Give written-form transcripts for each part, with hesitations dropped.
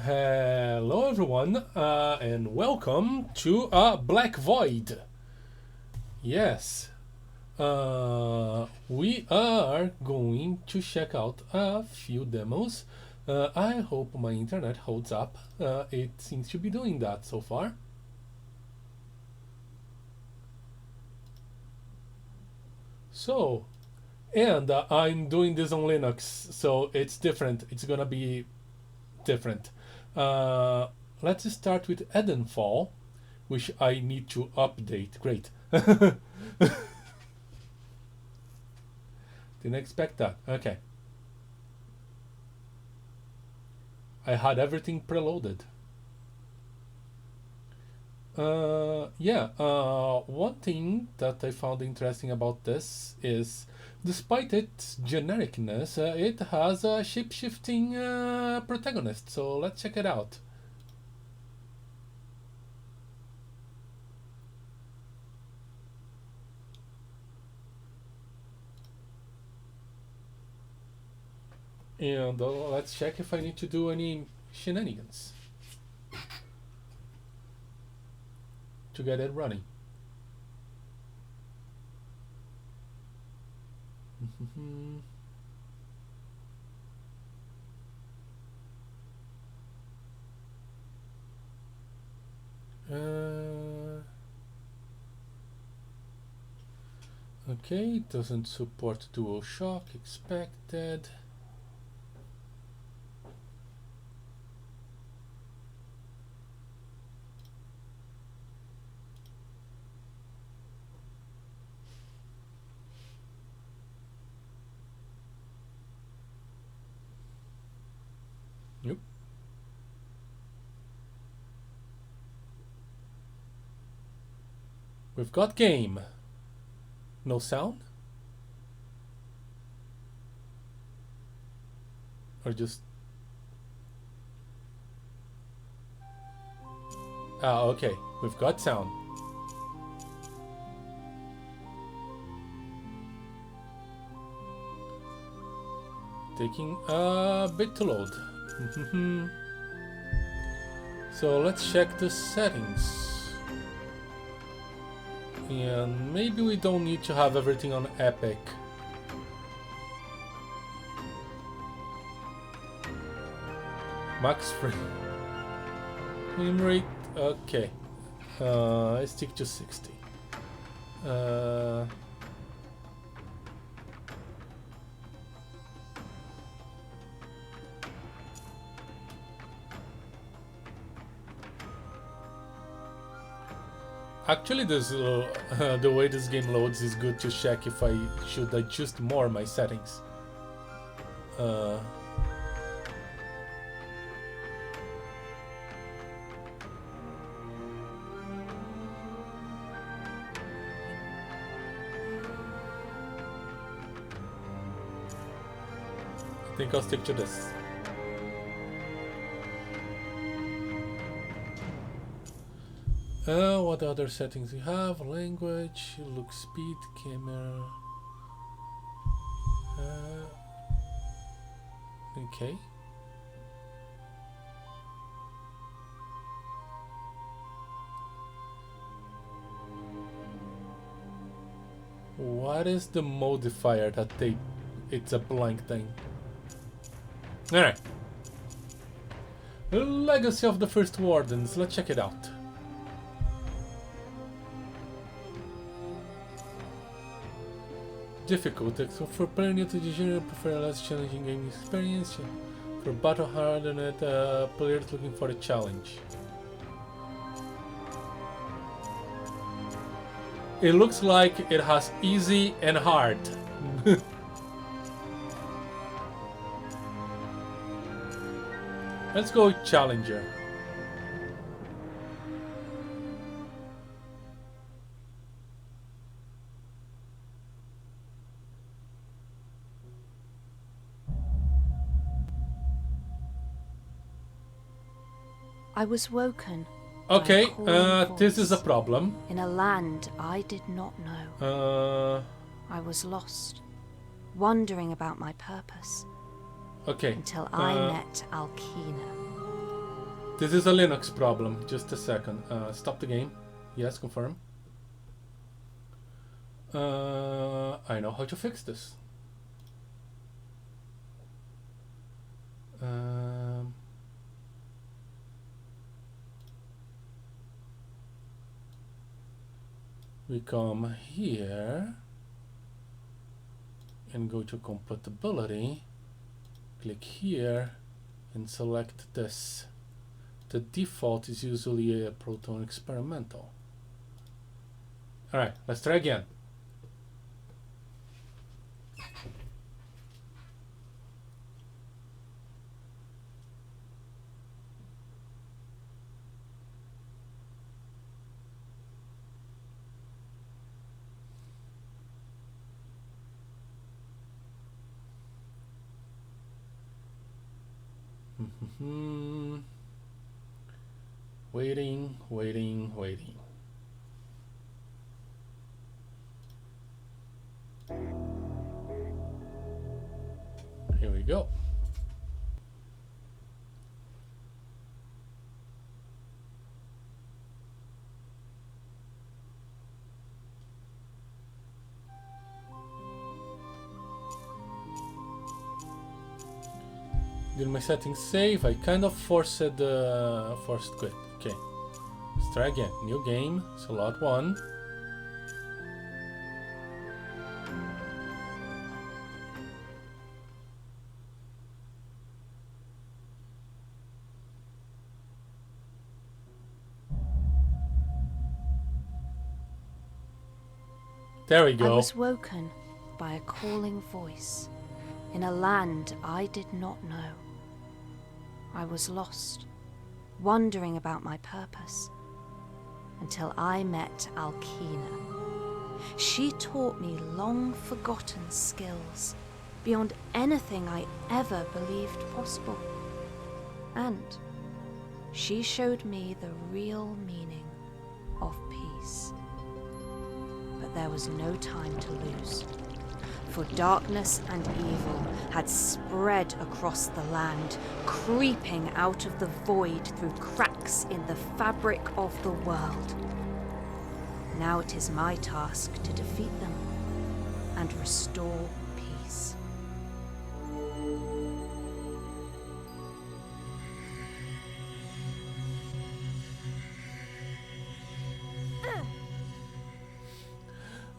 Hello everyone, and welcome to Black Void. Yes, we are going to check out a few demos. I hope my internet holds up. It seems to be doing that so far. So, and I'm doing this on Linux, so it's different. It's gonna be different. Let's start with Edenfall, which I need to update. Great. Didn't expect that. Okay. I had everything preloaded. One thing that I found interesting about this is, despite its genericness, it has a shape-shifting protagonist. So let's check it out. And let's check if I need to do any shenanigans to get it running. Okay, doesn't support DualShock, expected. Yep. We've got game. No sound? Or just... okay. We've got sound. Taking a bit to load. So let's check the settings. And maybe we don't need to have everything on Epic. Max frame rate, okay. I stick to 60. Actually, this the way this game loads is good to check if I should adjust more my settings. I think I'll stick to this. What other settings we have? Language, look speed, camera. Okay. What is the modifier that it's a blank thing? Alright. Legacy of the First Wardens, let's check it out. Difficult. So for player new to the genre, prefer a less challenging game experience. For battle hardened players looking for a challenge. It looks like it has easy and hard. Let's go challenger. I was woken. Okay, this is a problem. In a land I did not know. I was lost, wondering about my purpose. Okay. Until I met Alkina. This is a Linux problem. Just a second. Stop the game. Yes, confirm. I know how to fix this. We come here and go to compatibility. Click here and select this. The default is usually a Proton experimental. Alright, let's try again. Waiting, waiting, waiting. Here we go. Did my settings save? I kind of forced quit. Okay. Let's try again. New game, slot 1. There we go. I was woken by a calling voice in a land I did not know. I was lost, wondering about my purpose, until I met Alkina. She taught me long-forgotten skills beyond anything I ever believed possible. And she showed me the real meaning of peace. But there was no time to lose, for darkness and evil had spread across the land, creeping out of the void through cracks in the fabric of the world. Now it is my task to defeat them and restore peace.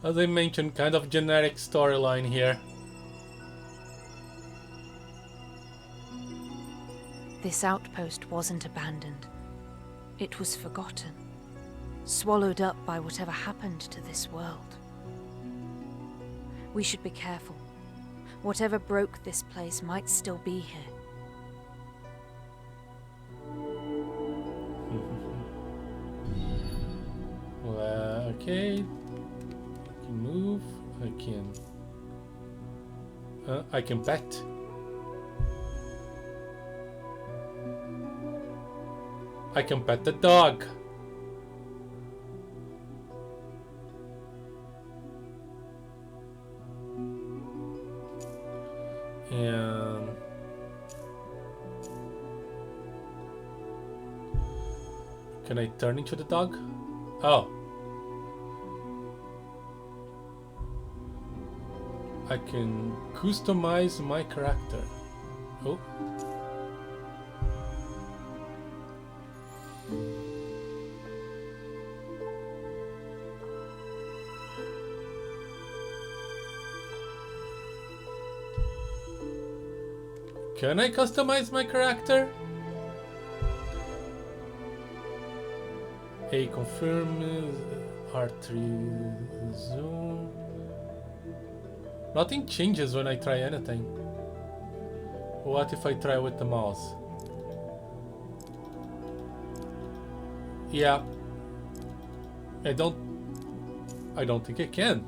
As I mentioned, kind of generic storyline here. This outpost wasn't abandoned. It was forgotten, swallowed up by whatever happened to this world. We should be careful. Whatever broke this place might still be here. Well, okay. Move. I can pet. I can pet the dog. And can I turn into the dog? Oh. I can customize my character. Oh. Can I customize my character? A confirm R3 zoom. Nothing changes when I try anything. What if I try with the mouse? Yeah. I don't think I can.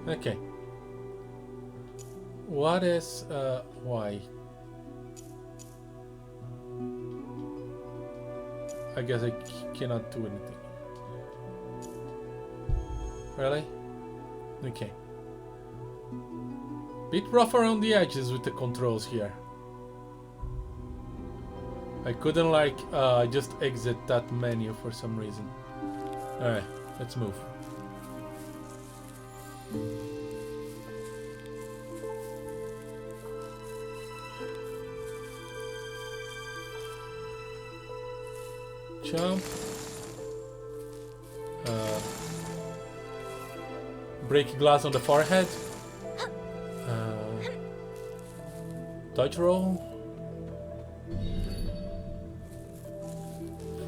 Okay. What is why? I guess I cannot do anything. Really? Okay. Bit rough around the edges with the controls here. I couldn't like just exit that menu for some reason. Alright, let's move. Jump. Break glass on the forehead. Dodge roll.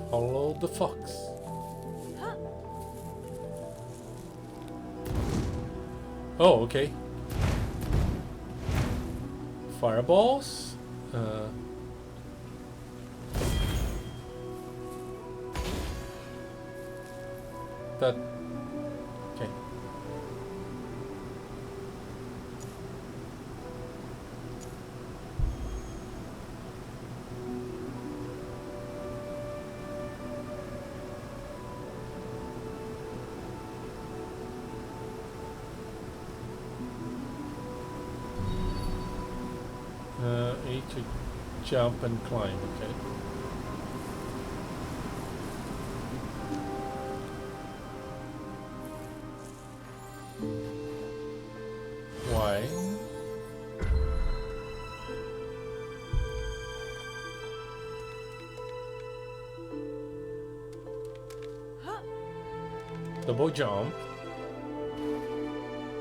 Follow the fox. Oh, okay. Fireballs. That. Okay. A to jump and climb, okay. Why? Double jump.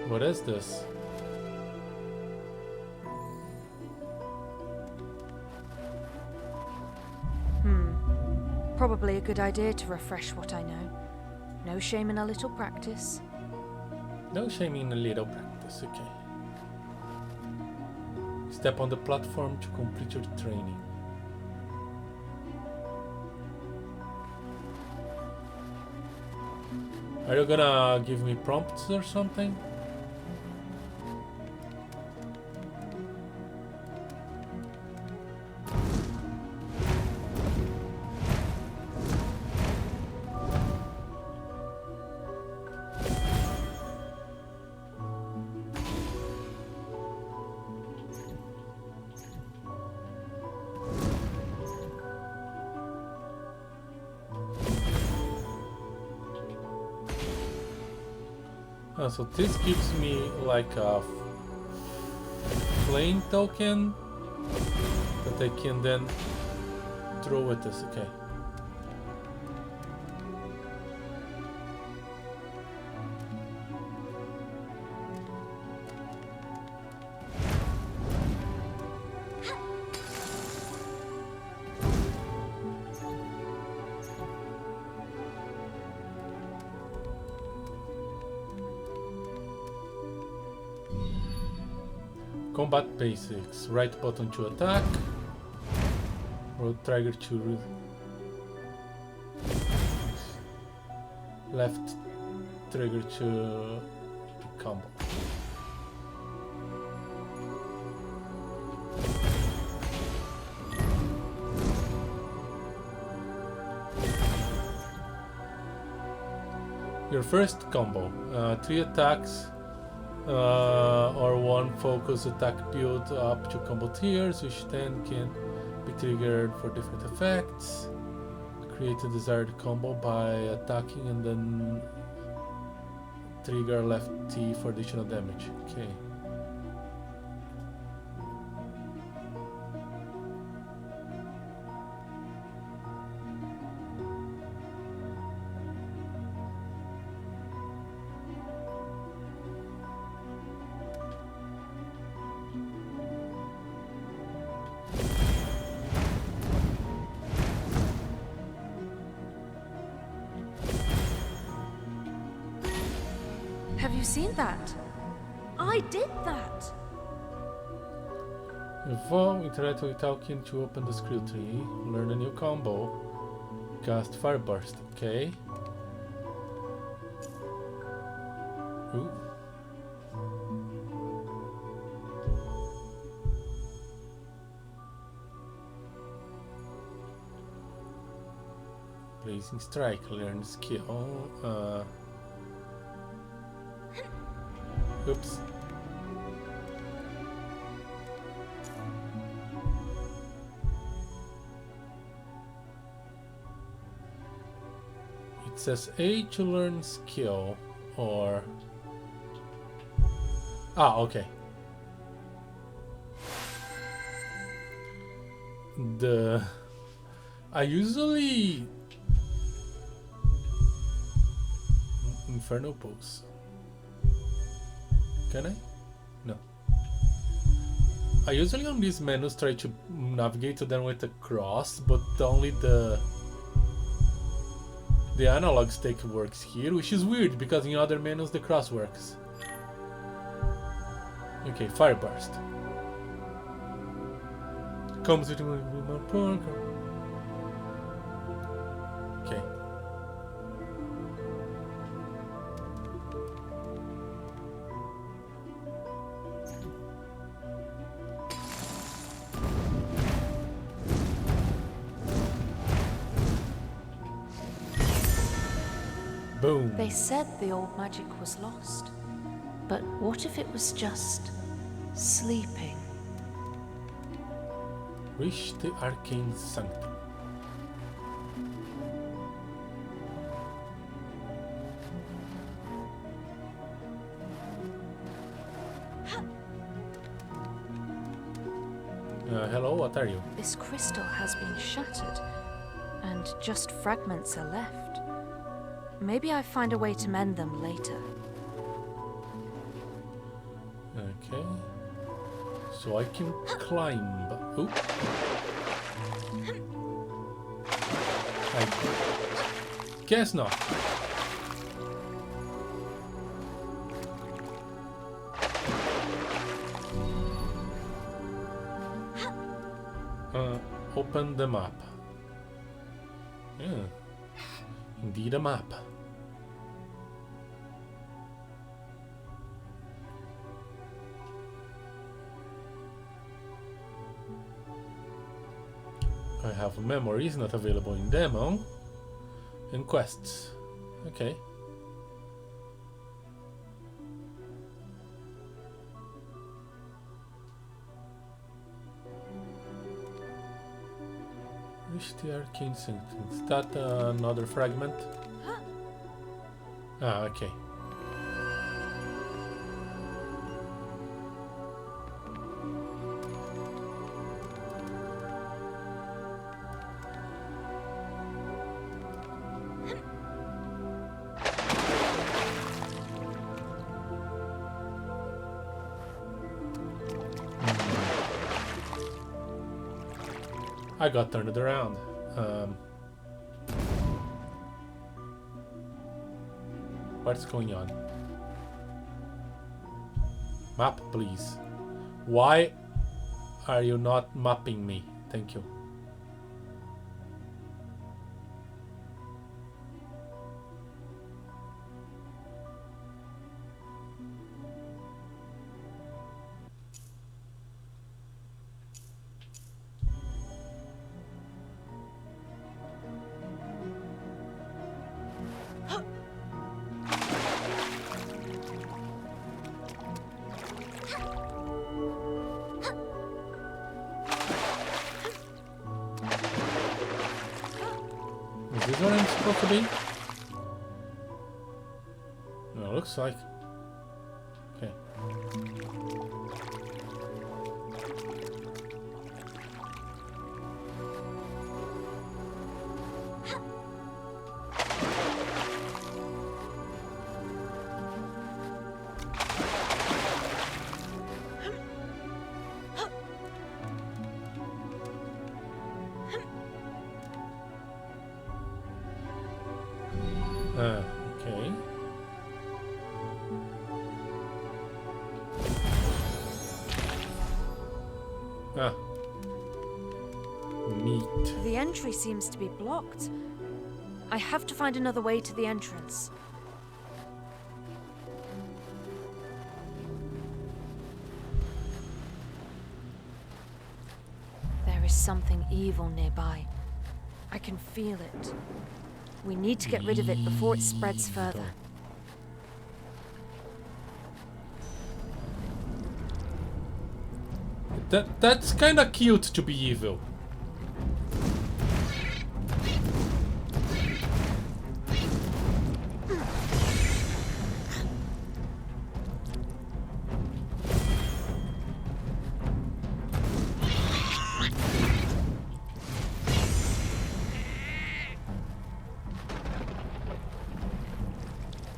What is this? Probably a good idea to refresh what I know. No shame in a little practice. No shame in a little practice, okay. Step on the platform to complete your training. Are you gonna give me prompts or something? So this gives me like a flame token that I can then throw at this, okay. Combat basics. Right button to attack. Road trigger to left trigger to combo. Your first combo. 3 attacks. Or 1 focus attack build up to combo tiers, which then can be triggered for different effects. Create a desired combo by attacking and then trigger left T for additional damage. Okay. Have you seen that? I did that! Before interact with Tolkien to open the screw tree, learn a new combo. Cast Fire Burst, okay. Ooh. Blazing Strike, learn skill. Oops. It says A to learn skill or... Ah, okay. I usually... Inferno pose. Can I? No. I usually on these menus try to navigate to them with a cross, but only the analog stick works here, which is weird because in other menus the cross works. Okay, fire burst. Comes with my pork. Okay. Boom. They said the old magic was lost. But what if it was just sleeping? Reach the arcane sanctum. Hello, what are you? This crystal has been shattered, and just fragments are left. Maybe I find a way to mend them later. Okay. So I can climb. Oop. I guess not. Open the map. Yeah. Indeed a map. I have memories not available in demo and quests. Okay. Reach the arcane sanctum. Is that another fragment? Ah, okay. I got turned around. What's going on? Map, please. Why are you not mapping me? Thank you. Is this where I'm supposed to be? No, looks like. Okay. Okay. Ah. Meat. The entry seems to be blocked. I have to find another way to the entrance. There is something evil nearby. I can feel it. We need to get rid of it before it spreads further. That's kind of cute to be evil.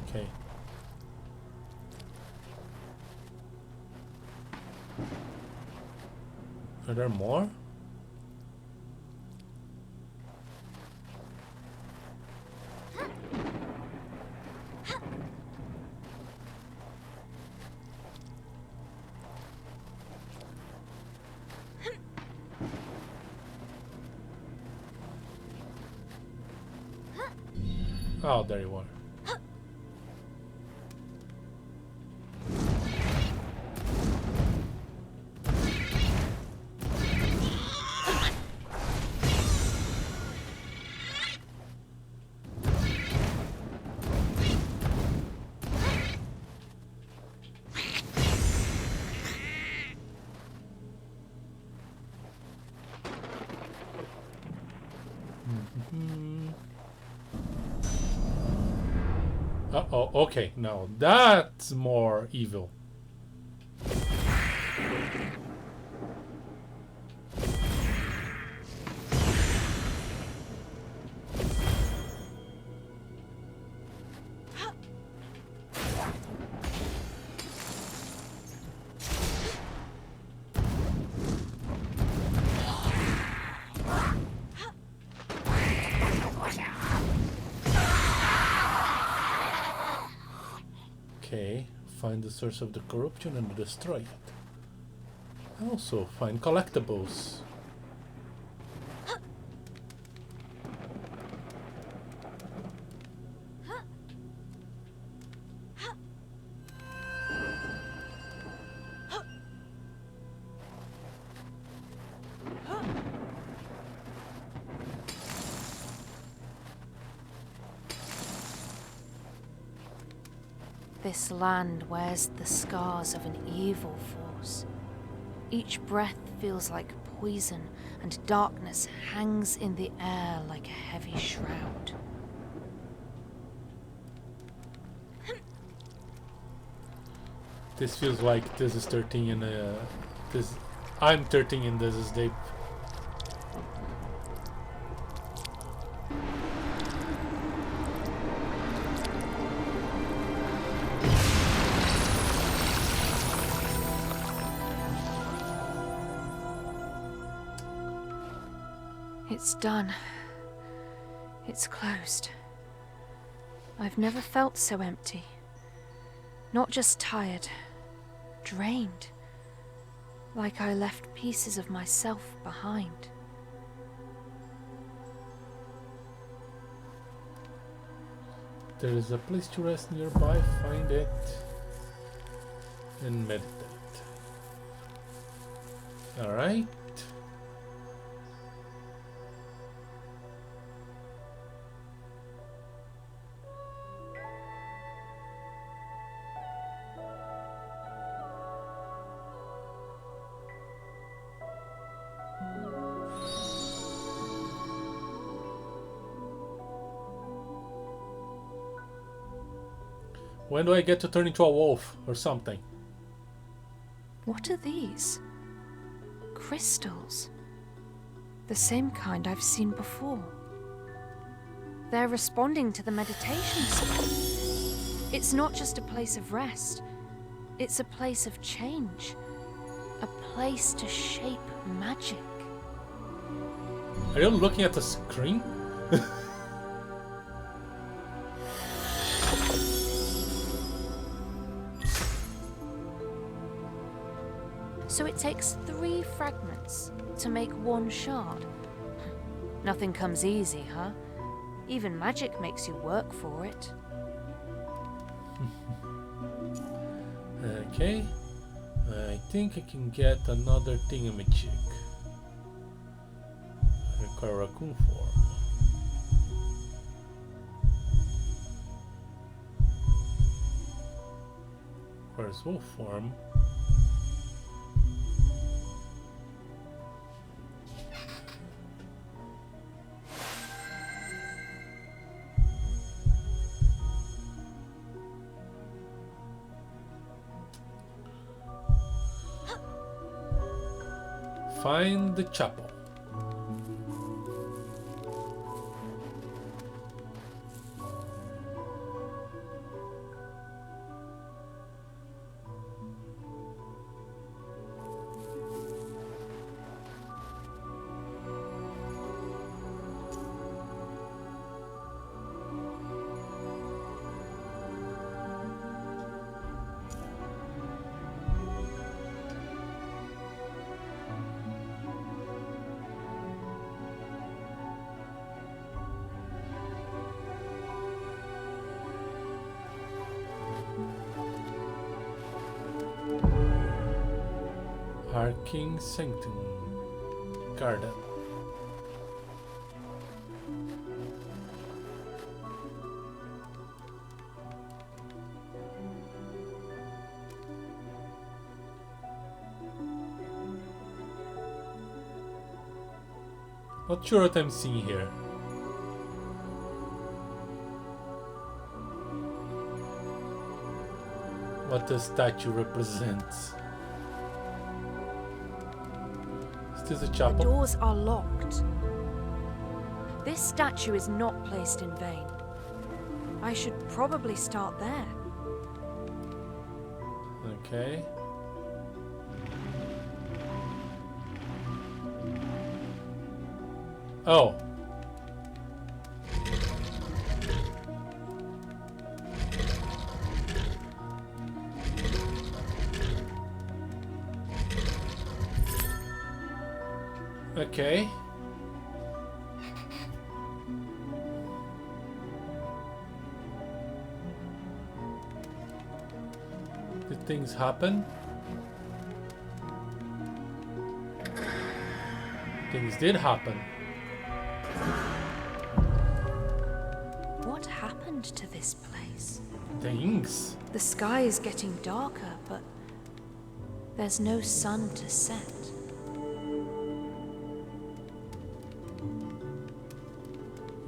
Okay. Are there more? Oh, there you are. Uh-oh, okay, now that's more evil. Okay, find the source of the corruption and destroy it. Also, find collectibles. This land wears the scars of an evil force. Each breath feels like poison, and darkness hangs in the air like a heavy shroud. This feels like this is 13 and this. I'm 13 and this is Dave. It's done. It's closed. I've never felt so empty. Not just tired, drained. Like I left pieces of myself behind. There is a place to rest nearby, find it and meditate. Alright. When do I get to turn into a wolf or something? What are these? Crystals. The same kind I've seen before. They're responding to the meditation spell. It's not just a place of rest. It's a place of change. A place to shape magic. Are you looking at the screen? So it takes 3 fragments to make 1 shard. Nothing comes easy, huh? Even magic makes you work for it. Okay. I think I can get another thingamajig. I require raccoon form. Requires wolf form. Find the chapel. Arcane Sanctum Garden. Not sure what I'm seeing here. What the statue represents. Is this a The chapel? doors are locked. This statue is not placed in vain. I should probably start there. Okay. Oh. Okay. Did things happen? Things did happen. What happened to this place? Things? The sky is getting darker, but there's no sun to set.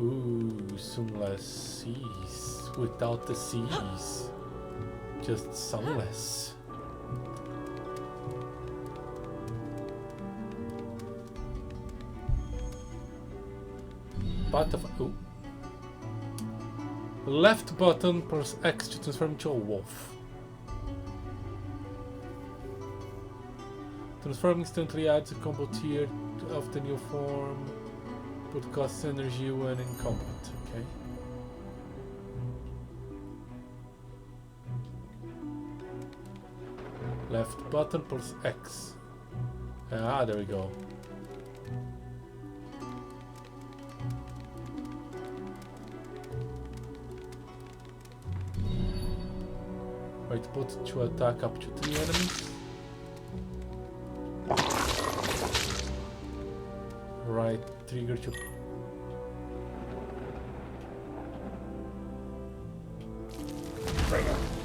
Ooh, sunless seas. Without the seas. Just sunless. Ooh. Left button press X to transform into a wolf. Transform instantly adds a combo tier of the new form, but costs energy when in combat. Okay. Left button plus X. Ah, there we go. Right button to attack up to 3 enemies. Right trigger to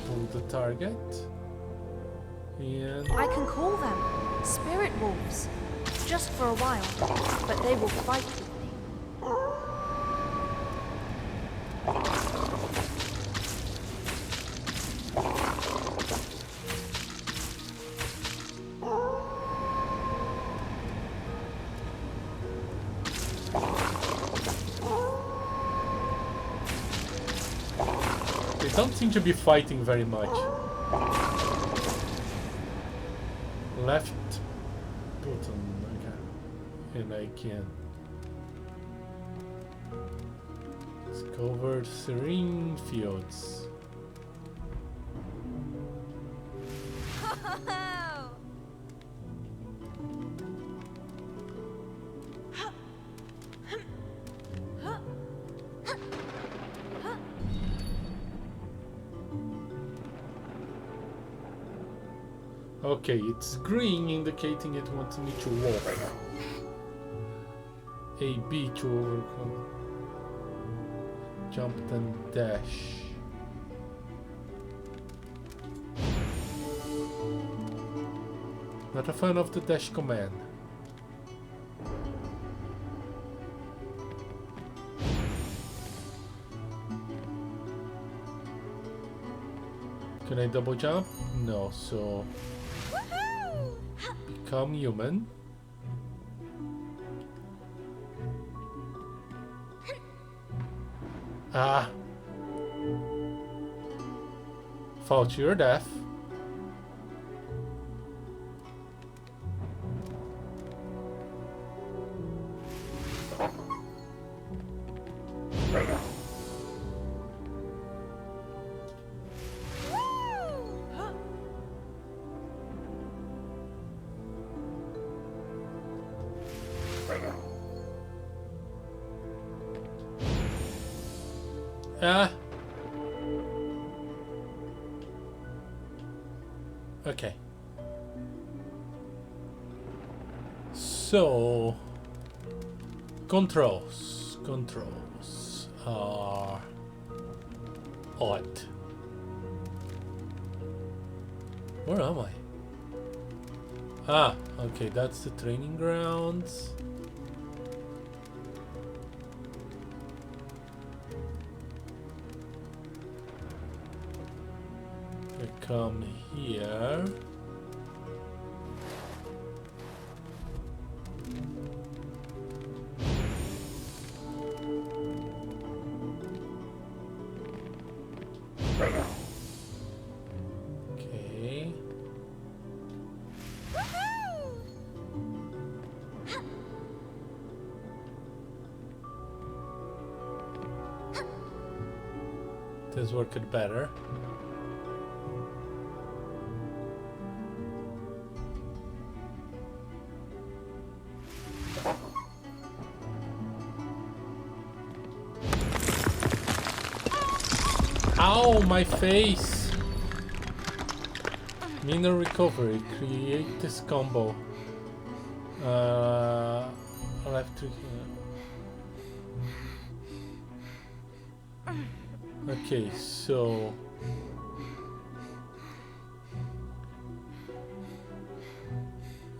pull the target. And I can call them spirit wolves, just for a while, but they will fight with me. they don't seem to be fighting very much. Left button, okay. And I can discover serene fields. Okay, it's green, indicating it wants me to walk. A B to overcome. Jump then dash. Not a fan of the dash command. Can I double jump? No, so become human. Ah. Fall to your death. Ah. Okay. So controls are odd. Where am I? Ah, okay, that's the training grounds. I come here. Okay. This worked better. Ow, my face! Mineral recovery. Create this combo. Left click. Okay, so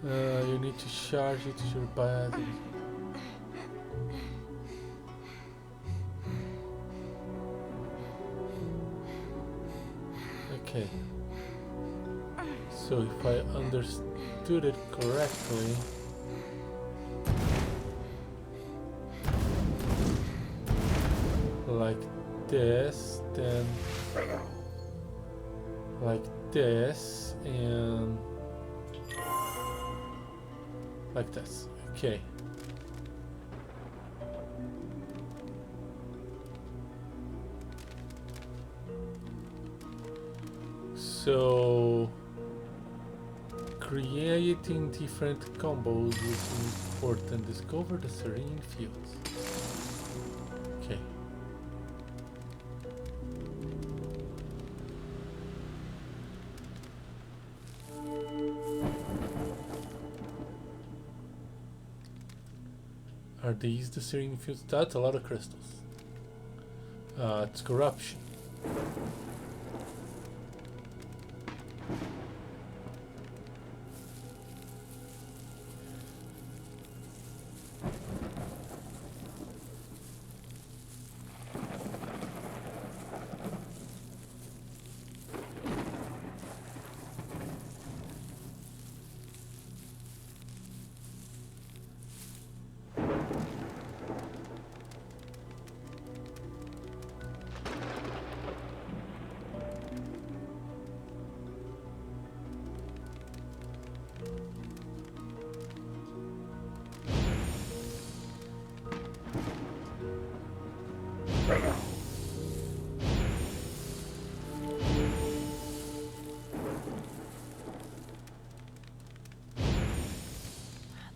you need to charge it to your battery. Okay. So if I understood it correctly, like this, then like this, and like this. Okay. So creating different combos is important. Discover the serene fields. Okay. Are these the serene fields? That's a lot of crystals. It's corruption.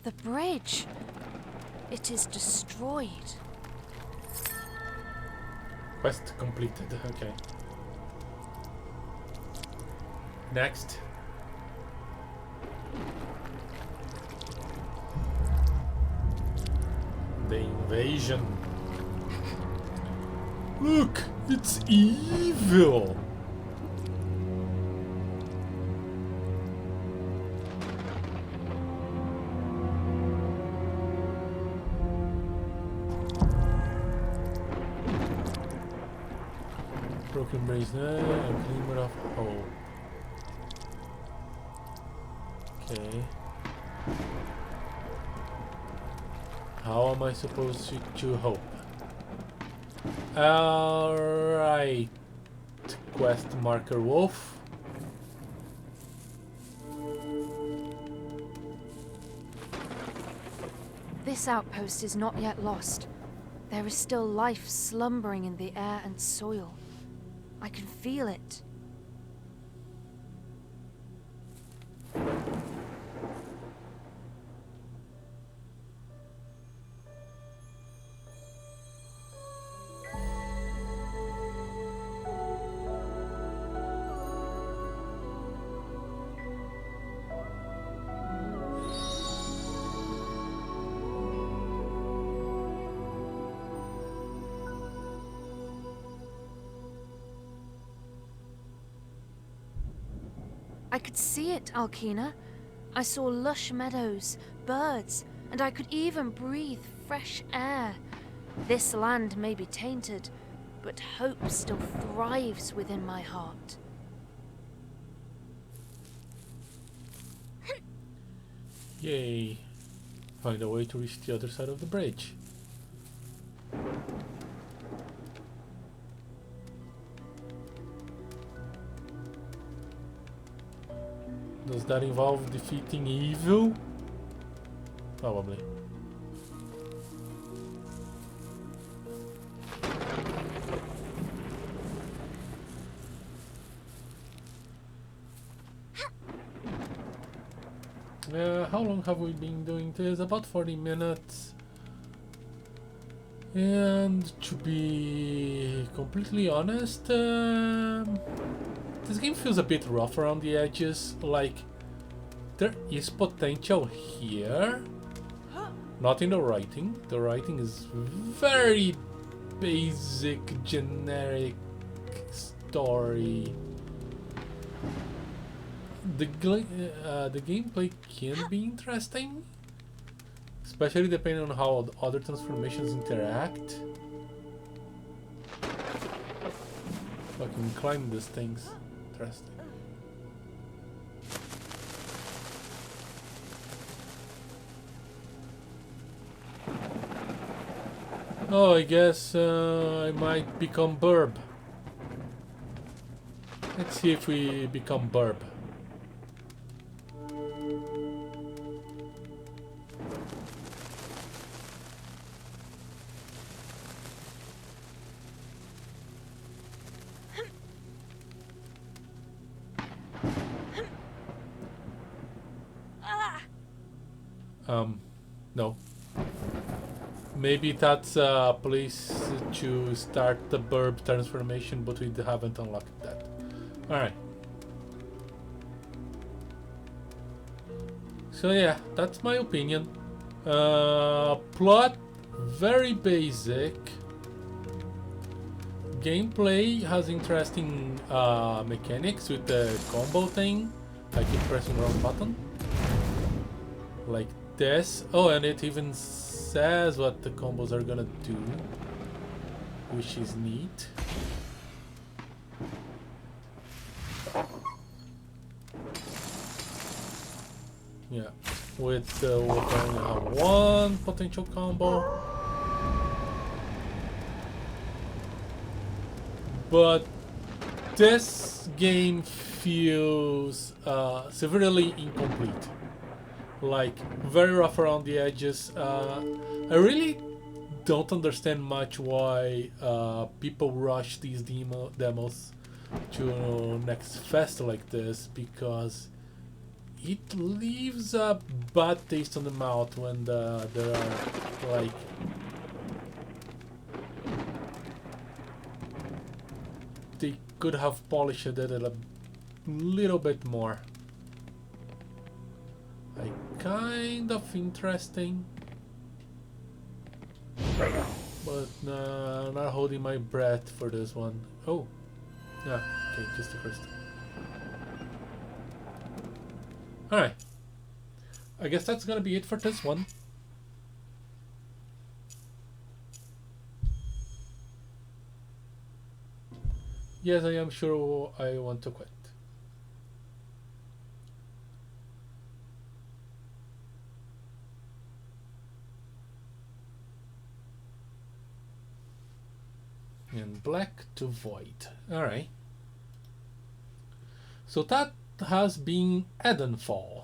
The bridge. It is destroyed. Quest completed. Okay. Next. The invasion. Look, it's evil. Broken bracelet, a glimmer of hope. Okay. How am I supposed to hope? Alright. Quest marker wolf. This outpost is not yet lost. There is still life slumbering in the air and soil. I can feel it. I could see it, Alkina. I saw lush meadows, birds, and I could even breathe fresh air. This land may be tainted, but hope still thrives within my heart. Yay. Find a way to reach the other side of the bridge. Does that involve defeating evil? Probably. How long have we been doing this? About 40 minutes. And to be completely honest, this game feels a bit rough around the edges. Like, there is potential here. Not in the writing. The writing is very basic, generic story. The gameplay can be interesting, especially depending on how other transformations interact. I can climb these things. Interesting. Oh, I guess I might become Burb. Let's see if we become Burb. No. Maybe that's a place to start the Burb transformation, but we haven't unlocked that. Alright. So yeah, that's my opinion. Plot, very basic. Gameplay has interesting mechanics with the combo thing. I keep pressing the wrong button. Like this. Oh, and it even says what the combos are gonna do, which is neat. Yeah, with we only have one potential combo, but this game feels severely incomplete. Like, very rough around the edges. I really don't understand much why people rush these demos to next fest like this, because it leaves a bad taste in the mouth when there are like they could have polished it a little bit more. Like, kind of interesting, but not holding my breath for this one. Oh, yeah, okay, just the first. Alright, I guess that's gonna be it for this one. Yes, I am sure I want to quit. And black to void. Alright. So that has been Edenfall.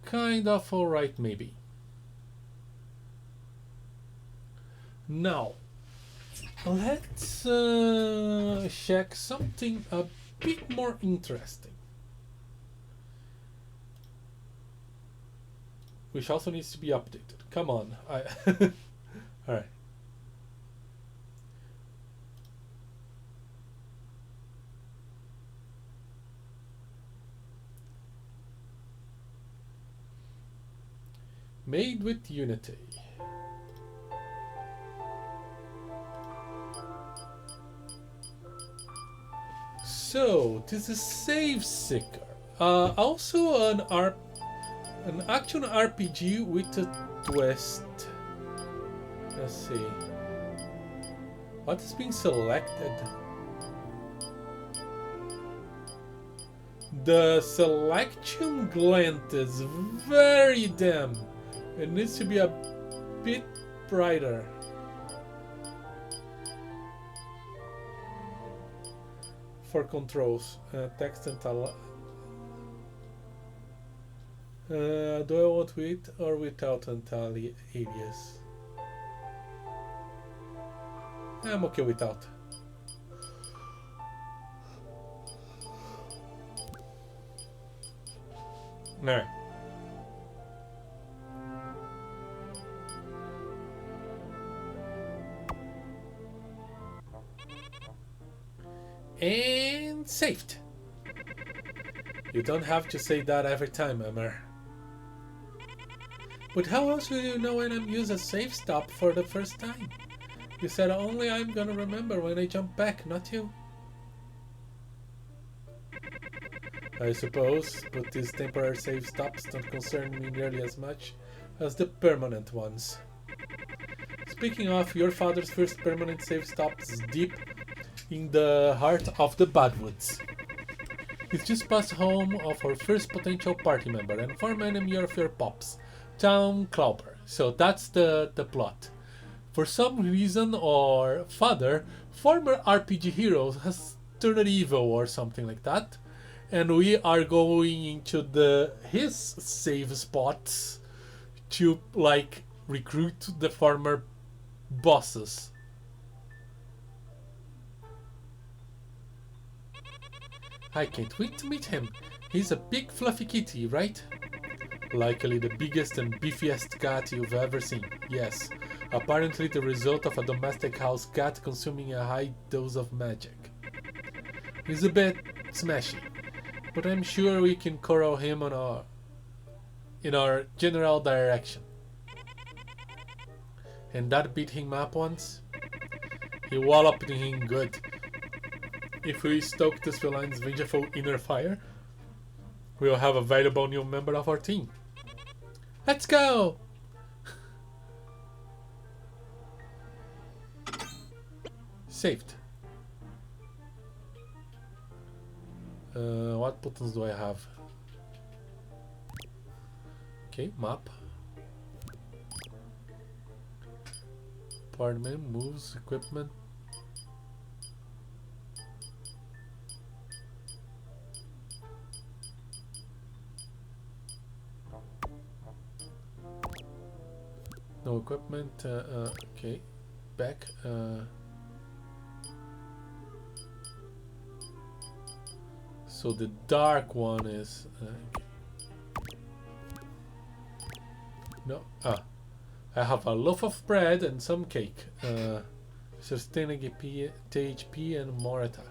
Kind of alright, maybe. Now, let's check something a bit more interesting. Which also needs to be updated. Come on. Alright. Made with Unity. So this is Save Seeker. Also an action RPG with a twist. Let's see. What is being selected? The selection glint is very dim. It needs to be a bit brighter. For controls, text and do I want with or without alias? I'm okay without. Alright. And saved. You don't have to say that every time, Emmer. But how else will you know when I'm using a save stop for the first time? You said only I'm gonna remember when I jump back, not you. I suppose, but these temporary save stops don't concern me nearly as much as the permanent ones. Speaking of, your father's first permanent save stop is deep in the heart of the Badwoods. He's just passed home of our first potential party member and former enemy of your pops, Tom Clobber. So that's the plot. For some reason or father, former RPG hero has turned evil or something like that. And we are going into his save spots to like recruit the former bosses. I can't wait to meet him. He's a big fluffy kitty, right? Likely the biggest and beefiest cat you've ever seen. Yes, apparently the result of a domestic house cat consuming a high dose of magic. He's a bit smashy, but I'm sure we can corral him in our general direction. And that beat him up once? He walloped him good. If we stoke this feline's vengeful inner fire, we'll have a valuable new member of our team. Let's go! Saved. What buttons do I have? Okay, map. Apartment, moves, equipment. No equipment, okay, back, so the dark one is, no, I have a loaf of bread and some cake, sustaining HP and more attack,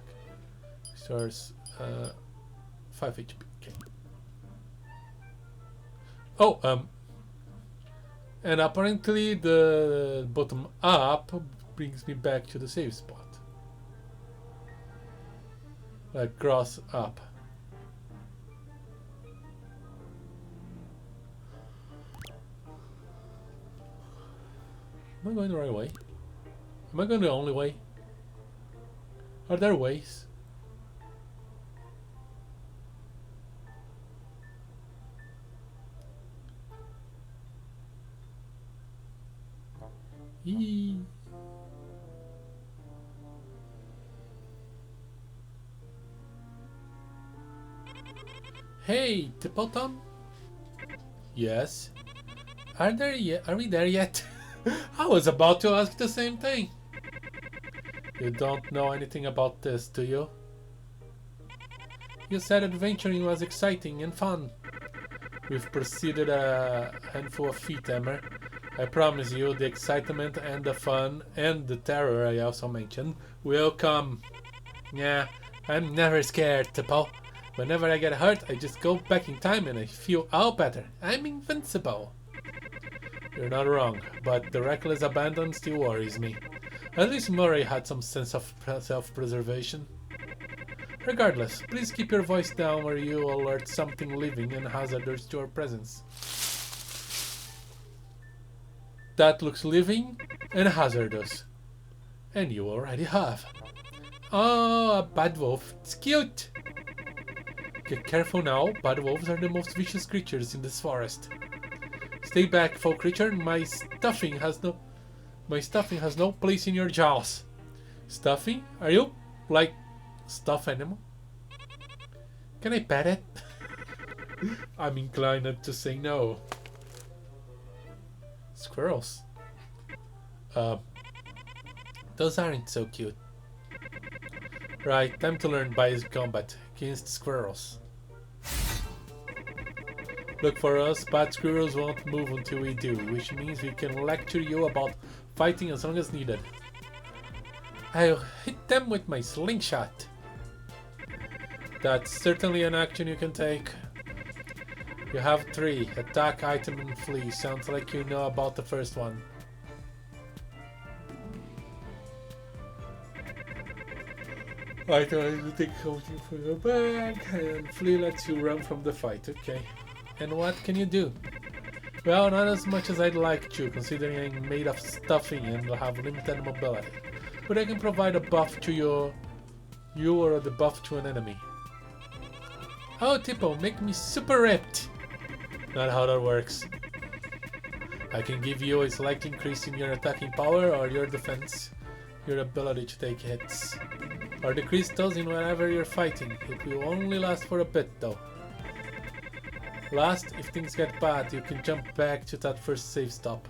stars, 5 HP, okay. Oh, and apparently the bottom up brings me back to the save spot. Like cross up. Am I going the right way? Am I going the only way? Are there ways? Eee. Hey, Tippleton? Yes? Are we there yet? I was about to ask the same thing. You don't know anything about this, do you? You said adventuring was exciting and fun. We've proceeded a handful of feet, Emmer. I promise you, the excitement and the fun and the terror I also mentioned will come. Yeah, I'm never scared, Tipple. Whenever I get hurt, I just go back in time and I feel all better. I'm invincible. You're not wrong, but the reckless abandon still worries me. At least Murray had some sense of self-preservation. Regardless, please keep your voice down or you alert something living and hazardous to your presence. That looks living and hazardous. And you already have. Oh, a bad wolf. It's cute. Get careful now. Bad wolves are the most vicious creatures in this forest. Stay back, foul creature. My stuffing has no place in your jaws. Stuffing? Are you like stuffed animal? Can I pet it? I'm inclined to say no. Squirrels. Those aren't so cute. Right, time to learn basic combat against squirrels. Look for us, bad squirrels won't move until we do, which means we can lecture you about fighting as long as needed. I'll hit them with my slingshot. That's certainly an action you can take. You have 3. Attack, item, and flee. Sounds like you know about the first one. Item is to take something from your bag, and flee lets you run from the fight. Okay. And what can you do? Well, not as much as I'd like to, considering I'm made of stuffing and have limited mobility. But I can provide a buff to you or the buff to an enemy. Oh, Tipo, make me super ripped! Not how that works. I can give you a slight increase in your attacking power or your defense, your ability to take hits, or decrease those in whenever you're fighting. It will only last for a bit though. Last, if things get bad, you can jump back to that first save stop.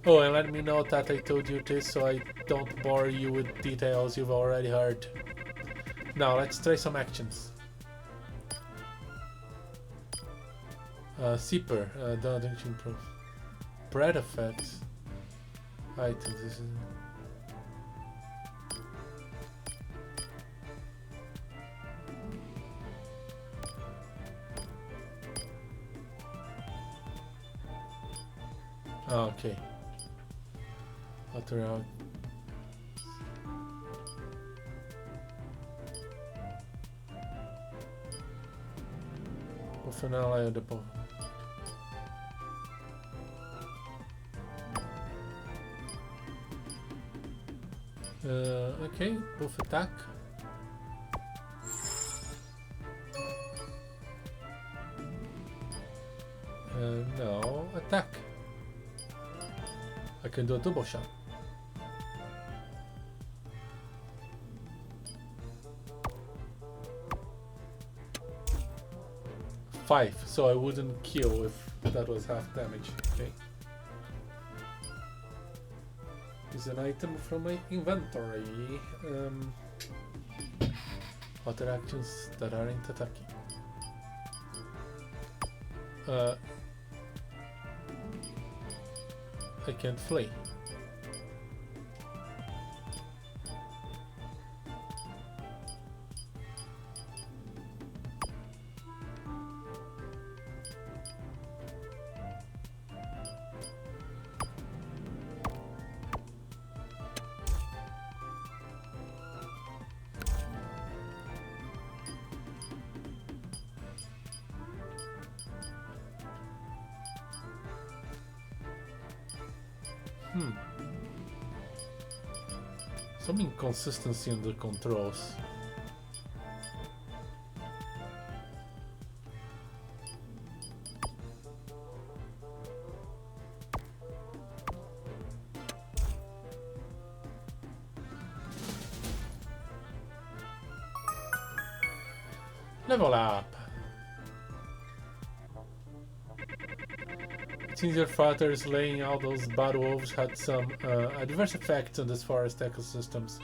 Oh, and let me know that I told you this so I don't bore you with details you've already heard. Now, let's try some actions. Seeper, don't improve. Bread effects. Items, this is... Okay. Other out. Of an ally at the bottom. Okay, both attack. No, attack. I can do a double shot. Five, so I wouldn't kill if that was half damage. Okay. Is an item from my inventory. Other actions that aren't attacking. I can't flee. Some inconsistency in the controls. Level up. Since your father is laying out those bad wolves had some adverse effects on this forest ecosystems.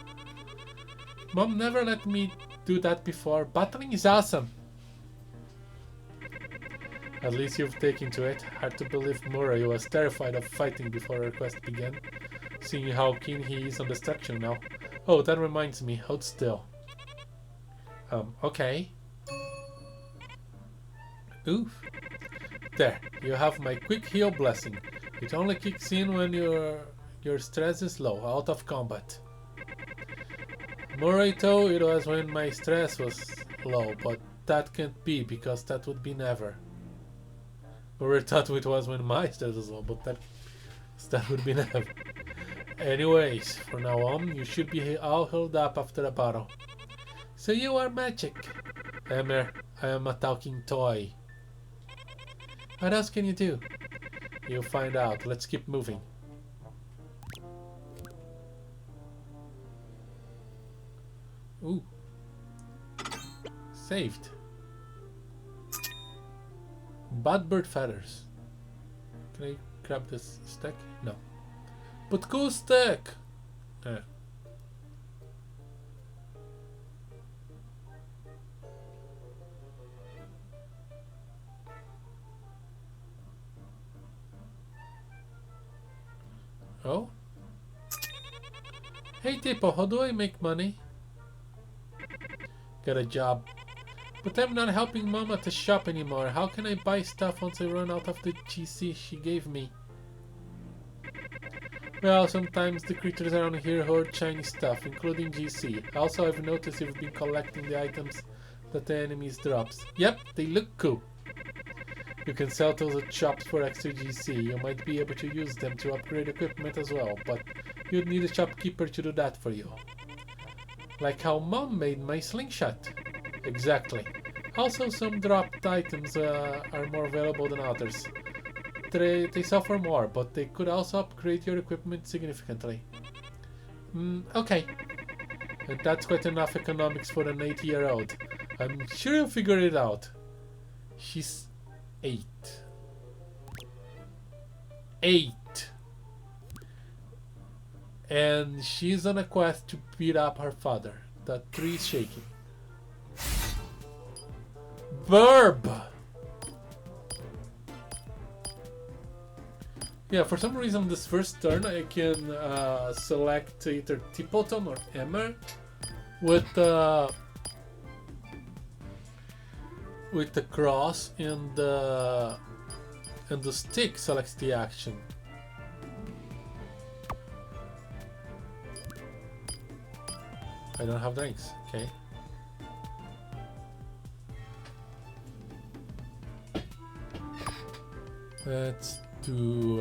Mom never let me do that before. Battling is awesome. At least you've taken to it. Hard to believe Murray was terrified of fighting before our quest began, seeing how keen he is on destruction now. Oh, that reminds me, hold still. Okay. Oof. There, you have my quick heal blessing. It only kicks in when your stress is low, out of combat. Murray thought it was when my stress was low, but that can't be, because that would be never. Murray thought it was when my stress was low, but that would be never. Anyways, from now on, you should be all healed up after a battle. So you are magic. Emmer, I am a talking toy. What else can you do? You'll find out. Let's keep moving. Ooh. Saved. Bad bird feathers. Can I grab this stack? No. But cool stack! Yeah. Oh? Hey Tipo, how do I make money? Get a job. But I'm not helping Mom at the shop anymore. How can I buy stuff once I run out of the GC she gave me? Well, sometimes the creatures around here hoard shiny stuff, including GC. Also, I've noticed you've been collecting the items that the enemies drops. Yep, they look cool. You can sell those at shops for extra GC. You might be able to use them to upgrade equipment as well, but you'd need a shopkeeper to do that for you. Like how Mom made my slingshot. Exactly. Also, some dropped items are more valuable than others. They sell for more, but they could also upgrade your equipment significantly. Okay. And that's quite enough economics for an 8-year-old. I'm sure you'll figure it out. She's 8. 8! And she's on a quest to beat up her father. That tree is shaking. Verb! Yeah, for some reason this first turn I can select either Tipleton or Emmer with the cross and the stick selects the action. I don't have drinks, okay. Let's do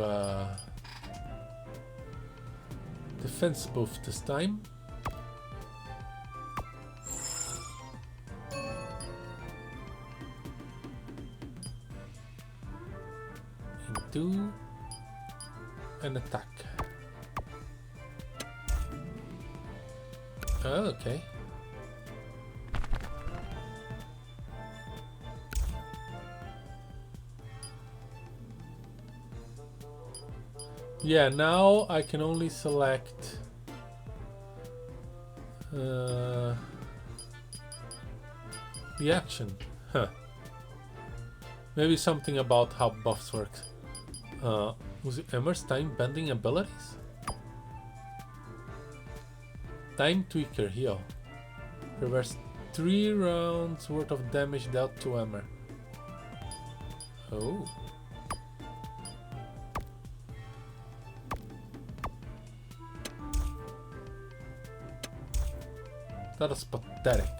defense buff this time. Into an attack. Oh, okay. Yeah, now I can only select the action. Huh. Maybe something about how buffs work. Was it Emmer's time bending abilities? Time Tweaker heal. Reverse 3 rounds worth of damage dealt to Emmer. Oh. That is pathetic.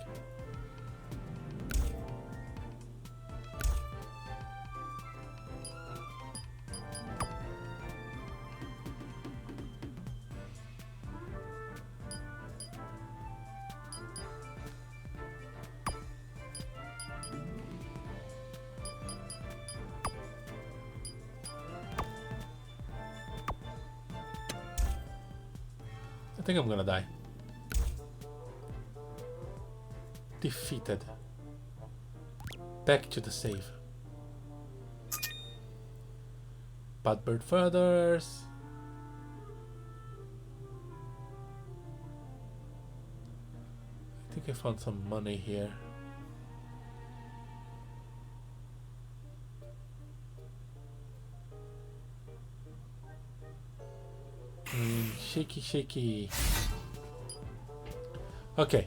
I think I'm gonna die. Defeated. Back to the save. Bad bird feathers. I think I found some money here. Shaky, shaky. Okay.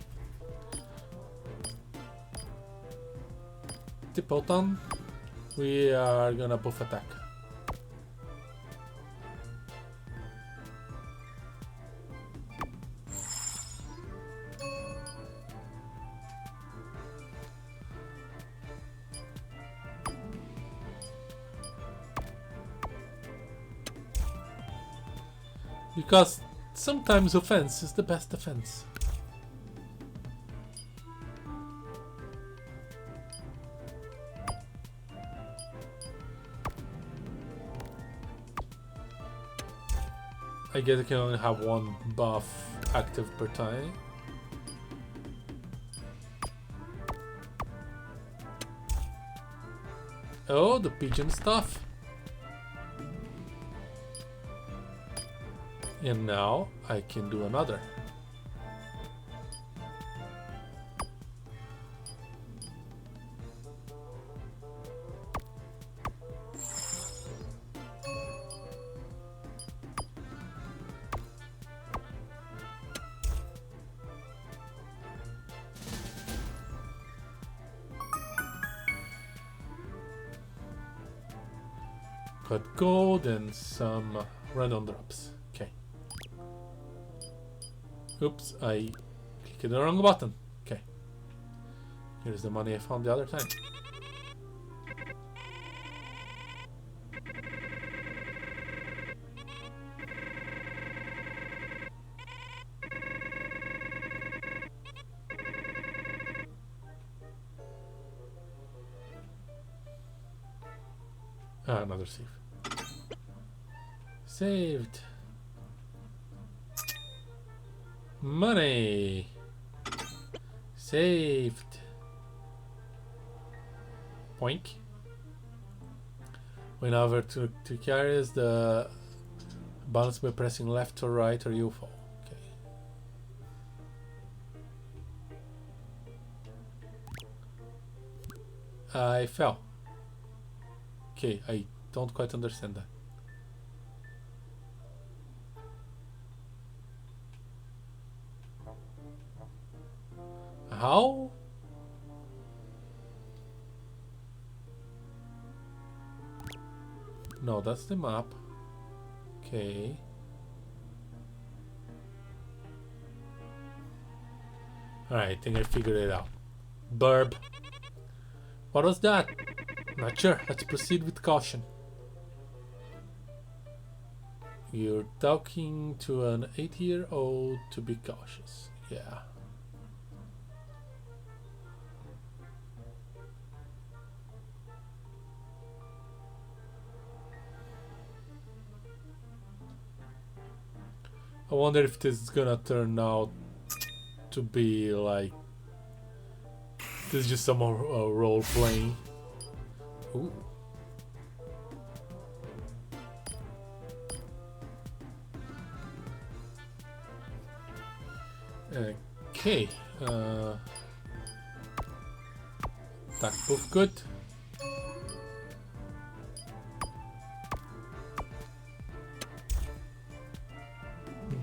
Tipoton. We are gonna buff attack. Because sometimes offense is the best defense. I guess I can only have one buff active per time. Oh, the pigeon stuff. And now I can do another. Got gold and some random drops. Okay. Oops, I clicked the wrong button. Okay. Here's the money I found the other time. Ah, another save. Saved. Money. Saved. Poink. When over to carries the balance by pressing left or right or you fall. Okay. I fell. Okay, I don't quite understand that. How? No, that's the map. Okay. Alright, I think I figured it out. Burb. What was that? Not sure. Let's proceed with caution. You're talking to an 8-year-old to be cautious. Yeah. I wonder if this is gonna turn out to be like this is just some more role playing. Ooh. Okay. Attack buff good.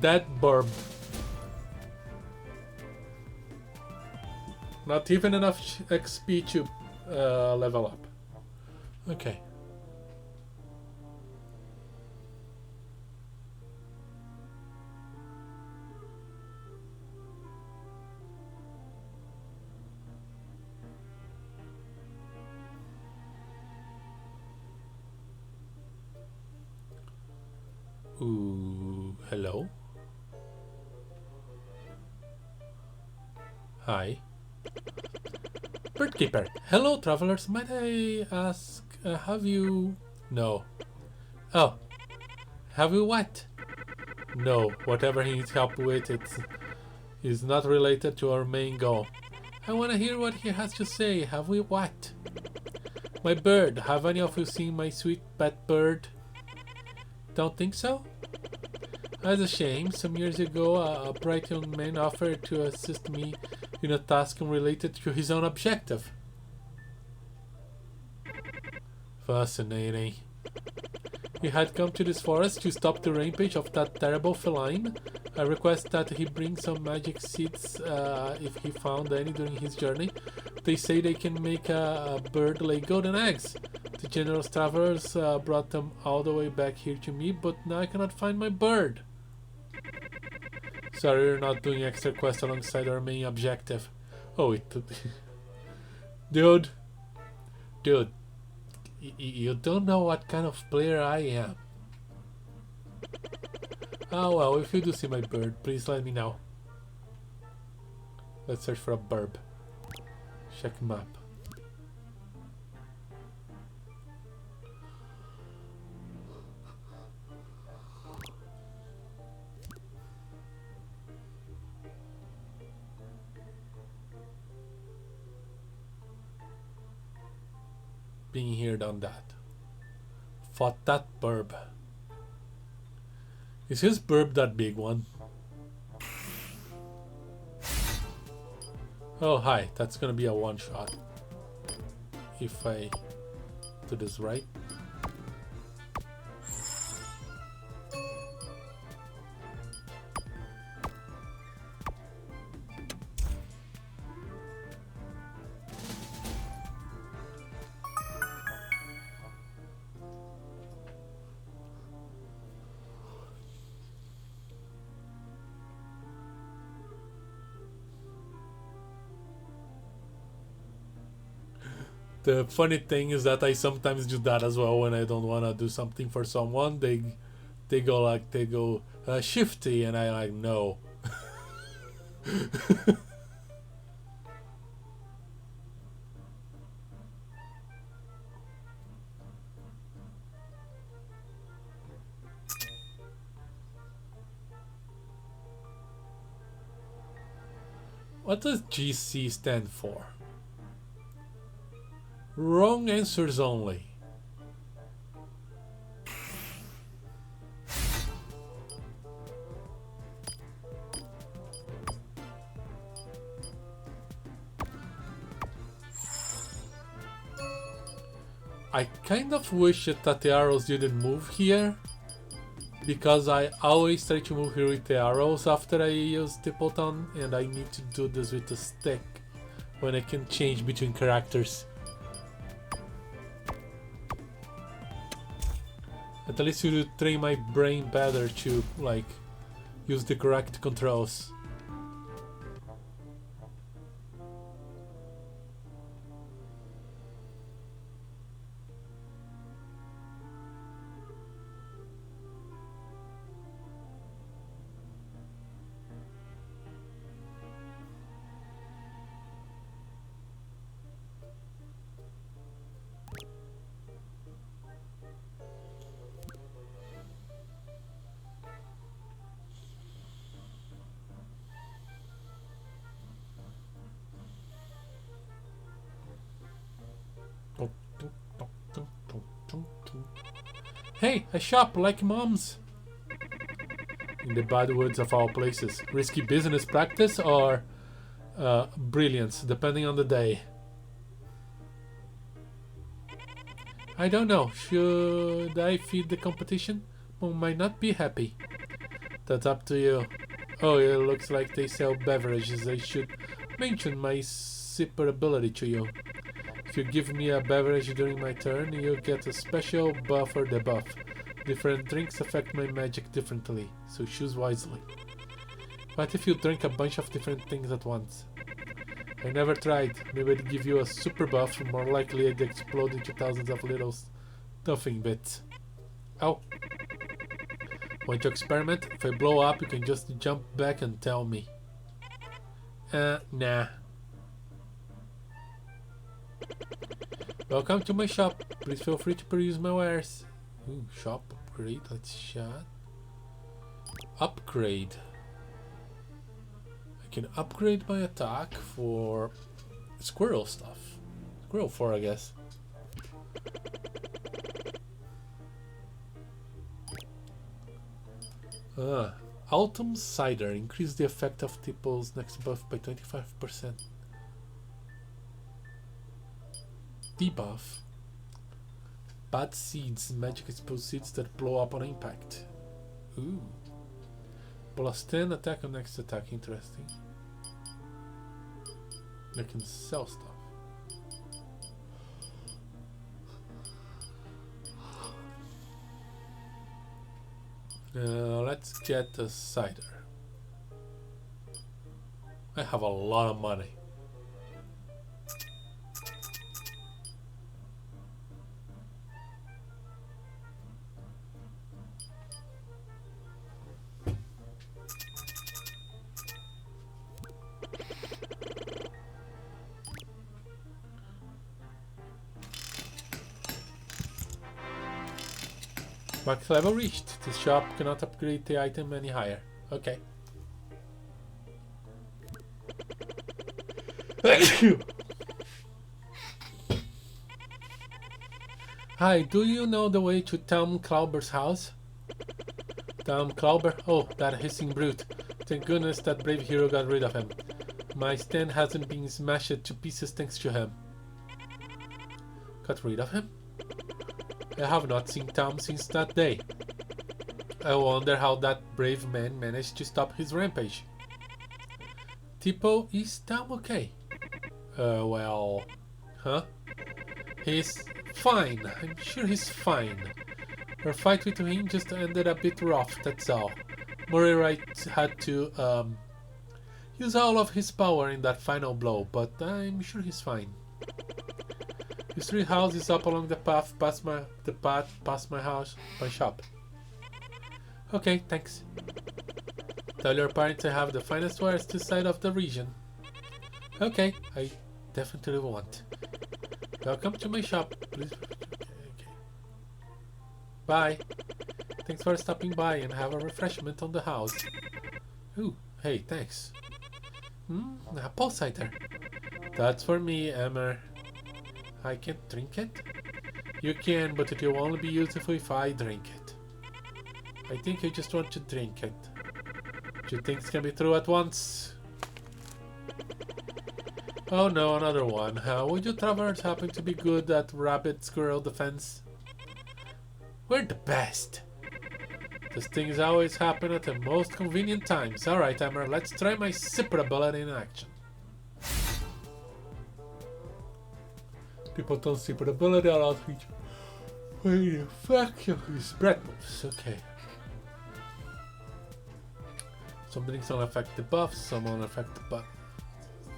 That burb. Not even enough XP to level up. Okay. Ooh, hello. Hi. Birdkeeper. Hello, travelers. Might I ask, have you... No. Oh. Have you what? No. Whatever he needs help with, is not related to our main goal. I want to hear what he has to say. Have we what? My bird. Have any of you seen my sweet pet bird? Don't think so? That's a shame. Some years ago, a bright young man offered to assist me in a task unrelated to his own objective. Fascinating. He had come to this forest to stop the rampage of that terrible feline. I request that he bring some magic seeds if he found any during his journey. They say they can make a bird lay golden eggs. The generous travelers brought them all the way back here to me, but now I cannot find my bird. Sorry, you're not doing extra quests alongside our main objective. Oh, dude, you don't know what kind of player I am. Oh well, if you do see my bird, please let me know. Let's search for a burb. Check map. Been here, done that. Fought that burb. Is his burb that big one? Oh hi, that's gonna be a one shot. If I do this right. The funny thing is that I sometimes do that as well when I don't want to do something for someone. They go shifty, and I like no. What does GC stand for? Wrong answers only. I kind of wish that the arrows didn't move here, because I always try to move here with the arrows after I use the button, and I need to do this with the stick when I can change between characters. At least you train my brain better to like use the correct controls. Hey, a shop like Mom's! In the bad woods of all places. Risky business practice or brilliance, depending on the day. I don't know. Should I feed the competition? Mom might not be happy. That's up to you. Oh, it looks like they sell beverages. I should mention my sipper ability to you. If you give me a beverage during my turn, you get a special buff or debuff. Different drinks affect my magic differently, so choose wisely. What if you drink a bunch of different things at once? I never tried. Maybe I'd give you a super buff, more likely I'd explode into thousands of little stuffing bits. Ow. Want to experiment? If I blow up, you can just jump back and tell me. Nah. Welcome to my shop. Please feel free to peruse my wares. Ooh, shop upgrade. Let's chat. Upgrade. I can upgrade my attack for squirrel stuff. Squirrel 4, I guess. Autumn Cider. Increase the effect of Tipple's next buff by 25%. Debuff. Bad seeds. Magic exposed seeds that blow up on impact. Ooh. Plus 10 attack on next attack. Interesting. I can sell stuff. Let's get the cider. I have a lot of money. Max level reached. This shop cannot upgrade the item any higher. Okay. Hi, do you know the way to Tom Klauber's house? Tom Klauber? Oh, that hissing brute. Thank goodness that brave hero got rid of him. My stand hasn't been smashed to pieces thanks to him. Got rid of him? I have not seen Tom since that day. I wonder how that brave man managed to stop his rampage. Tipo, is Tom okay? Well... Huh? He's fine. I'm sure he's fine. Our fight with him just ended a bit rough, that's all. Murray Wright had to, use all of his power in that final blow, but I'm sure he's fine. His 3 houses up along the path past my house, my shop. Okay, thanks. Tell your parents I have the finest wares this side of the region. Okay, I definitely won't. Welcome to my shop. Please. Okay. Bye. Thanks for stopping by and have a refreshment on the house. Ooh, hey, thanks. Apple cider. That's for me, Emmer. I can't drink it? You can, but it will only be useful if I drink it. I think I just want to drink it. 2 things can be true at once. Oh no, another one. Would you travelers happen to be good at rabbit squirrel defense? We're the best. These things always happen at the most convenient times. Alright, Emmer, let's try my zipper ability in action. People don't see ability a lot. Wait, fuck his breath moves. Okay. Some drinks don't affect the buffs, some don't affect the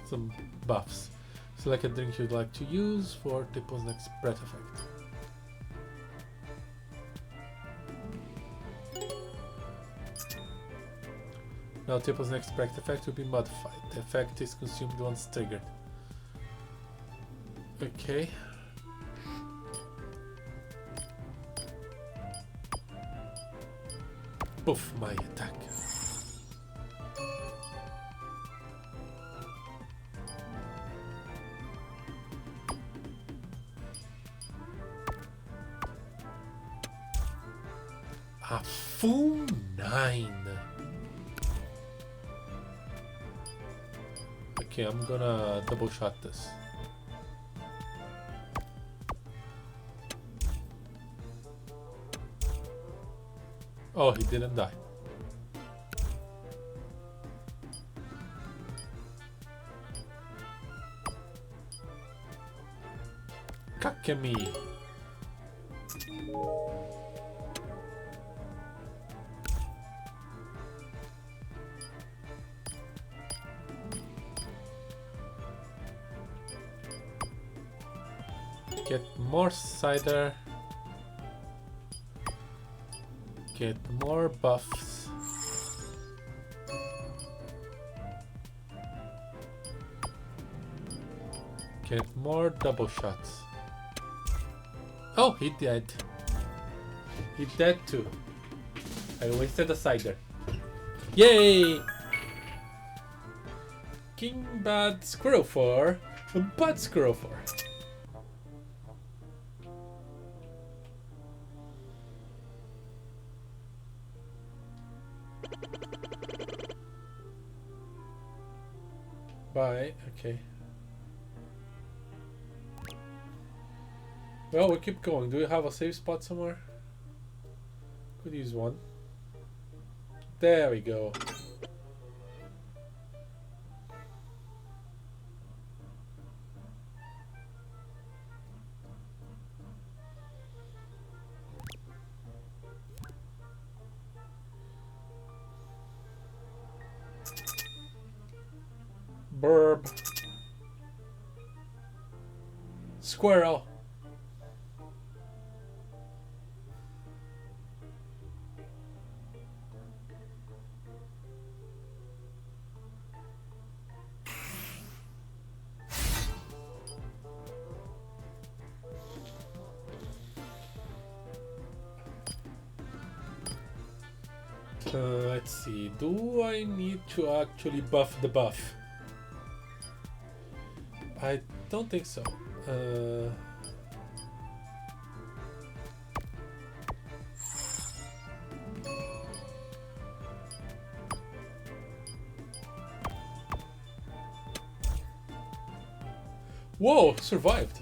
some buffs. Select a drink you'd like to use for Tipple's next breath effect. Now Tipple's next breath effect will be modified. The effect is consumed once triggered. Okay. Poof, my attack. A full 9. Okay, I'm gonna double shot this. Oh, he didn't die. Kakemi. Get more cider. Get more buffs. Get more double shots. Oh, he dead. He dead too. I wasted a cider. Yay! King Bad Squirrel 4. Bad Squirrel 4. Bye. Okay. Well, we keep going. Do you have a safe spot somewhere? Could use one. There we go. Burb. Squirrel. Let's see. Do I need to actually buff the buff? I don't think so. Whoa! Survived.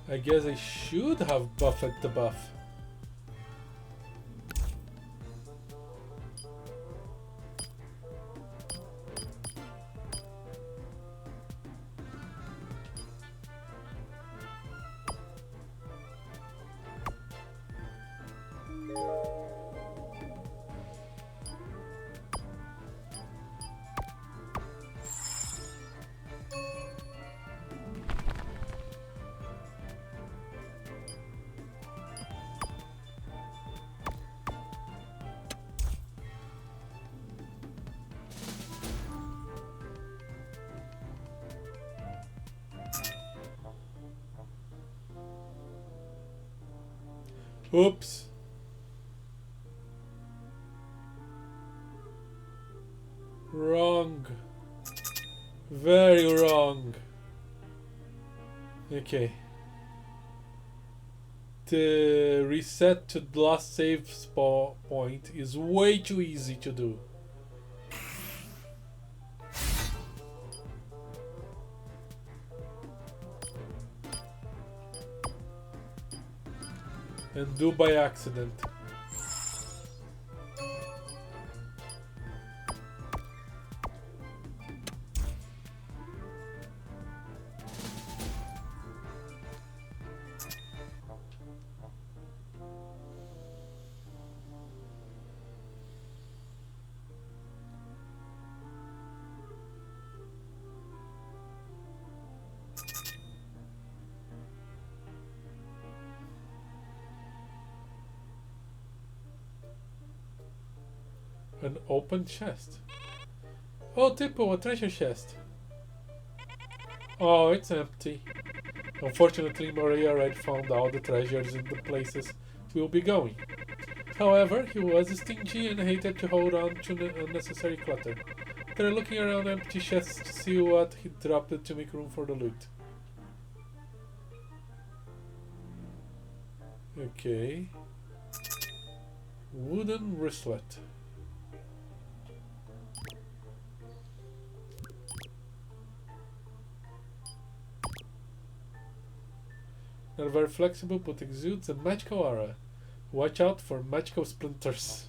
I guess I should have buffed the buff. Oops. Wrong. Very wrong. Okay. The reset to the last save spawn point is way too easy to do. And do by accident. An open chest. Oh, Tipo, a treasure chest. Oh, it's empty. Unfortunately, Maria already found all the treasures in the places we'll be going. However, he was stingy and hated to hold on to unnecessary clutter. They're looking around empty chests to see what he dropped to make room for the loot. Okay. Wooden wristlet. They're very flexible but exudes a magical aura. Watch out for magical splinters.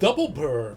Double burb.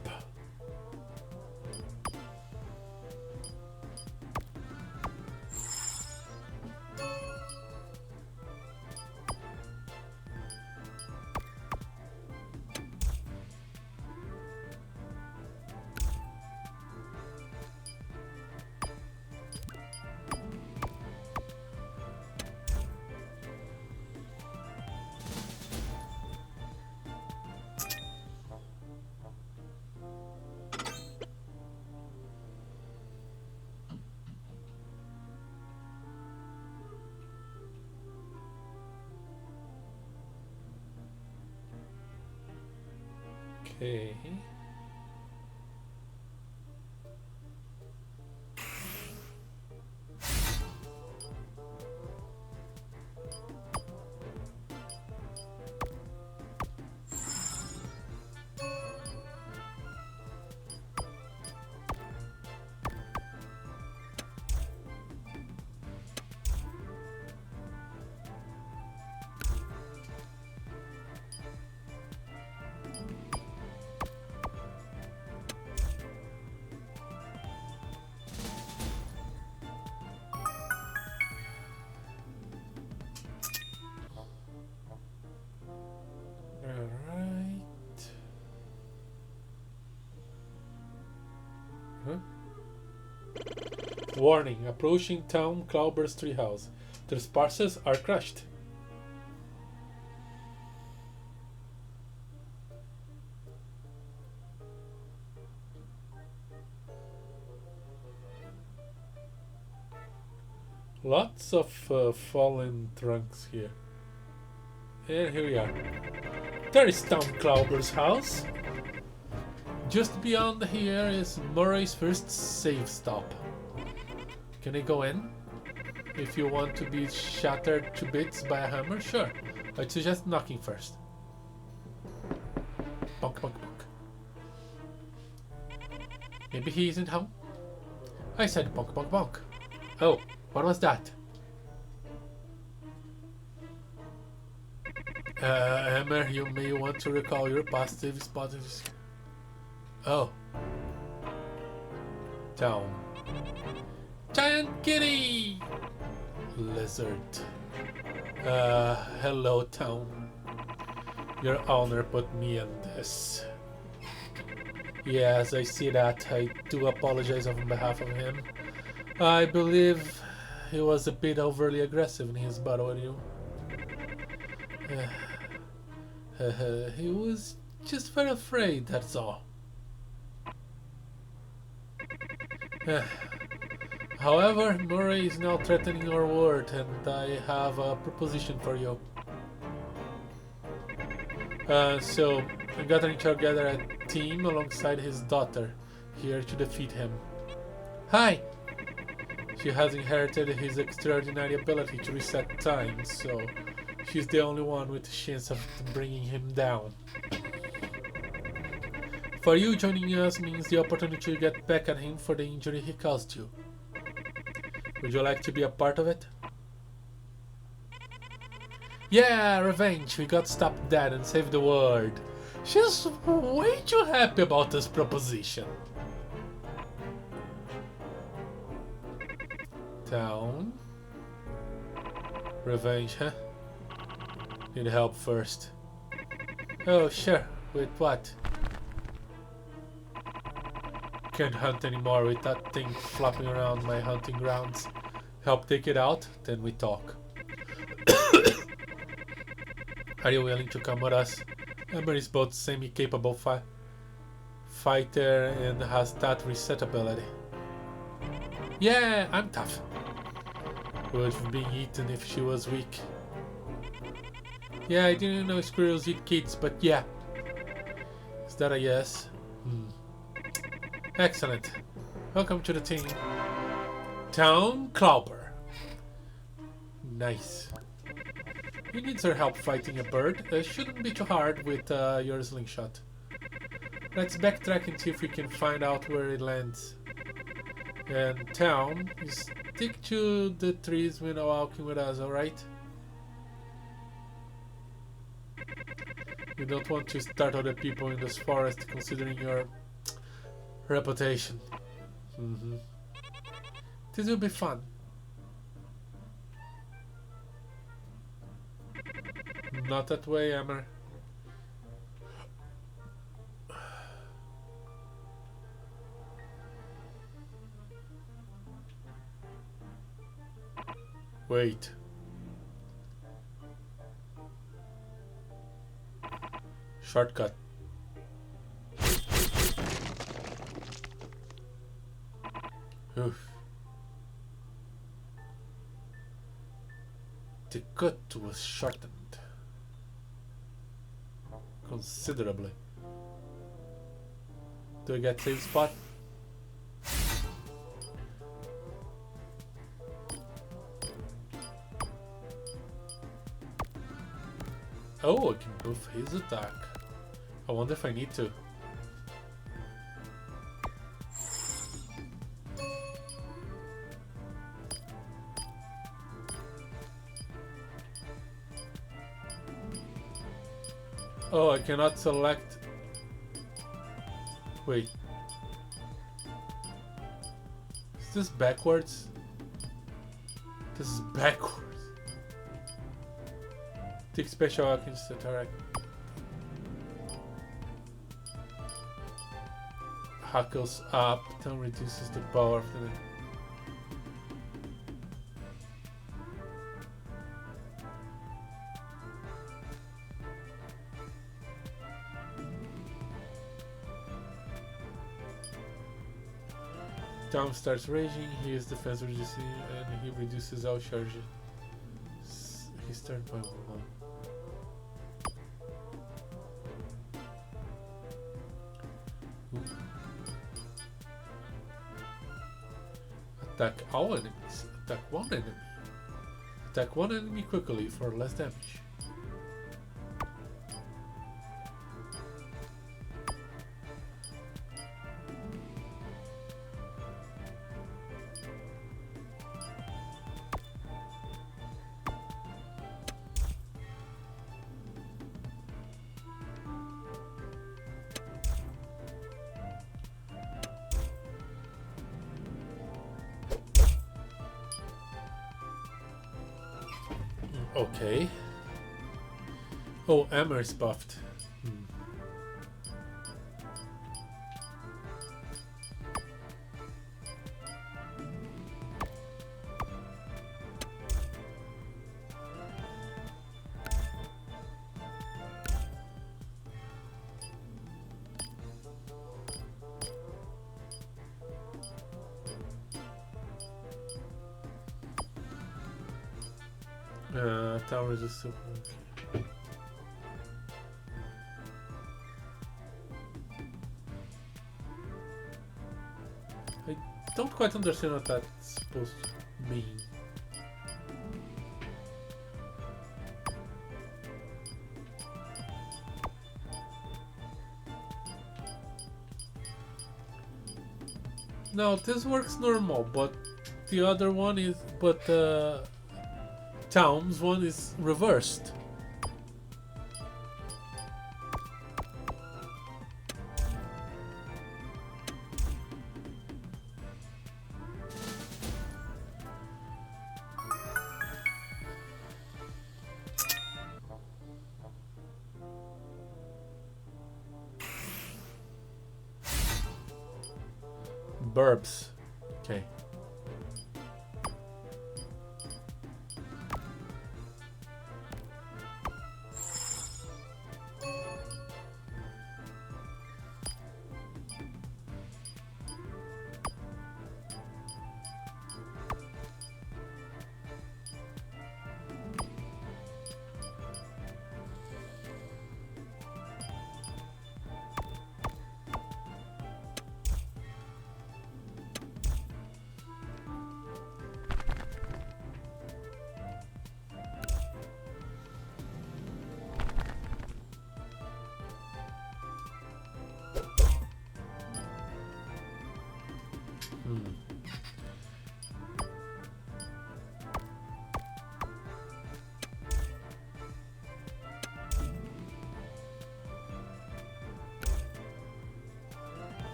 Okay. Alright. Huh? Warning, approaching town Cloudburst treehouse. Trespassers are crushed. Lots of fallen trunks here. And here we are. There is Town Cloudburst's house. Just beyond here is Murray's first safe stop. Can I go in? If you want to be shattered to bits by a hammer, sure. I'd suggest knocking first. Bonk, bonk, bonk. Maybe he isn't home? I said bonk, bonk, bonk. Oh, what was that? Hammer, you may want to recall your positive spottings. Oh. Town. Giant kitty! Lizard. Hello, town. Your honor put me in this. Yes, I see that. I do apologize on behalf of him. I believe he was a bit overly aggressive in his battle with you. He was just very afraid, that's all. However, Murray is now threatening our world, and I have a proposition for you. So, I'm gathering together a team alongside his daughter, here to defeat him. Hi! She has inherited his extraordinary ability to reset time, so she's the only one with a chance of bringing him down. For you, joining us means the opportunity to get back at him for the injury he caused you. Would you like to be a part of it? Yeah, revenge. We got stopped dead and saved the world. She's way too happy about this proposition. Town. Revenge, huh? Need help first. Oh, sure. With what? Can't hunt anymore with that thing flopping around my hunting grounds. Help take it out, then we talk. Are you willing to come with us? Ember is both semi-capable fighter and has that reset ability. Yeah, I'm tough. Would have been eaten if she was weak. Yeah, I didn't know squirrels eat kids, but yeah. Is that a yes? Excellent. Welcome to the team. Town Cloudburst. Nice. He needs our help fighting a bird. Shouldn't be too hard with your slingshot. Let's backtrack and see if we can find out where it lands. And town, you stick to the trees when walking with us, alright? You don't want to start other people in this forest considering your reputation. This will be fun. Not that way, Emmer. Wait. Shortcut. Oof. The cut was shortened considerably. Do I get save spot? Oh, I can buff his attack. I wonder if I need to. Oh, I cannot select. Wait. Is this backwards? This is backwards. Take special actions to attack. Hackles up, then reduces the power of the. Tom starts raging, his defense reducing, and he reduces all charges. He's turned by 1. Attack all enemies. Attack one enemy. Attack one enemy quickly for less damage. Okay. Oh, Emmer is buffed. Tower is still okay. I don't quite understand what that's supposed to mean. No, this works normal, but the other one is, Tom's one is reversed. Burbs. Okay.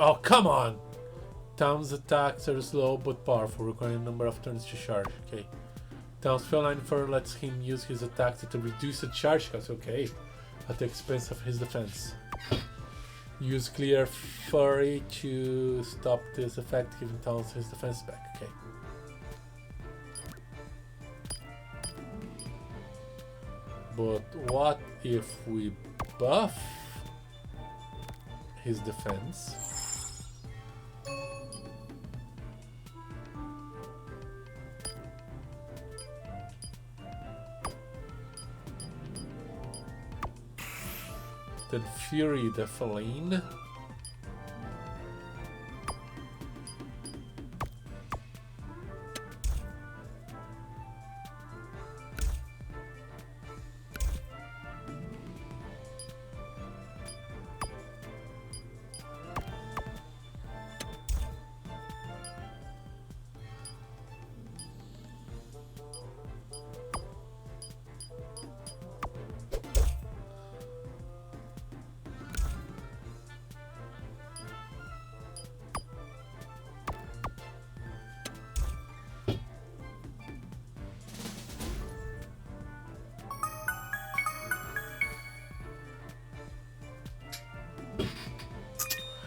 Oh, come on! Town's attacks are slow but powerful, requiring a number of turns to charge. Okay. Town's feline fur lets him use his attacks to reduce the charge cost. Okay. At the expense of his defense. Use Clear Fury to stop this effect, giving Towns his defense back. Okay. But what if we buff his defense? Then Fury the feline.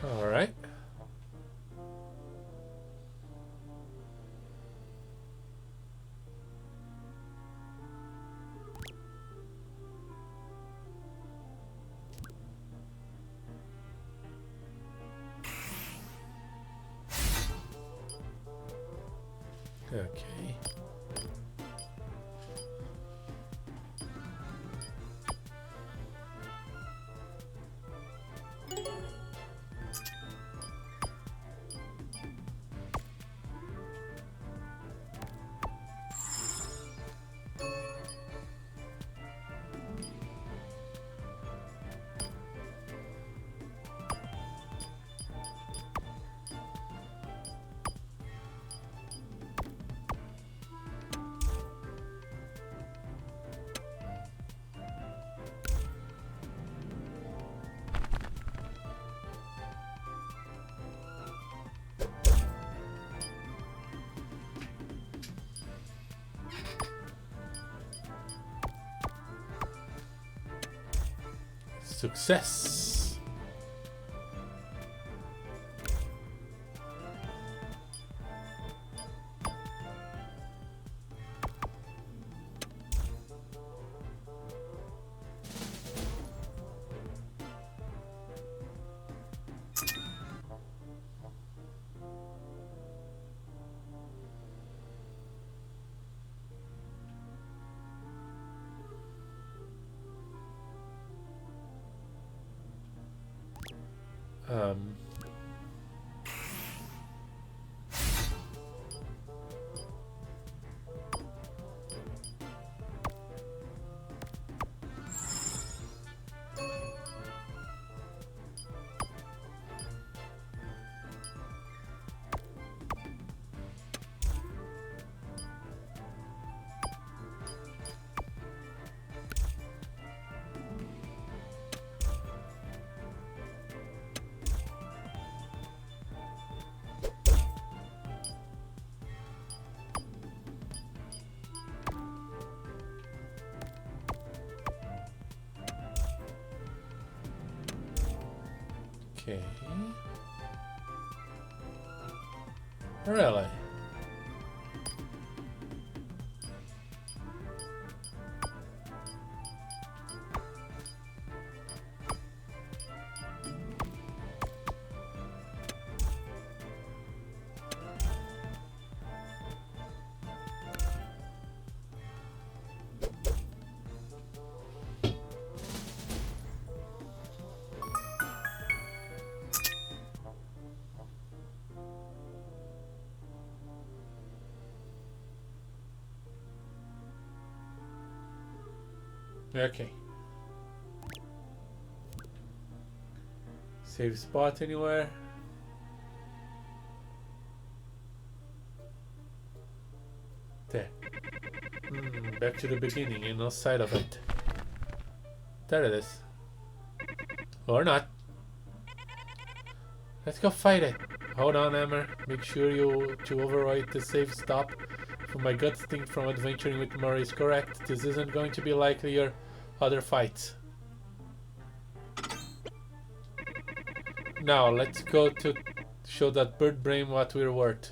All right. Okay. Success. Um, okay. Really? Okay. Save spot anywhere? There. Back to the beginning and outside of it. There it is. Or not. Let's go fight it. Hold on, Emmer. Make sure you to override the save stop. For my gut instinct from adventuring with Murray is correct, this isn't going to be like your other fights. Now, let's go to show that bird brain what we're worth.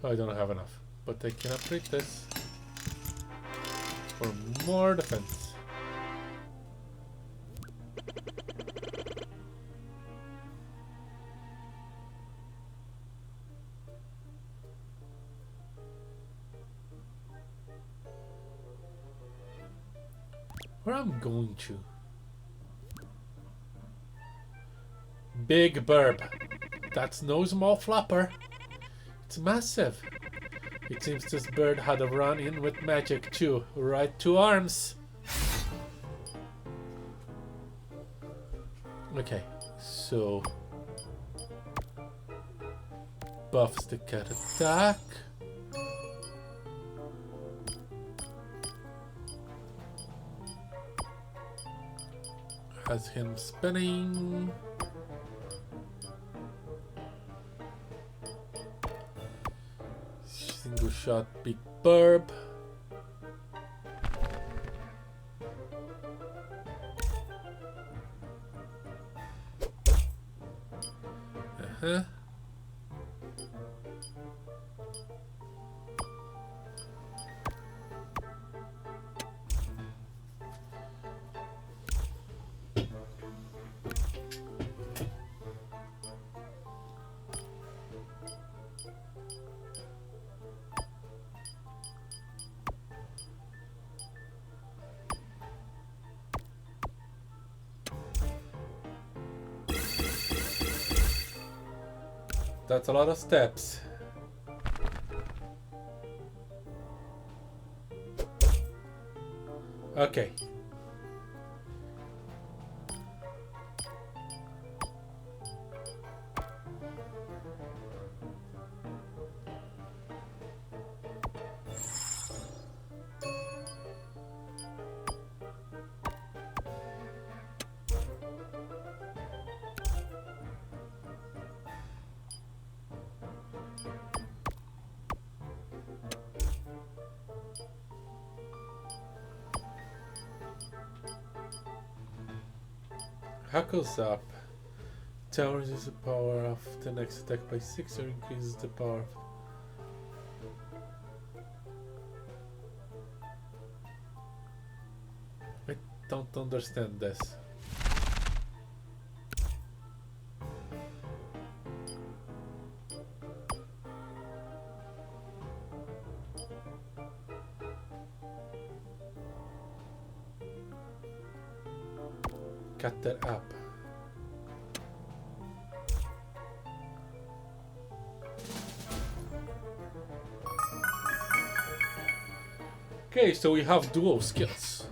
I don't have enough, but I can upgrade this for more defense. Where I'm going to? Big burb. That's no small flopper. It's massive. It seems this bird had a run-in with magic too. Right, 2 arms. Okay, so buffs the cat attack. Has him spinning. Single shot, big burb. Uh-huh. That's a lot of steps. Okay. Hackles up. Tower reduces the power of the next attack by 6 or increases the power. I don't understand this. Cut that up. Okay, so we have dual skills.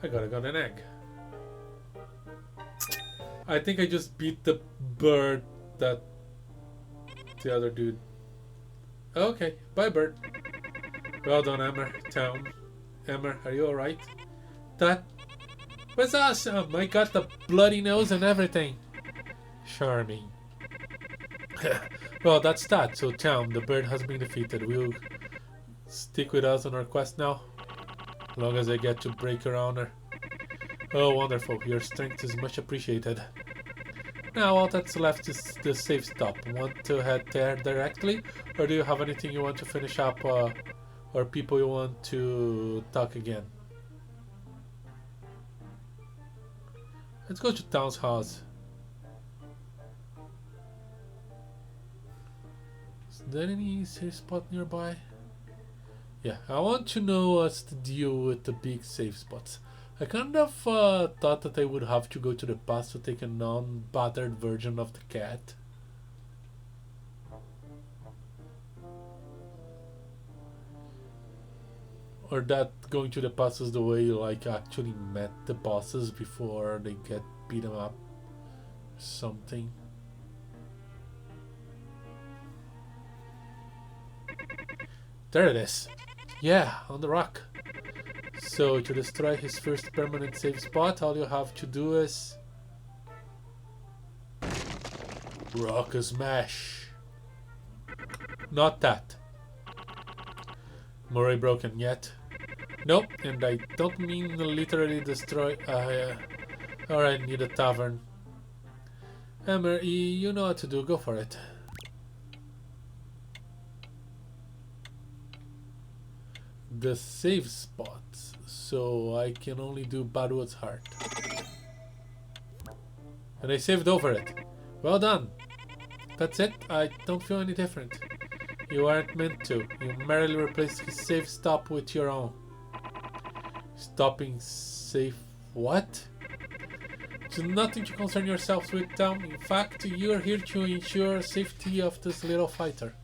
I got an egg. I think I just beat the bird that the other dude. Okay, bye bird. Well done, Emmer. Town. Emmer, are you alright? That was awesome! I got the bloody nose and everything. Charming. Well, that's that. So, Town, the bird has been defeated. Will you stick with us on our quest now? As long as I get to break her honor. Oh, wonderful. Your strength is much appreciated. Now, all that's left is the safe stop. Want to head there directly? Or do you have anything you want to finish up? Or people you want to talk again? Let's go to Town's house. Is there any safe spot nearby? Yeah, I want to know what's the deal with the big safe spots. I kind of thought that I would have to go to the past to take a non-battered version of the cat. Or that going to the past is the way you like actually met the bosses before they get beat 'em up. Something. There it is. Yeah, on the rock. So to destroy his first permanent save spot, all you have to do is rock smash. Not that. Murray broken yet? Nope, and I don't mean literally destroy. Alright, need a tavern. Emmer, you know what to do, go for it. The save spots, so I can only do Badwood's Heart. And I saved over it. Well done. That's it, I don't feel any different. You aren't meant to. You merely replaced his save stop with your own. Stopping save what? It's nothing to concern yourselves with, Tom. In fact, you're here to ensure safety of this little fighter.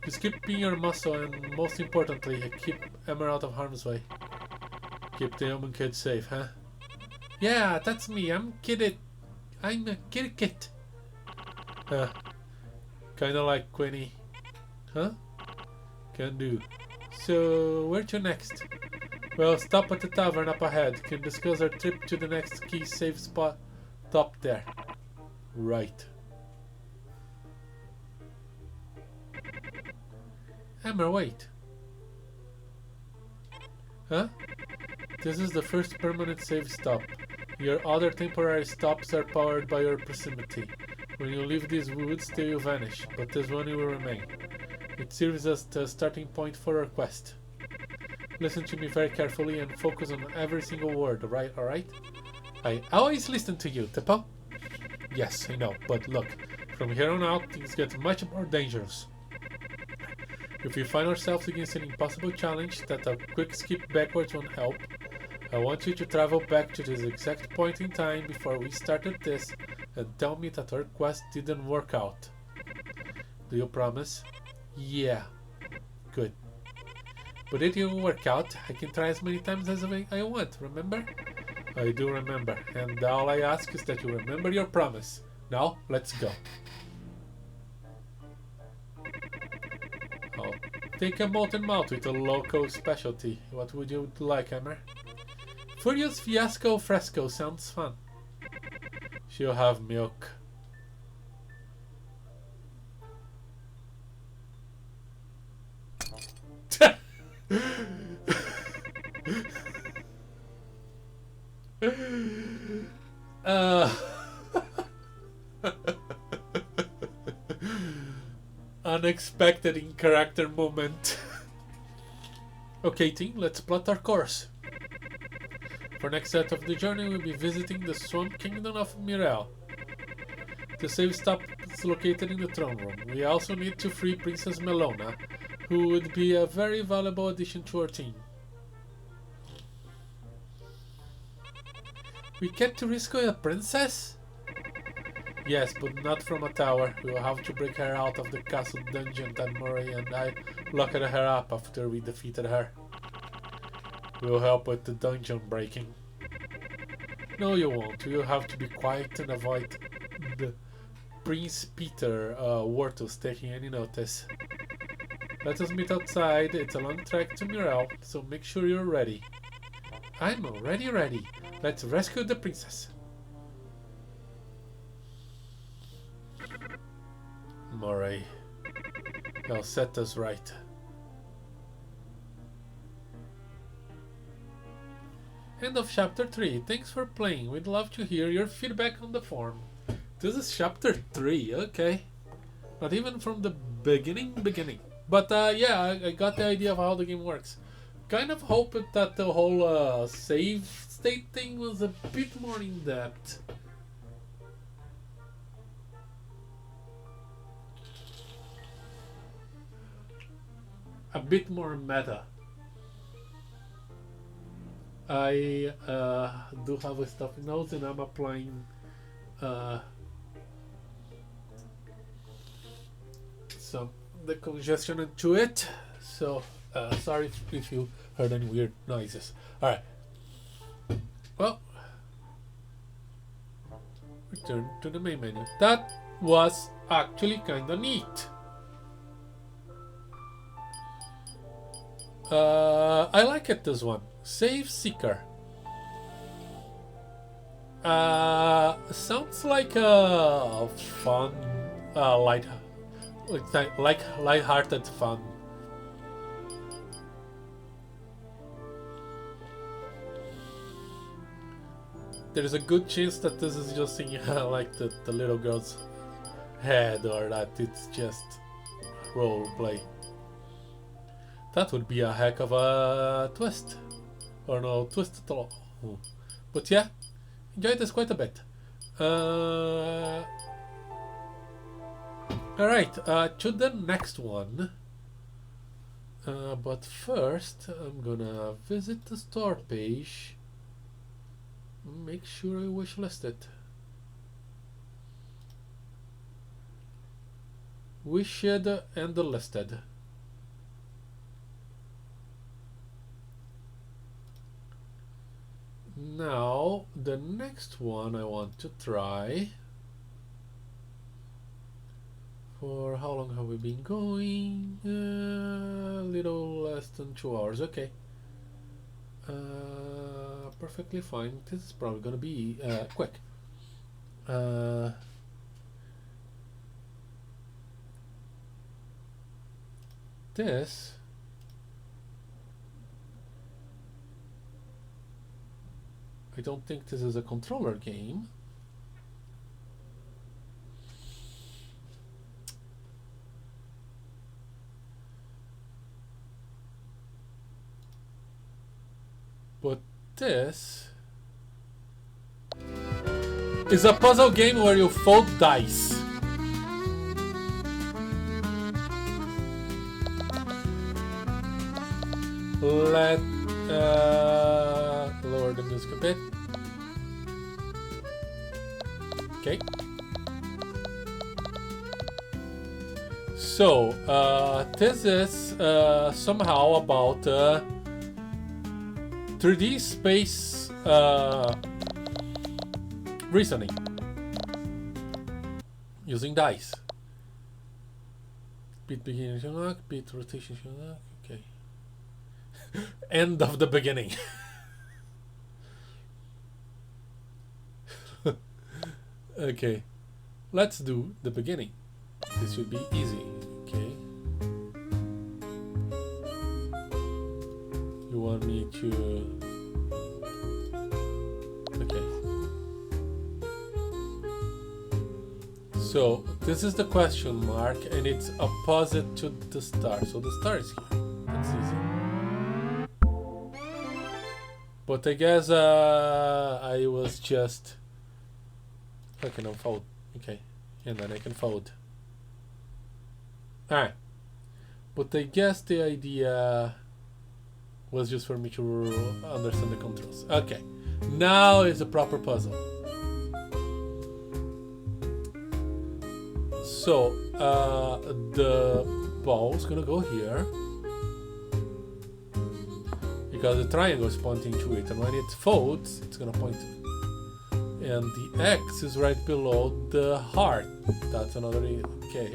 Just keep being your muscle and, most importantly, keep Emmer out of harm's way. Keep the human kid safe, huh? Yeah, that's me. I'm a kitty kid. Kinda like Quinny. Huh? Can do. So, where to next? Well, stop at the tavern up ahead. Can discuss our trip to the next key save spot. Top there. Right. Emmer, wait. Huh? This is the first permanent save stop. Your other temporary stops are powered by your proximity. When you leave these woods, they will vanish, but this one will remain. It serves as the starting point for our quest. Listen to me very carefully and focus on every single word, alright? I always listen to you, Tipo. Yes, I know, but look, from here on out, things get much more dangerous. If we find ourselves against an impossible challenge that a quick skip backwards won't help, I want you to travel back to this exact point in time before we started this and tell me that our quest didn't work out. Do you promise? Yeah. Good. But if it will work out, I can try as many times as I want, remember? I do remember, and all I ask is that you remember your promise. Now, let's go. I'll take a molten malt with a local specialty. What would you like, Emmer? Furious Fiasco Fresco sounds fun. She'll have milk. Unexpected in character moment. Okay, team, let's plot our course. For next set of the journey, we'll be visiting the Swamp Kingdom of Mirel. The save stop is located in the throne room. We also need to free Princess Melona, who would be a very valuable addition to our team. We get to rescue a princess? Yes, but not from a tower. We will have to break her out of the castle dungeon that Murray and I locked her up after we defeated her. We'll help with the dungeon breaking. No, you won't. You'll have to be quiet and avoid the Prince Peter Wartus taking any notice. Let us meet outside. It's a long trek to Mirel, so make sure you're ready. I'm already ready. Let's rescue the princess. Murray, I'll set us right. End of chapter 3. Thanks for playing. We'd love to hear your feedback on the forum. This is chapter 3, okay. Not even from the beginning. But yeah, I got the idea of how the game works. Kind of hoped that the whole save state thing was a bit more in depth. A bit more meta. I do have a stuffy nose and I'm applying some decongestionant to it, so Sorry if you heard any weird noises. Alright. Well, return to the main menu. That was actually kinda neat. I like it, this one. Save Seeker. Sounds like a fun, light-hearted fun. There's a good chance that this is just in like the little girl's head, or that it's just role play. That would be a heck of a twist. Or no, twist at all. But yeah, enjoyed this quite a bit. Alright, to the next one. But first, I'm gonna visit the store page. Make sure I wishlist it. Wished and listed. Now, the next one I want to try. For how long have we been going? A little less than 2 hours. Okay. Perfectly fine. This is probably gonna be quick. This I don't think this is a controller game. But this is a puzzle game where you fold dice. Let lower the music a bit. Okay. So this is somehow about 3D space reasoning using dice. Bit beginning, bit rotation, okay. End of the beginning. Okay, let's do the beginning. This should be easy. Okay. You want me to... Okay. So this is the question mark, and it's opposite to the star. So the star is here. That's easy. But I guess I was just... I can unfold. Okay. And then I can fold. Alright. But I guess the idea was just for me to understand the controls. Okay. Now is a proper puzzle. So, the ball is gonna go here. Because the triangle is pointing to it. And when it folds, it's gonna point to it. And the X is right below the heart. That's another... Okay.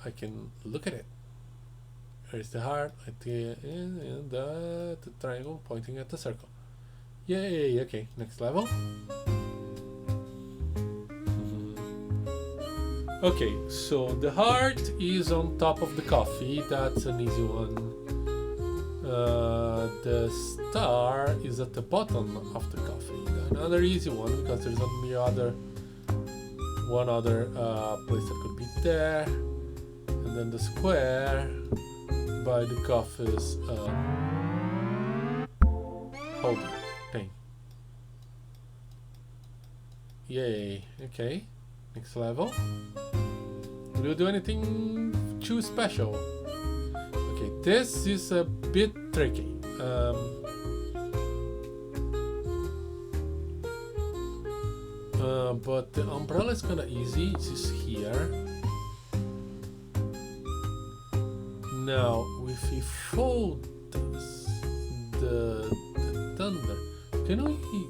I can look at it. There's the heart at the end, and the triangle pointing at the circle. Yay! Okay, next level. Okay, so the heart is on top of the coffee. That's an easy one. The star is at the bottom of the coffee. Another easy one, because there's only one other place that could be there. And then the square by the coffee's holder thing. Yay, okay. Next level. Will you do anything too special? Okay, this is a bit tricky. But the umbrella is kinda easy. It's just here. Now, if we fold the thunder, can we?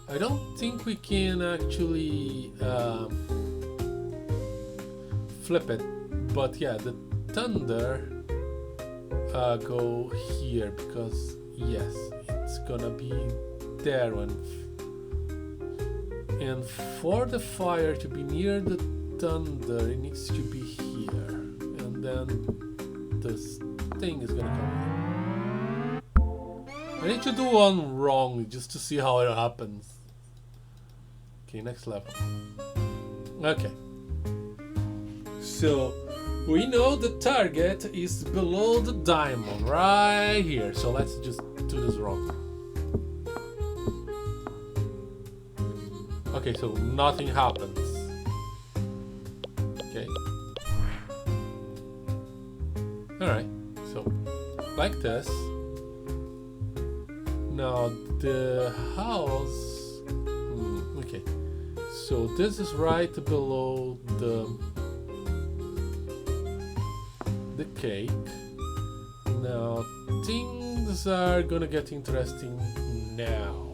I don't think we can actually flip it, but yeah, the thunder go here because yes, it's gonna be there when. And for the fire to be near the thunder, it needs to be here, and then this thing is gonna come in. I need to do one wrong just to see how it happens. Okay, next level. Okay. So we know the target is below the diamond, right here. So let's just do this wrong. Okay, so nothing happens. Okay. Alright, so like this. Now the house. Okay, so this is right below the cake. Now things are gonna get interesting now.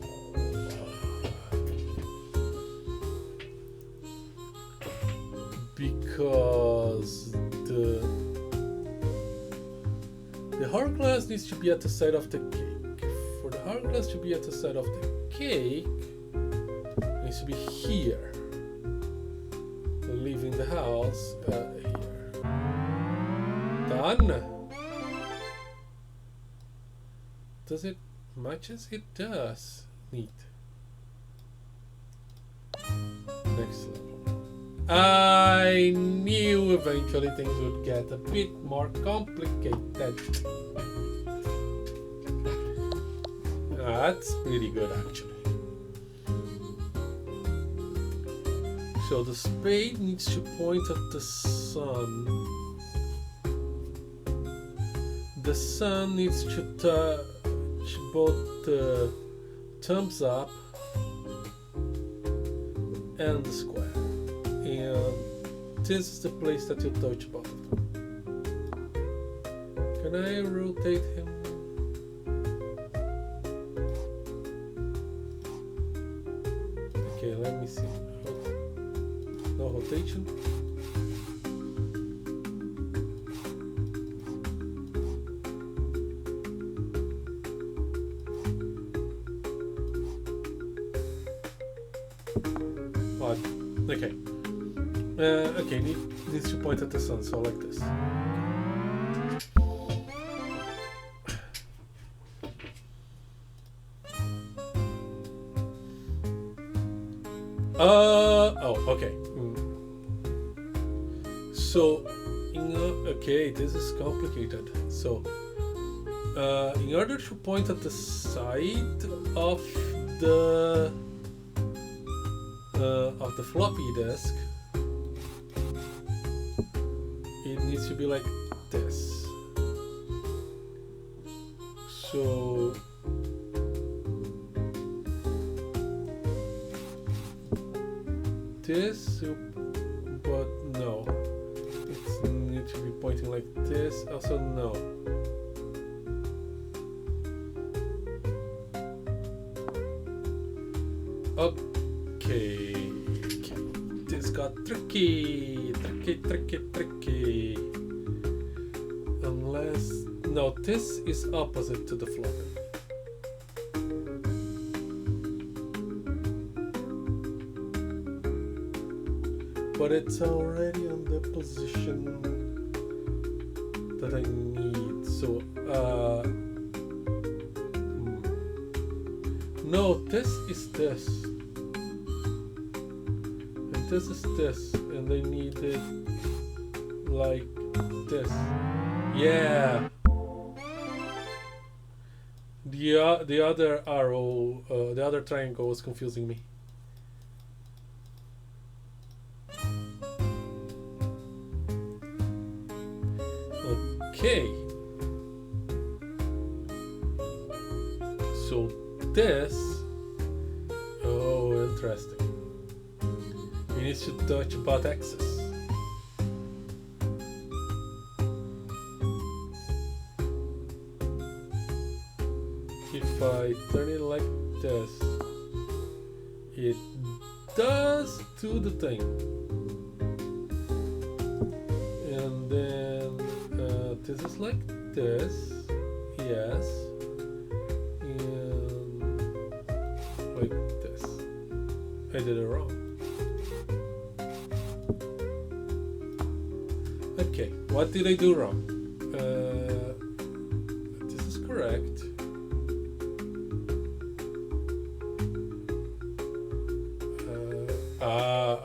Because the hourglass needs to be at the side of the cake. For the hourglass to be at the side of the cake, it needs to be here, leaving the house here. Done. Does it matches? It does. Neat. Next level. I knew eventually things would get a bit more complicated. That's pretty good actually. So the spade needs to point at the sun. The sun needs to touch both the thumbs up and the square. And this is the place that you touch both. Can I rotate him? Okay, let me see. No rotation. Odd. Okay. Okay, needs to point at the sun, so like this. Oh, okay. So, okay, this is complicated. So, in order to point at the side of the floppy disk, it needs to be like this. So this, but no, it needs to be pointing like this. Also no. Okay, this got tricky. Unless, no, this is opposite to the floppy. But it's already on the position that I need. So, no, this is this. And this is this. And I need it like this. Yeah. The other arrow, the other triangle was confusing me. Okay. So this, oh, interesting. It needs to touch both axes. if I turn it like this, it does do the thing. And then this is like this, yes, and like this. I did it wrong. Okay, what did I do wrong? This is correct.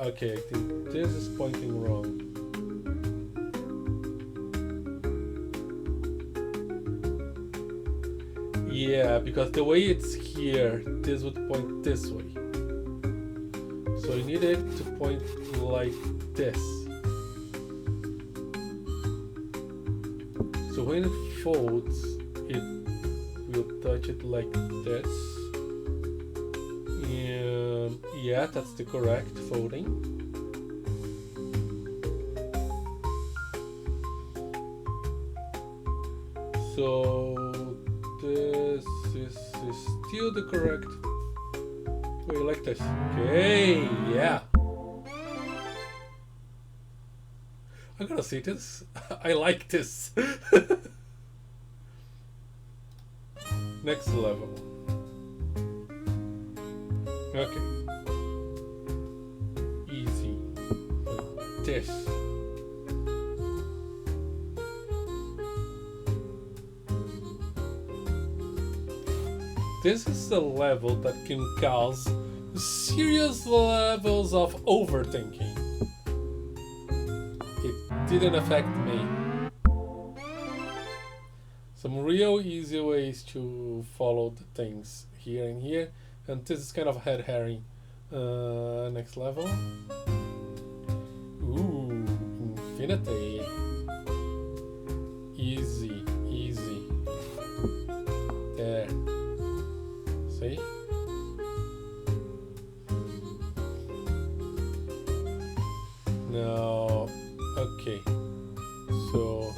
Okay, I think this is pointing wrong. Yeah, because the way it's here, this would point this way. So I need it to point like this. So when it folds, it will touch it like this. And yeah, that's the correct folding. So this is still the correct way, like this. Okay, yeah. I'm gonna see this. I like this. Next level. Okay. Easy. Like this. This is a level that can cause serious levels of overthinking. It didn't affect me. Some real easy ways to follow the things here and here, and this is kind of head herring. Next level. Ooh, infinity. Easy, easy. There. See? No. Okay. So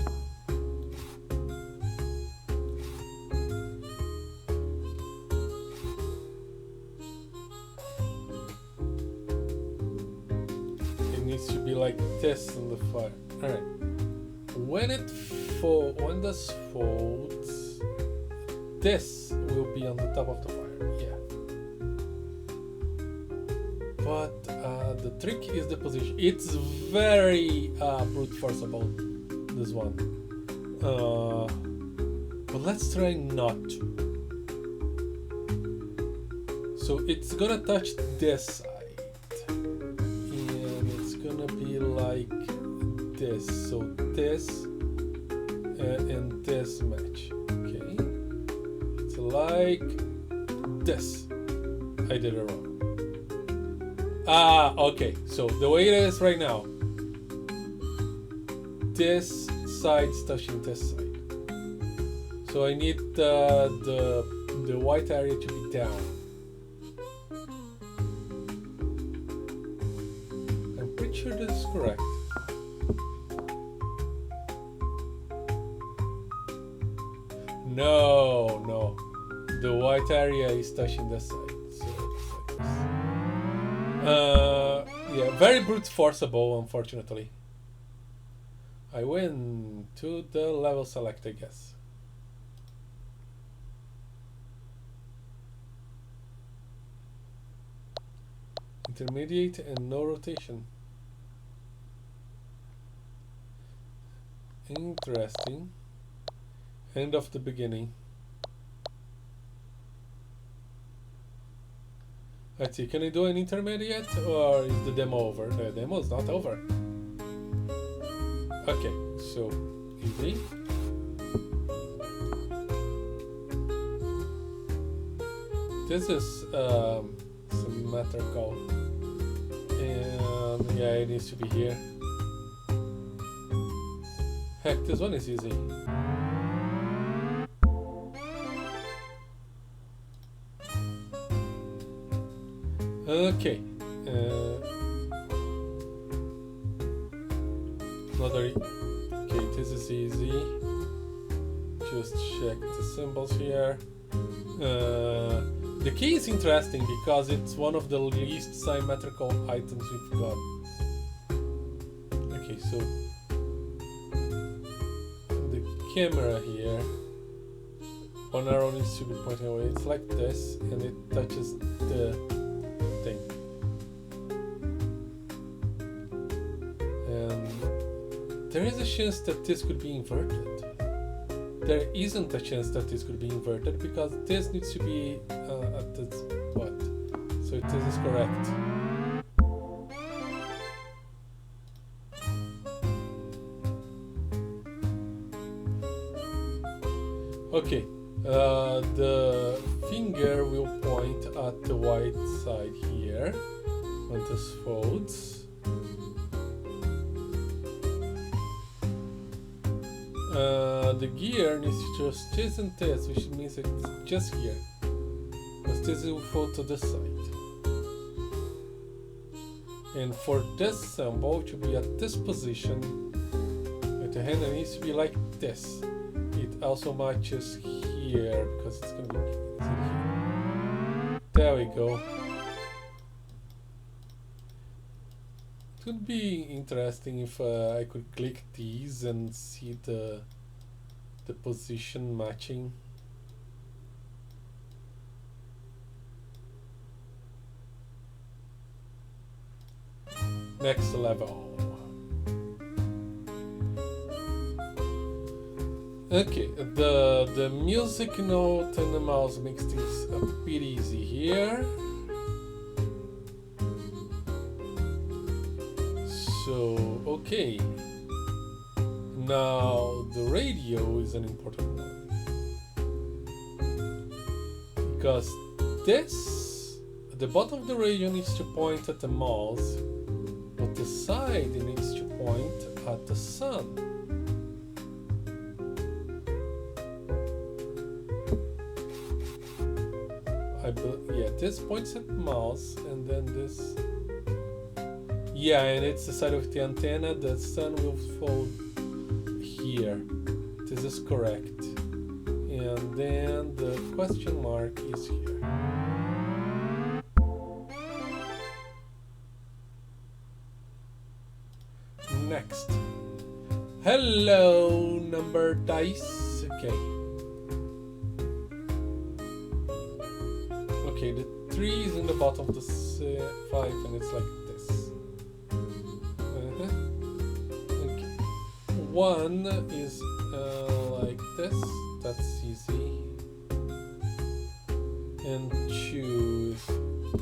it needs to be like this in the fire. Alright. When this folds, this will be on the top of the fire, yeah. But the trick is the position. It's very brute forceable, this one. But let's try not to. So it's gonna touch this side, and it's gonna be like this. So this and this match. Okay. It's like this. I did it wrong. Okay. So the way it is right now, this side's touching this side. So I need the white area to be down. I'm pretty sure this is correct. No. The white area is touching this side. So it's like this. Yeah, very brute forceable, unfortunately. I win to the level select, I guess. Intermediate and no rotation. Interesting. End of the beginning. Let's see, can I do an intermediate or is the demo over? The demo is not over. Okay, so easy. This is symmetrical, and yeah, it needs to be here. Heck, this one is easy. Okay. Okay, this is easy. Just check the symbols here. The key is interesting because it's one of the least symmetrical items we've got. Okay, so the camera here, one arrow needs to be pointing away. It's like this, and it touches the thing. And there is a chance that this could be inverted. There isn't a chance that this could be inverted because this needs to be at this spot. So this is correct. Okay, the finger will point at the white side here on this folds. The gear needs to just this and this, which means it's just here, because this will fall to this side. And for this symbol to be at this position, at the hand, it needs to be like this. It also matches here because it's gonna be here. There we go. It would be interesting if I could click these and see the position matching. Next level. Okay, the music note and the mouse makes things a bit easy here. So, okay. Now, the radio is an important one. Because this, at the bottom of the radio needs to point at the mouse, but the side needs to point at the sun. Yeah, this points at the mouse, and then this. Yeah, and it's the side of the antenna. The sun will fall here. This is correct. And then the question mark is here. Next. Hello, number dice. Okay. Okay, the 3 is in the bottom of the 5, and it's like this. Okay. 1 is like this. That's easy. And 2.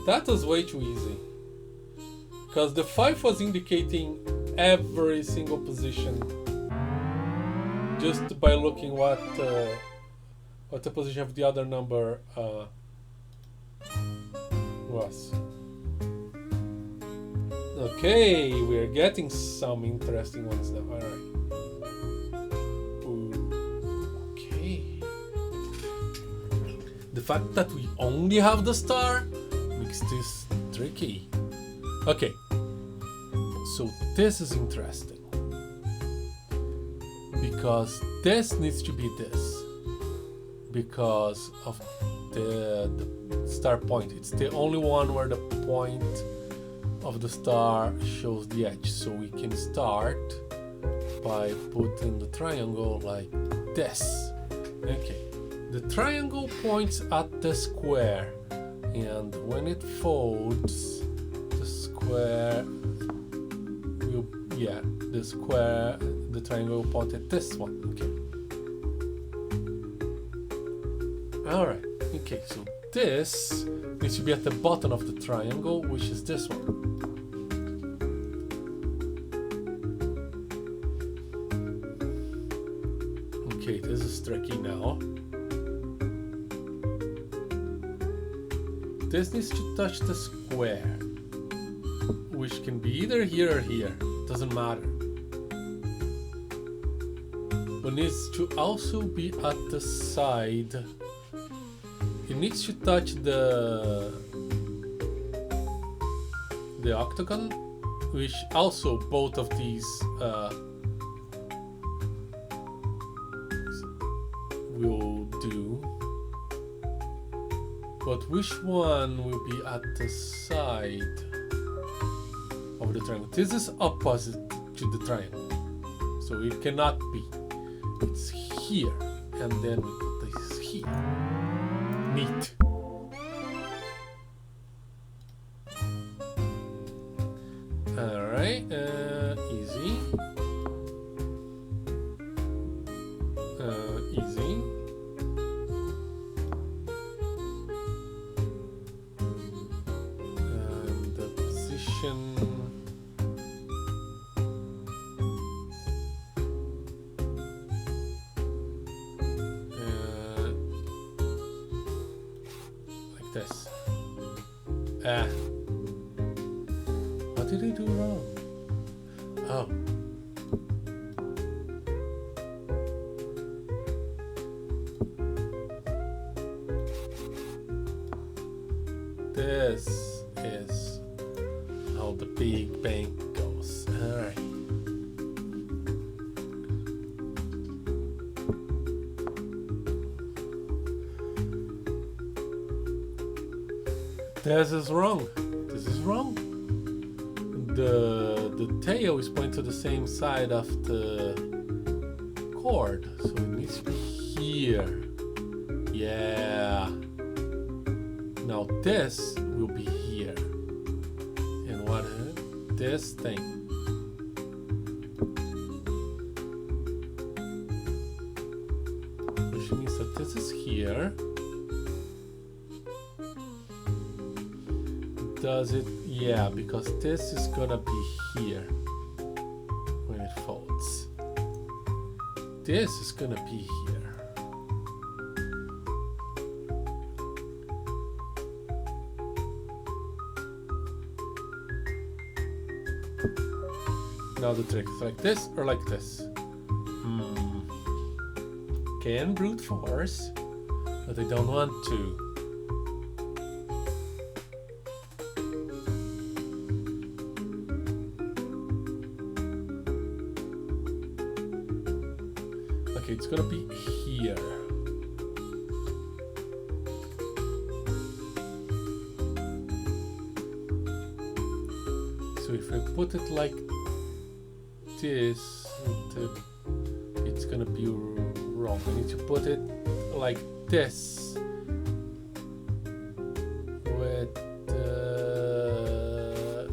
That was way too easy. Because the 5 was indicating every single position just by looking what the position of the other number was. Okay, we're getting some interesting ones now. Alright. Okay. The fact that we only have the star makes this tricky. Okay. So this is interesting. Because this needs to be this. Because of the star point. It's the only one where the point of the star shows the edge. So we can start by putting the triangle like this. Okay. The triangle points at the square, and when it folds, the square will, the triangle will point at this one. Okay. Alright. Okay, so this needs to be at the bottom of the triangle, which is this one. Okay, this is tricky now. This needs to touch the square, which can be either here or here, doesn't matter. But needs to also be at the side. It needs to touch the octagon, which also both of these will do. But which one will be at the side of the triangle? This is opposite to the triangle, so it cannot be. It's here, and then we put this here. Neat. Alright, easy. Easy. And the position. Like this. What did I do wrong? Oh. This is how the Big Bang goes. Alright. This is wrong. This is wrong. The tail is pointing to the same side of the cord, so it needs to be here. Yeah. Now this will be here. And what is this thing? Which means that this is here. Does it? Yeah, because this is gonna be here when it folds. This is gonna be here. Now the trick is like this or like this. Can brute force, but I don't want to. Okay, it's gonna be here. So if I put it like this, it's gonna be wrong. I need to put it like this with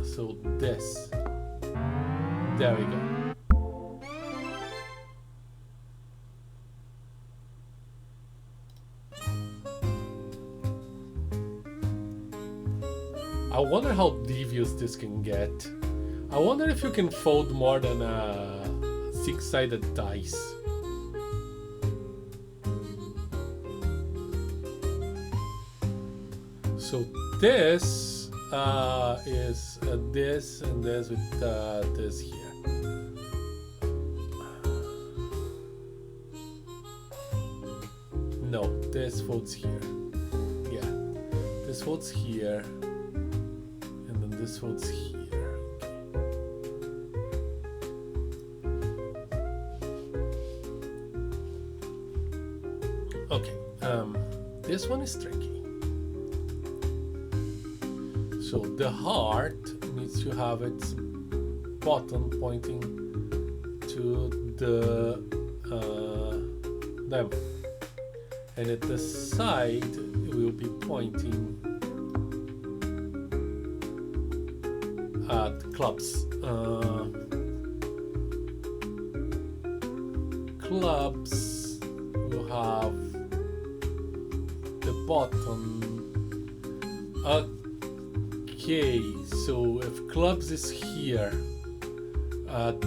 so this. There we go. I wonder how devious this can get. I wonder if you can fold more than a six-sided dice. So this is this and this with this here. No, this folds here. Yeah, this folds here. This one's here. Okay. This one is tricky. So the heart needs to have its bottom pointing to the diamond, and at the side it will be pointing at clubs. Clubs will have the bottom. Okay, so if clubs is here,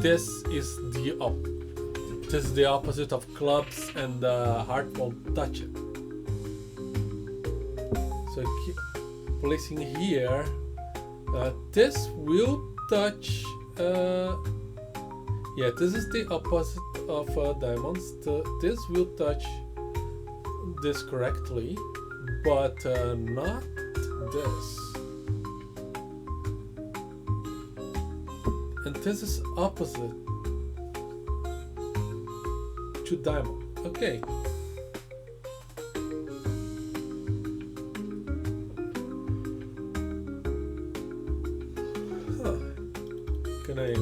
this is the opposite of clubs, and the heart won't touch it. So keep placing here. This will touch. Yeah, this is the opposite of diamonds. This will touch this correctly, but not this. And this is opposite to diamond. Okay. Can I?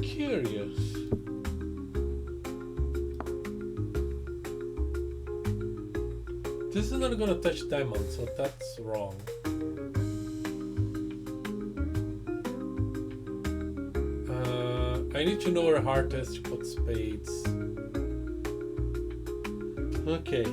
Curious. This is not gonna touch diamond, so that's wrong. I need to know where heart is to put spades. Okay.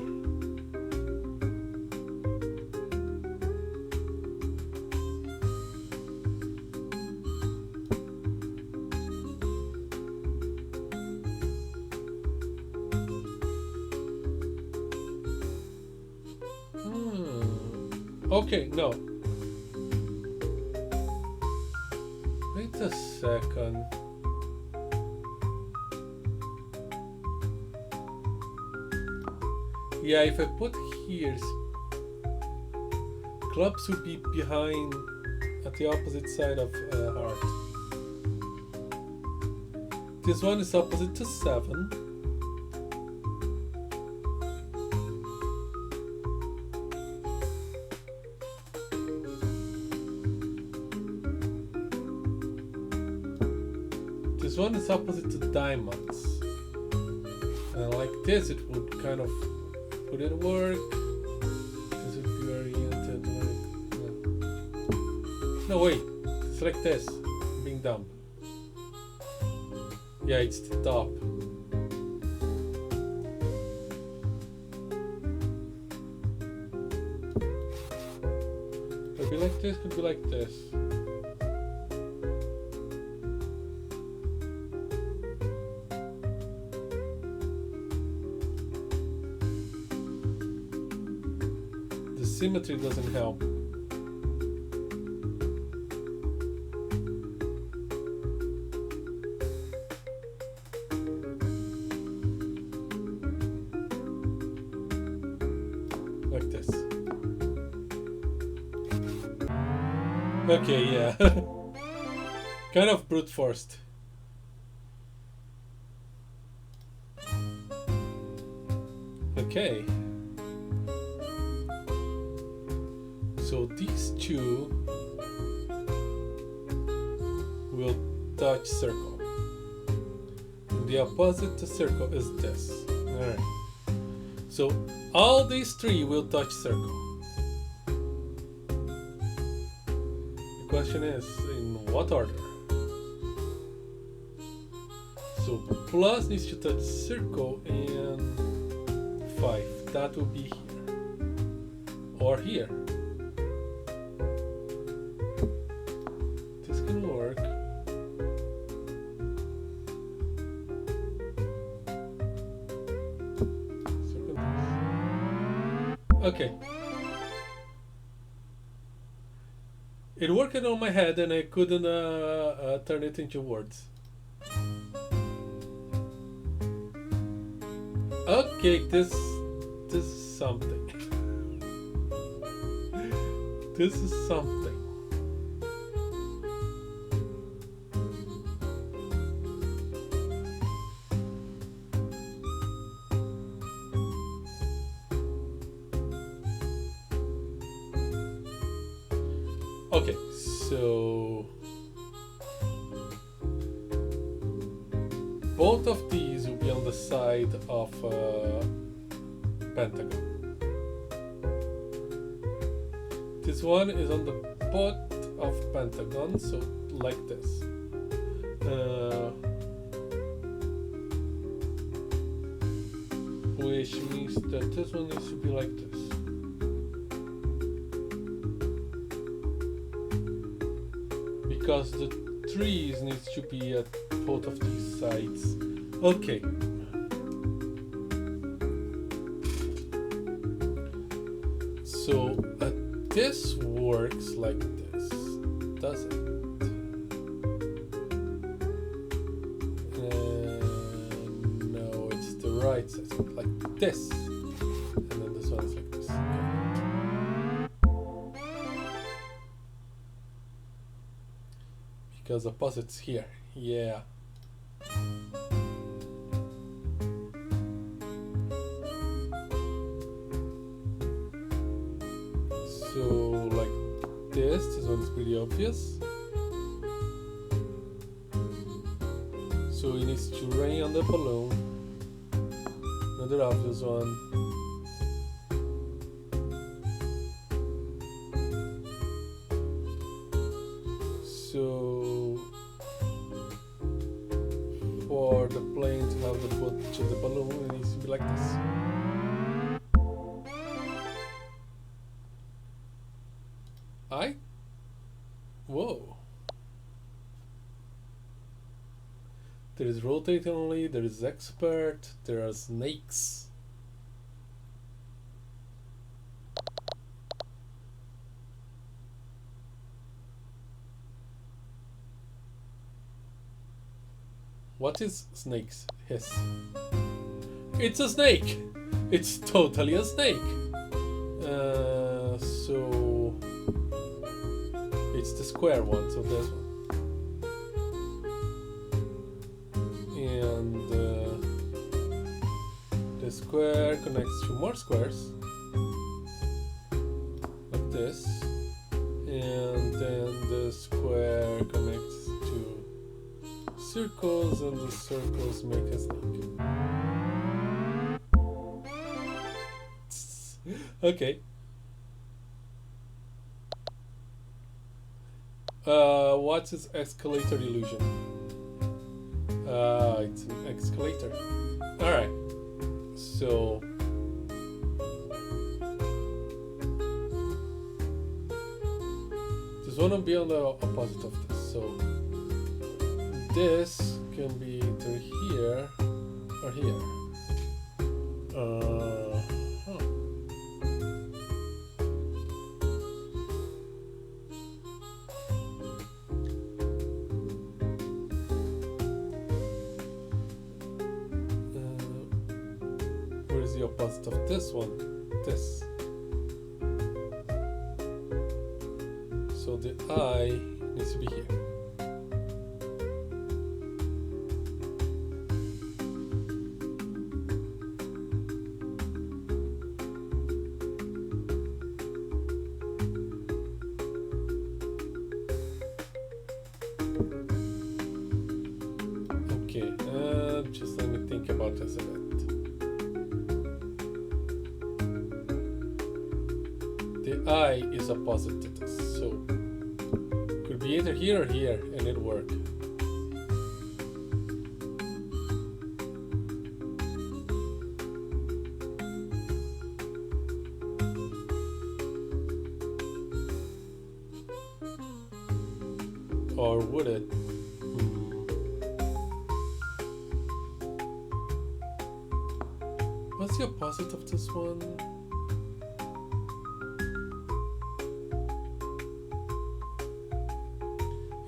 Okay, no. Wait a second. Yeah, if I put here, clubs would be behind at the opposite side of heart. This one is opposite to 7. This one is opposite to diamonds. And like this, it would kind of would it work? This would be oriented like no wait, it's like this. I'm being dumb. Yeah, it's the top. Could be like this, could be like this. Symmetry doesn't help. Like this. Okay, yeah. Kind of brute forced. Okay. So these two will touch circle. And the opposite to circle is this. Alright. So all these three will touch circle. The question is, in what order? So plus needs to touch circle and 5. That will be here. Or here. Okay. It worked on my head and I couldn't turn it into words. Okay, this is something. This is something. Okay, so both of these will be on the side of pentagon. This one is on the butt of pentagon, so like this. Which means that this one needs to be like this. Because the trees needs to be at both of these sides. Okay. So at this works like this, does it? No, it's the right side, like this. And then this one's like this. Okay. Because opposite's here. Yeah. So like this one's pretty obvious. So it needs to rain on the balloon. Another obvious one. So for the plane to have the footage of the balloon, it needs to be like this. Whoa. There is rotate only, there is expert, there are snakes. What is snakes? Hiss. It's a snake! It's totally a snake! So it's the square one, so this one. And the square connects to more squares, like this. And then the square connects to circles, and the circles make a snake. Okay. What's this escalator illusion? It's an escalator. Alright. So this one will be on the opposite of this. So this can be either here or here. Where's the opposite of this one? This. So the eye needs to be here. Okay, just let me think about this a bit. The eye is opposite to this, so could be either here or here, and it'll work. Or would it? What's the opposite of this one?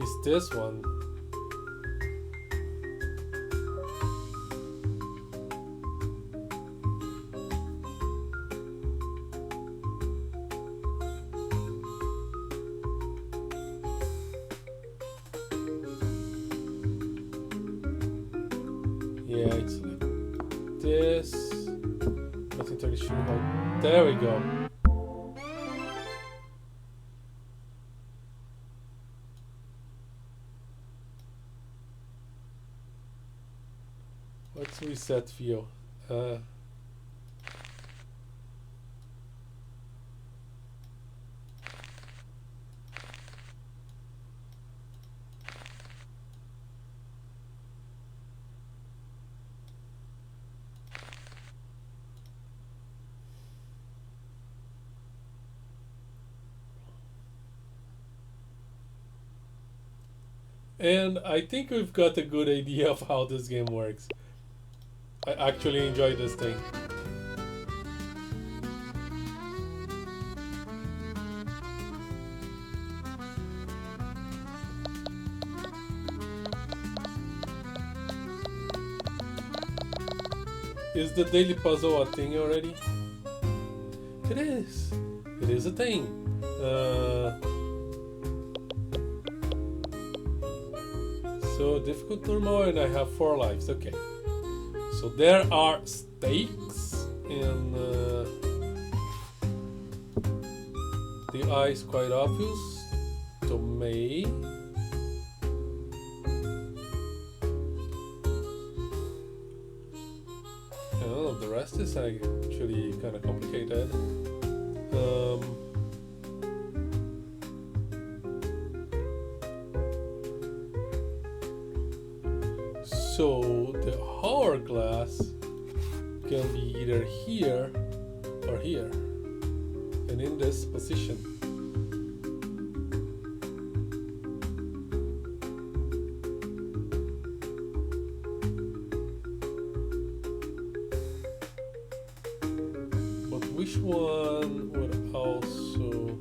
Is this one? Yeah, it's like this. Not entirely sure how. There we go. Let's reset view. And I think we've got a good idea of how this game works. I actually enjoy this thing. Is the daily puzzle a thing already? It is. It is a thing. So difficult, normal, and I have 4 lives. Okay. So there are stakes, and the eye is quite obvious. So May. Oh, the rest is actually kind of complicated. So the hourglass can be either here or here, and in this position. But which one would also,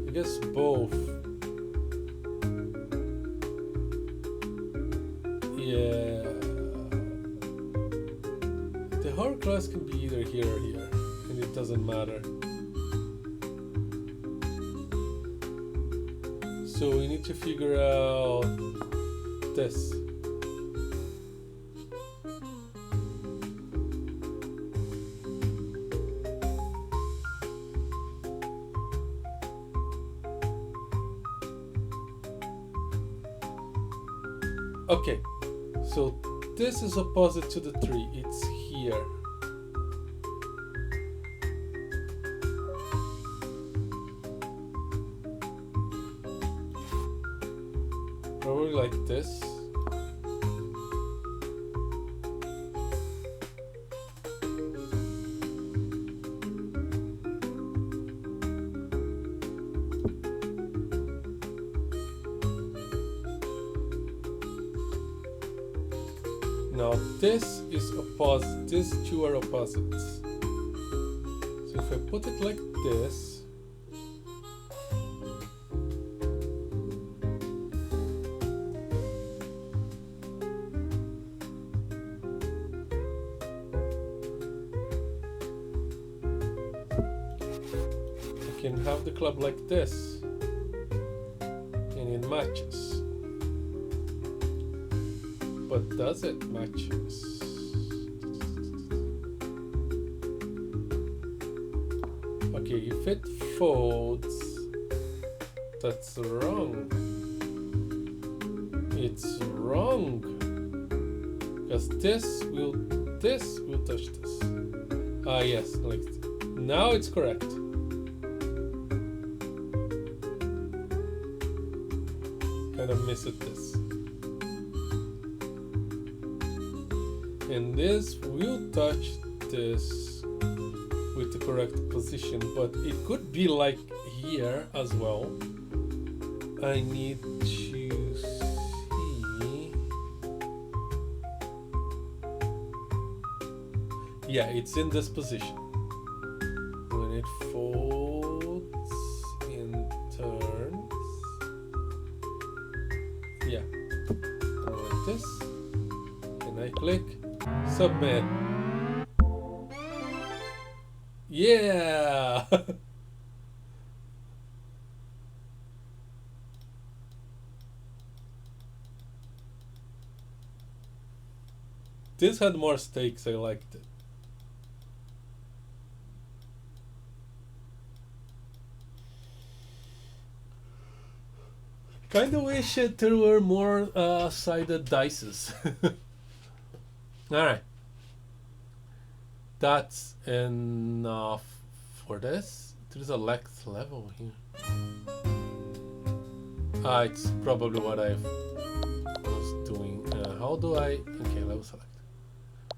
I guess both. Yeah, the hourglass can be either here or here, and it doesn't matter. So we need to figure out this. Okay. So this is opposite to the 3, it's here. Probably like this. Now this is opposite, these two are opposites. So if I put it like this, I can have the club like this, and it matches. But does it matches? Okay, if it folds, that's wrong. It's wrong. Because this will touch this. Ah yes, like now it's correct. Kind of missed this. And this will touch this with the correct position, but it could be like here as well. I need to see. Yeah, it's in this position. When it folds and turns. Yeah. Like this. And I click. Submit. Yeah. This had more stakes, I liked it. Kinda wish there were more sided dices. Alright. That's enough for this. There's a Lex level here. It's probably what I was doing. How do I... Okay, level select.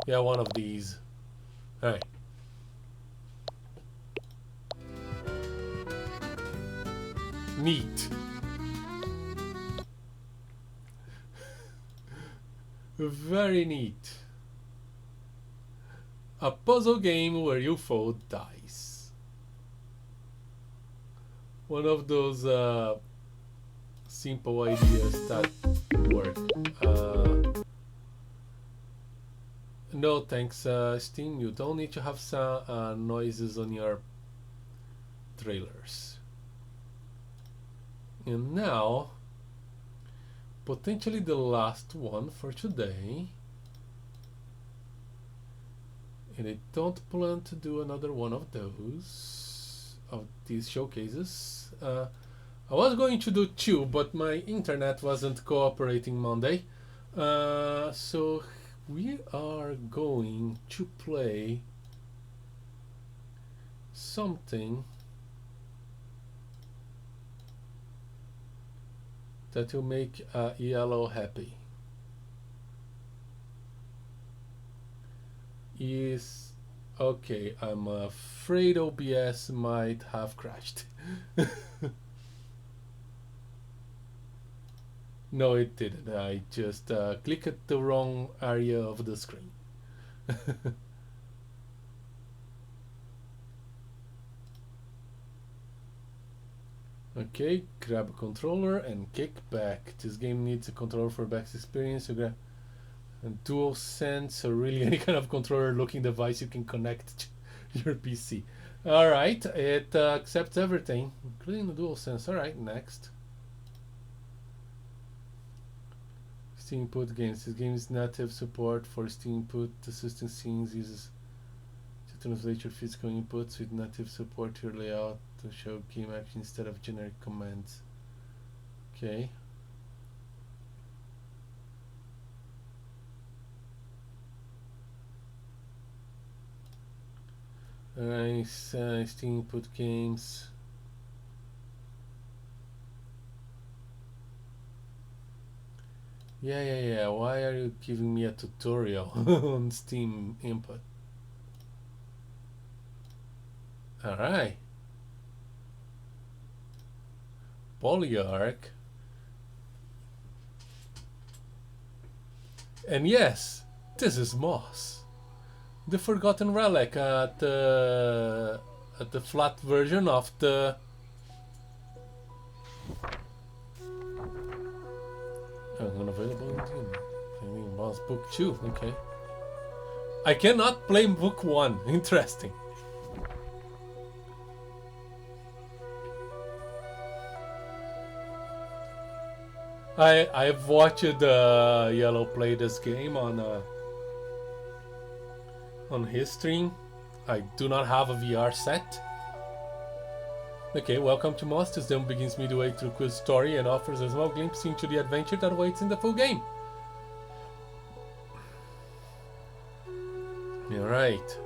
Yeah, one of these. Alright. Neat. Very neat. A puzzle game where you fold dice. One of those simple ideas that work. No thanks, Steam. You don't need to have some noises on your trailers. And now, potentially the last one for today. And I don't plan to do another one of these showcases. I was going to do 2, but my internet wasn't cooperating Monday. So we are going to play something that will make Yellow happy. Is okay. I'm afraid OBS might have crashed. No, it didn't. I just clicked the wrong area of the screen. Okay, grab a controller and kick back. This game needs a controller for best experience. So grab a DualSense or really any kind of controller looking device you can connect to your PC. Alright, it accepts everything, including the DualSense. Alright, next. Steam Input games. This game's native support for Steam Input. The system scenes uses to translate your physical inputs with native support to your layout to show game action instead of generic commands. Okay. Nice, Steam Input games. Yeah. Why are you giving me a tutorial on Steam Input? Alright. Polyarch. And yes, this is Moss. The Forgotten Relic at the flat version of the unavailable in Steam. Playing Moss Book 2, okay. I cannot play Book 1. Interesting. I've watched Yellow play this game on his stream. I do not have a VR set. Okay, welcome to Moss. This demo begins midway through Quill's story and offers a small glimpse into the adventure that awaits in the full game. Alright.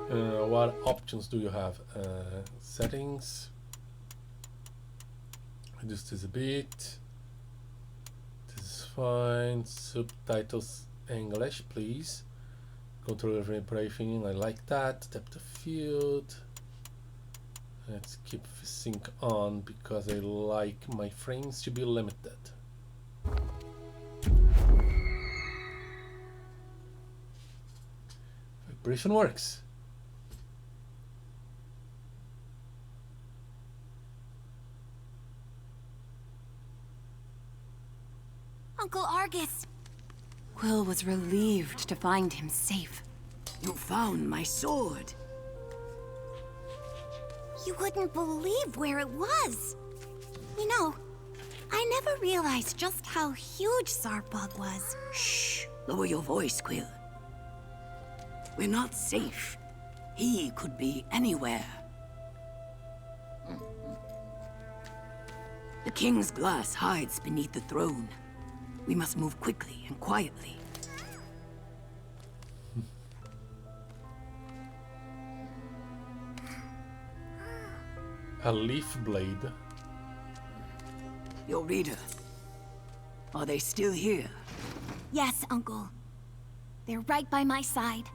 What options do you have? Settings. Reduce this a bit. This is fine. Subtitles English, please. Controller briefing, I like that. Depth of field. Let's keep sync on because I like my frames to be limited. Vibration works. Uncle Argus! Quill was relieved to find him safe. You found my sword. You wouldn't believe where it was. You know, I never realized just how huge Zarpug was. Shh! Lower your voice, Quill. We're not safe. He could be anywhere. The King's glass hides beneath the throne. We must move quickly and quietly. A leaf blade. Your reader. Are they still here? Yes, Uncle. They're right by my side.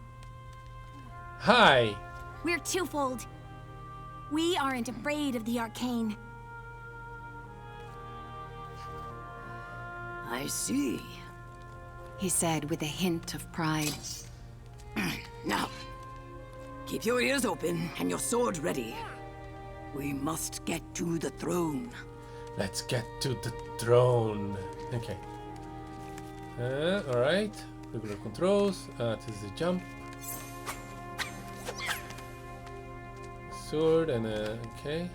Hi. We're twofold. We aren't afraid of the arcane. I see, He said with a hint of pride. Now, keep your ears open and your sword ready. We must get to the throne. Let's get to the throne. Okay. Alright. Regular controls. This is a jump. Sword and okay.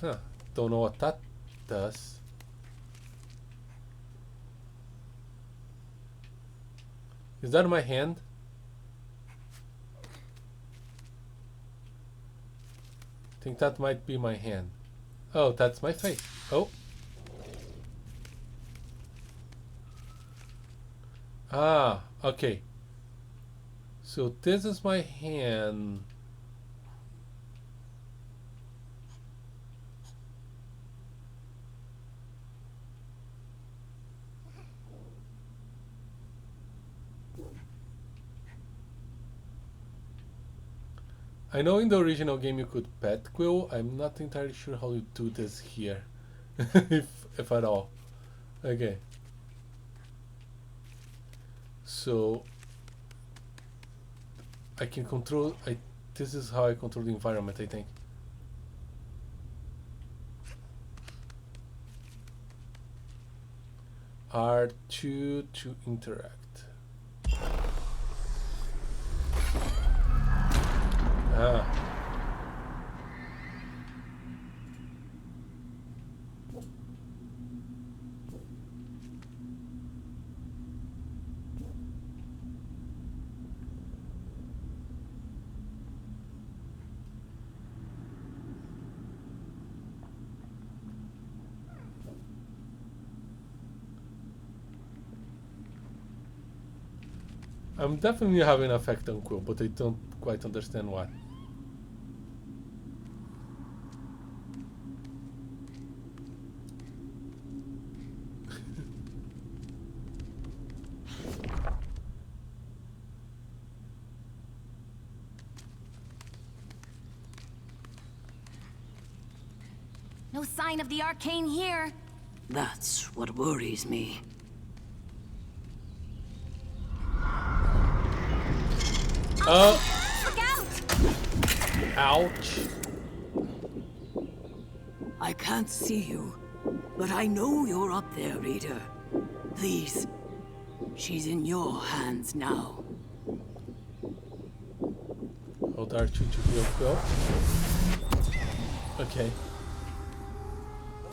Huh. Don't know what that does. Is that my hand? I think that might be my hand. Oh, that's my face. Oh. Ah, okay. So this is my hand. I know in the original game you could pet Quill. I'm not entirely sure how you do this here. if at all. Okay. So I can control this is how I control the environment, I think. R2 to interact. Ah. I'm definitely having an effect on Quill, but I don't quite understand why. No sign of the arcane here. That's what worries me. Look out! Ouch. I can't see you, but I know you're up there, Reader. Please, she's in your hands now. Hold R2 to heal Quill. Okay.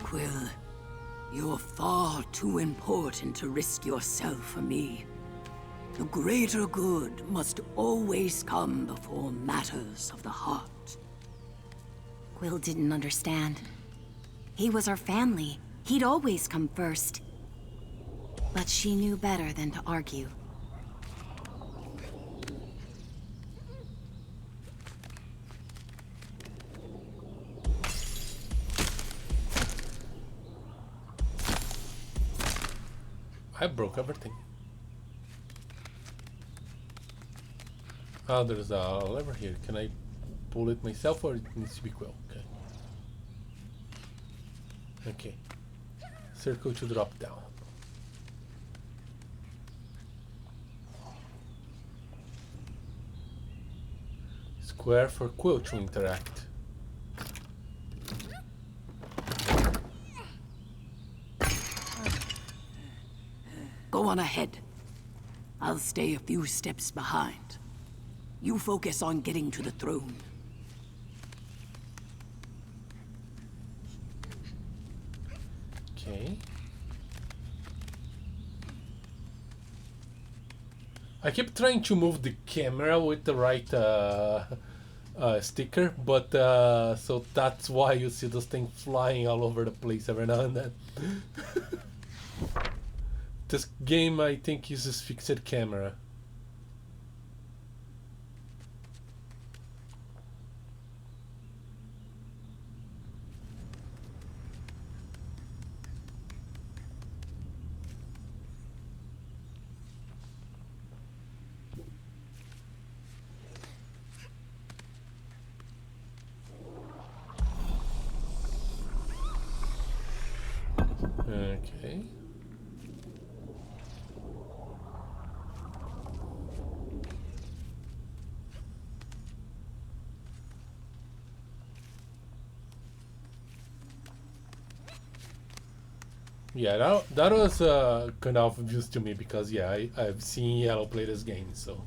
Quill, you're far too important to risk yourself for me. The greater good must always come before matters of the heart. Quill didn't understand. He was our family. He'd always come first. But she knew better than to argue. I broke everything. Ah, there's a lever here. Can I pull it myself or it needs to be Quill? Okay. Okay. Circle to drop down. Square for Quill to interact. Go on ahead. I'll stay a few steps behind. You focus on getting to the throne. Okay. I keep trying to move the camera with the right sticker, but so that's why you see this thing flying all over the place every now and then. This game, I think, uses fixed camera. Okay. Yeah, that was kind of obvious to me because yeah, I've seen Yellow play this game, so.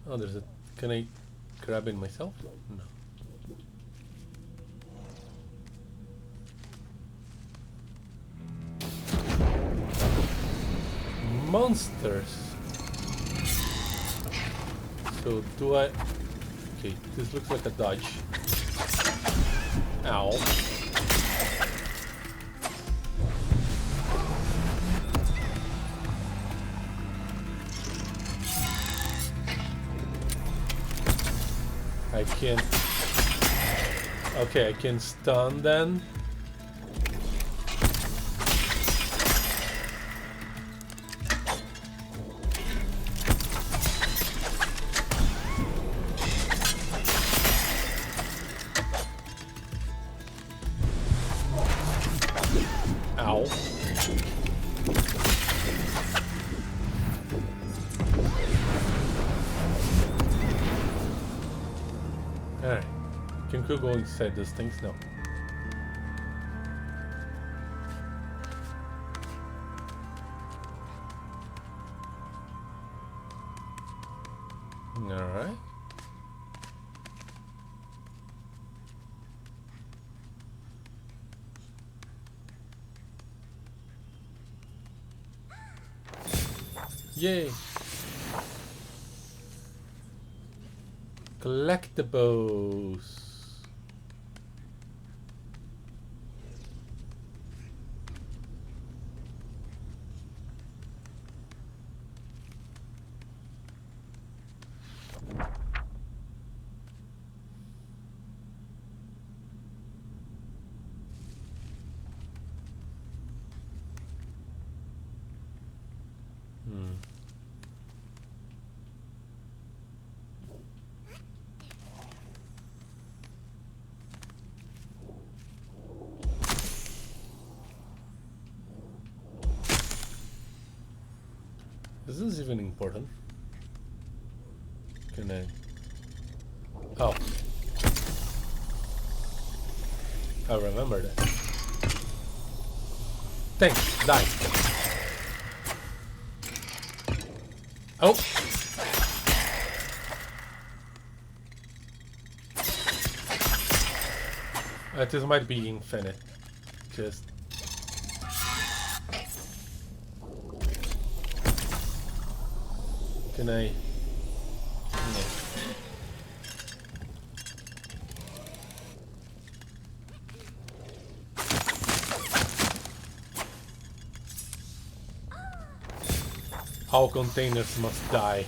Oh, there's a. Can I grab it myself? No. Monsters. So do I? Okay, this looks like a dodge. Ow. I can. Okay, I can stun then. Ow. Alright. Can Ku go inside these things? No. Alright. Yay! Collectibles. Is this even important? Can I? Oh. I remember that. Thanks, die. Oh! This might be infinite. Just... Can I... No. All containers must die.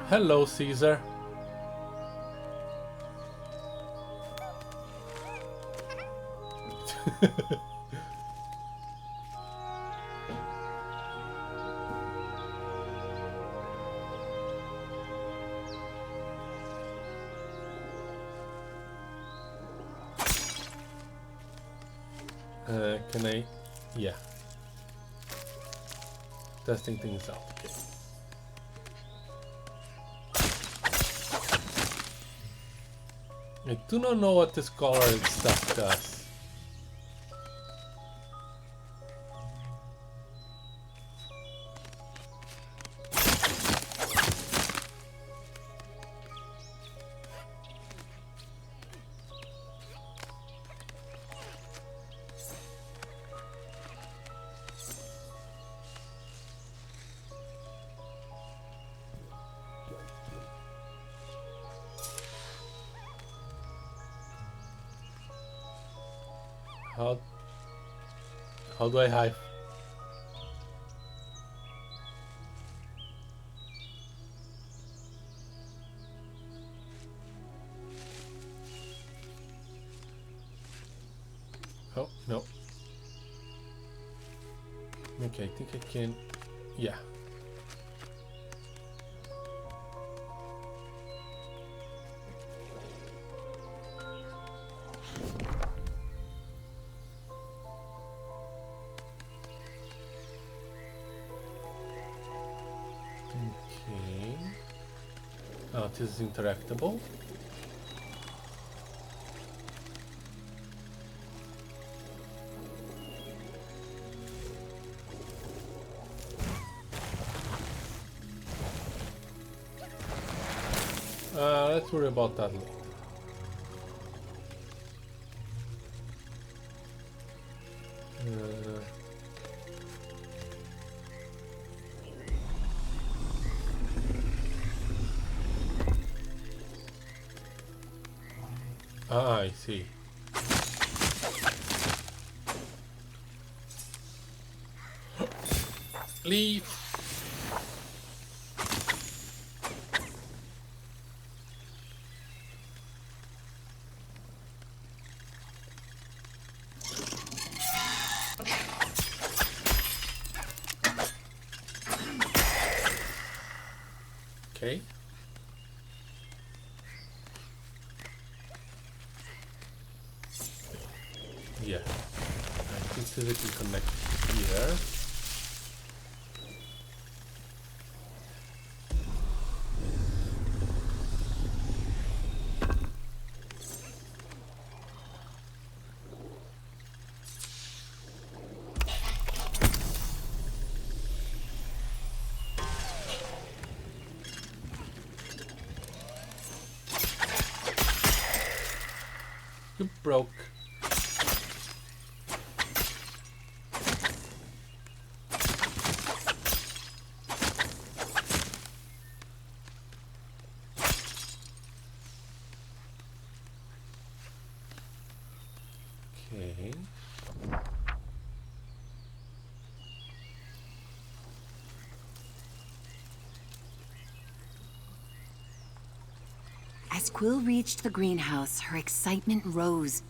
Hello, Caesar. Can I? Yeah. Testing things out. Okay. I do not know what this colored stuff does. How do I hide? Oh, no. Okay, I think I can... Yeah. Okay. Oh, this is interactable. Let's worry about that later. I see. Leave. Okay. Yeah. I think physically connect here. You broke. Okay. As Quill reached the greenhouse, her excitement rose.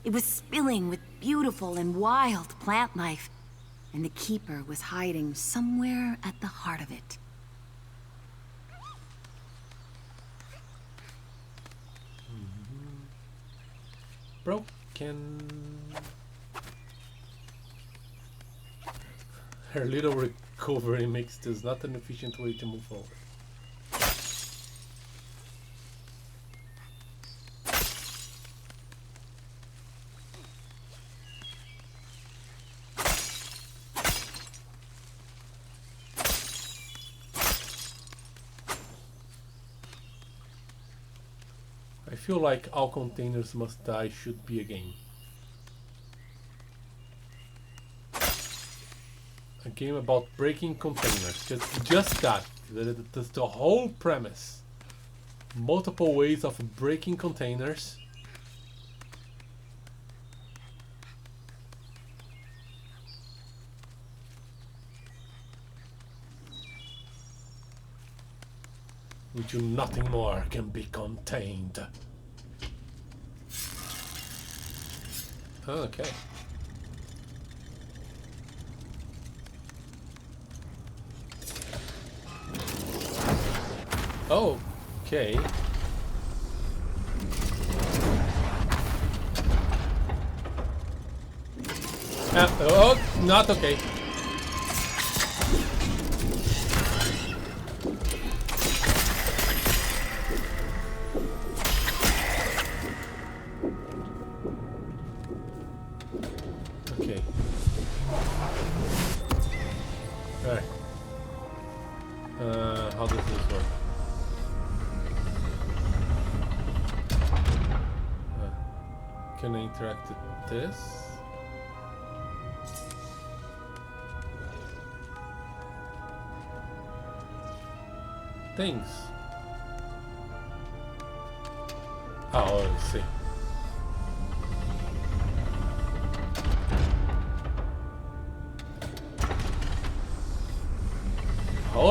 It was spilling with beautiful and wild plant life, and the Keeper was hiding somewhere at the heart of it. Broken. Her little recovery makes this not an efficient way to move forward. I feel like all containers must die should be a game. A game about breaking containers. Just that. That's the whole premise. Multiple ways of breaking containers. With you nothing more can be contained. Okay. Oh, okay. Oh, not okay. Okay. Alright. How does this work? Can I interact with this? Things. Oh, I see.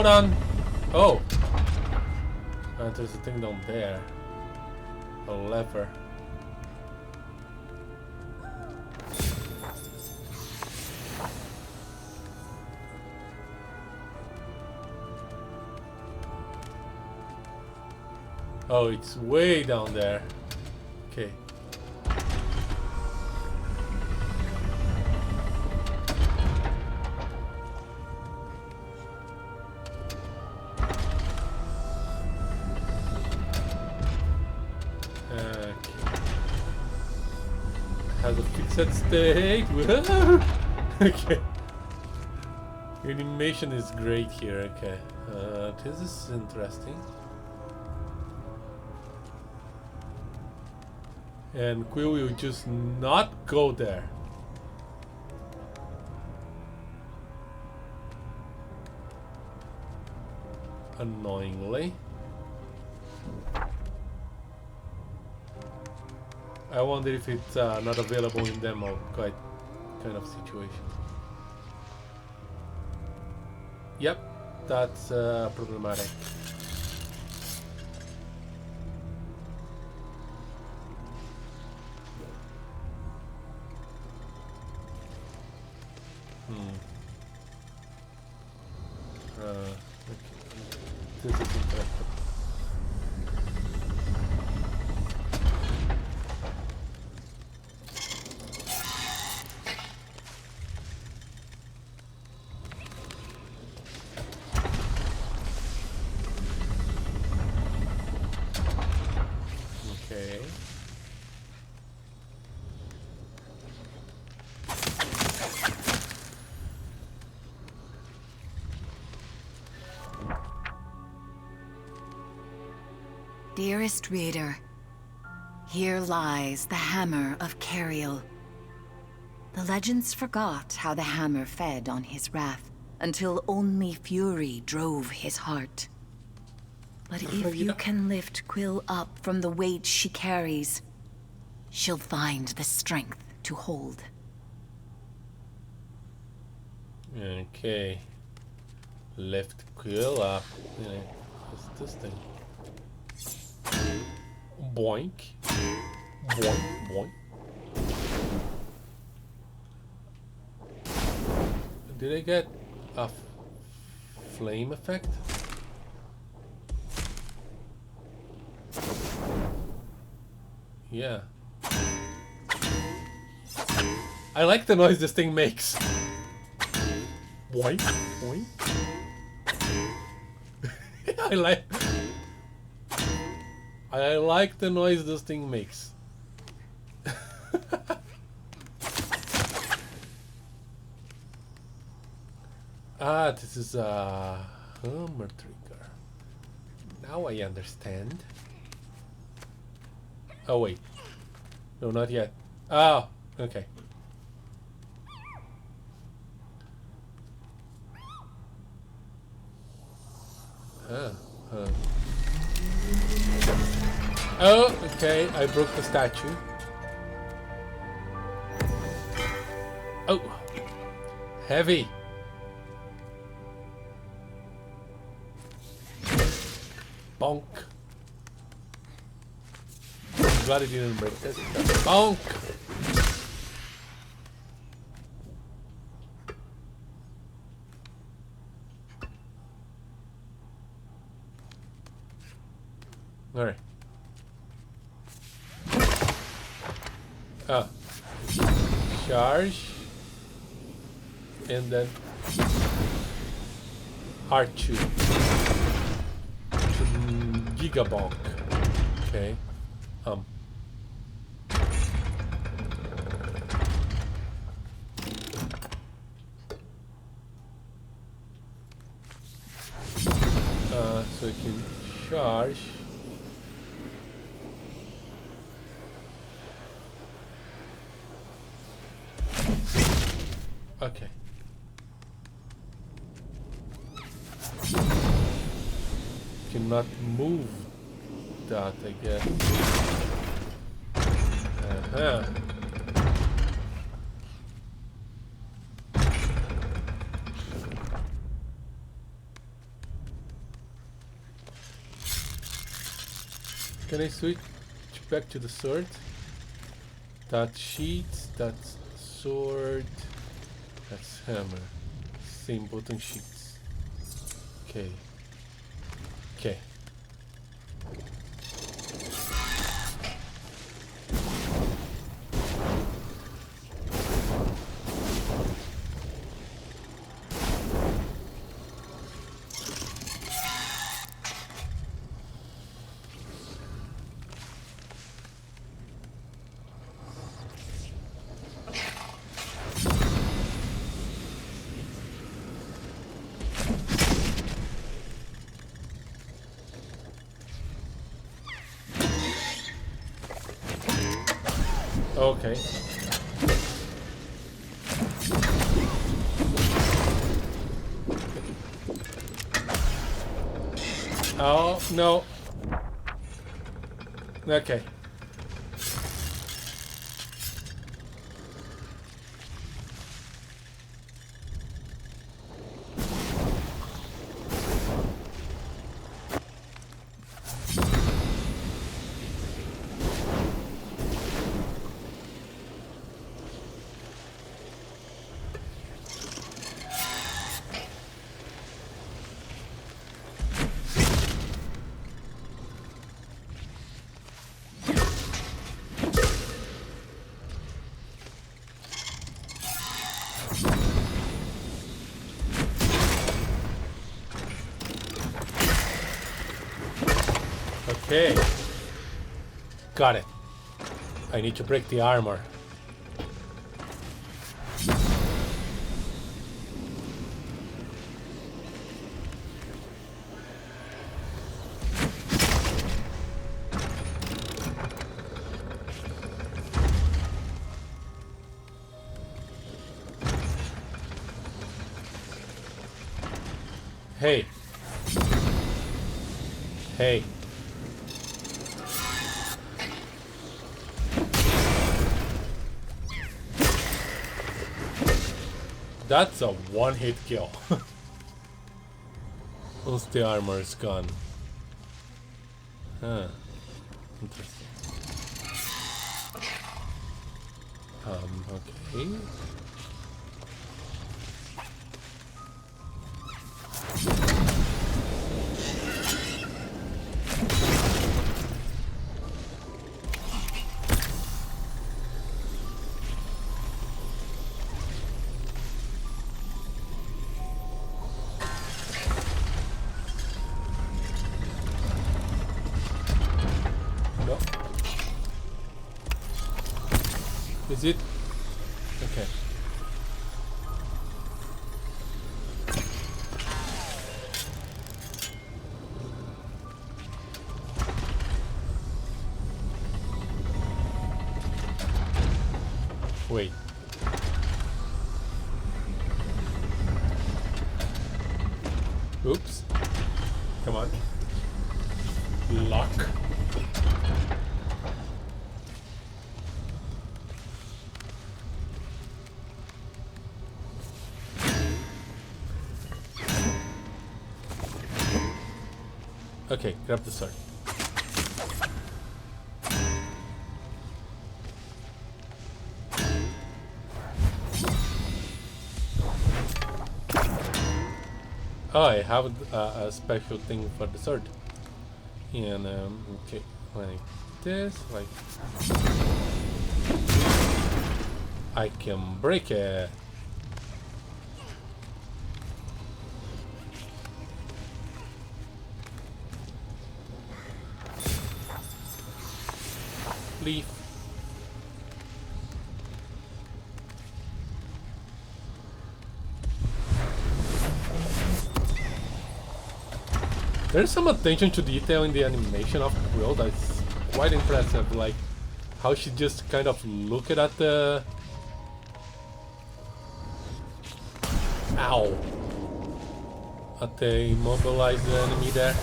Hold on. Oh. There's a thing down there. A lever. Oh, it's way down there. Okay. Has a fixed state. Okay. Animation is great here. Okay. This is interesting. And Quill will just not go there. Annoyingly. I wonder if it's not available in demo kind of situation. Yep, that's problematic. Okay. This is interesting. Okay. Dearest reader, here lies the hammer of Cariel. The legends forgot how the hammer fed on his wrath, until only fury drove his heart. But if you can lift Quill up from the weight she carries, she'll find the strength to hold. Okay. Lift Quill up. What's this thing? Boink. Boink, boink. Did I get a flame effect? Yeah. I like the noise this thing makes. Boink, boink. I like the noise this thing makes. Ah, this is a hammer trigger. Now I understand. Oh wait. No, not yet. Oh, okay. Oh, okay, I broke the statue. Oh, heavy. Bonk. I'm glad it didn't break this. Bonk. All right. Ah, charge, and then R2 Gigabonk. Okay. So you can charge. Okay. Cannot move that, I guess. Can I switch back to the sword? That sheet, that's sword, that's hammer. Same button sheets. Okay. Okay. Okay. Oh, no. Okay. Okay. Got it. I need to break the armor. Hey. Hey. That's a one-hit kill. Once the armor is gone. Huh. Interesting. Okay. No. Is it? Okay. Wait. Oops. Come on. Lock. Okay, grab the sword. Oh, I have a special thing for the sword. And, okay, like this, like... I can break it. Leaf. There's some attention to detail in the animation of Quill that's quite impressive, like how she just kind of looked at the... Ow! At the immobilized enemy there.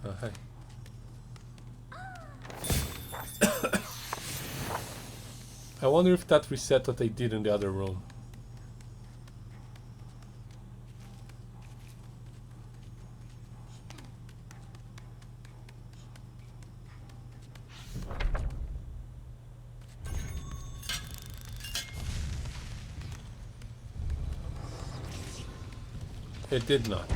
Oh, hey. I wonder if that reset what they did in the other room. It did not.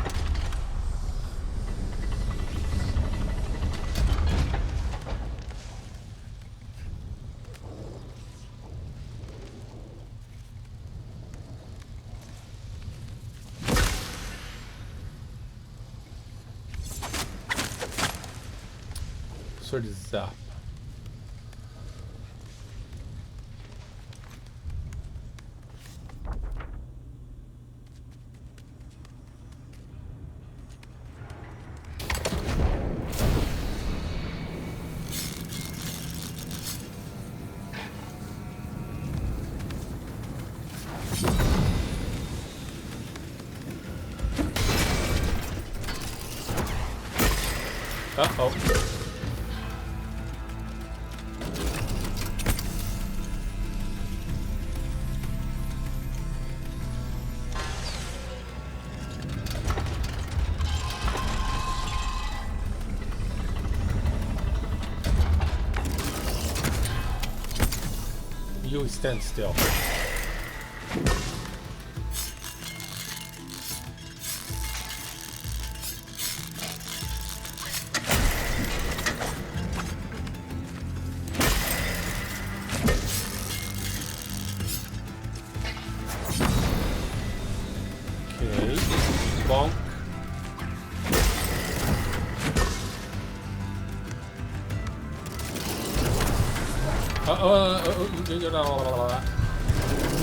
Sort of zap. Uh-oh. You stand still. Okay, bonk.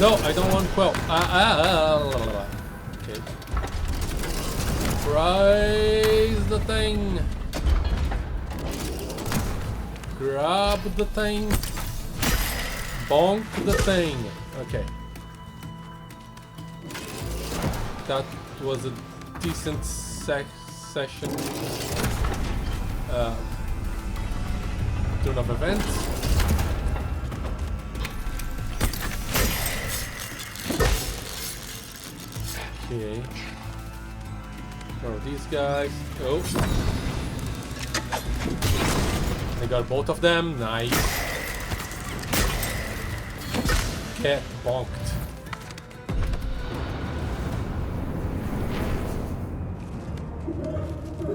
No, I don't want quell. Okay. Rise the thing. Grab the thing. Bonk the thing. Okay. That was a decent session. Turn of events. Okay. Oh, these guys. Oh. I got both of them. Nice. Get bonked.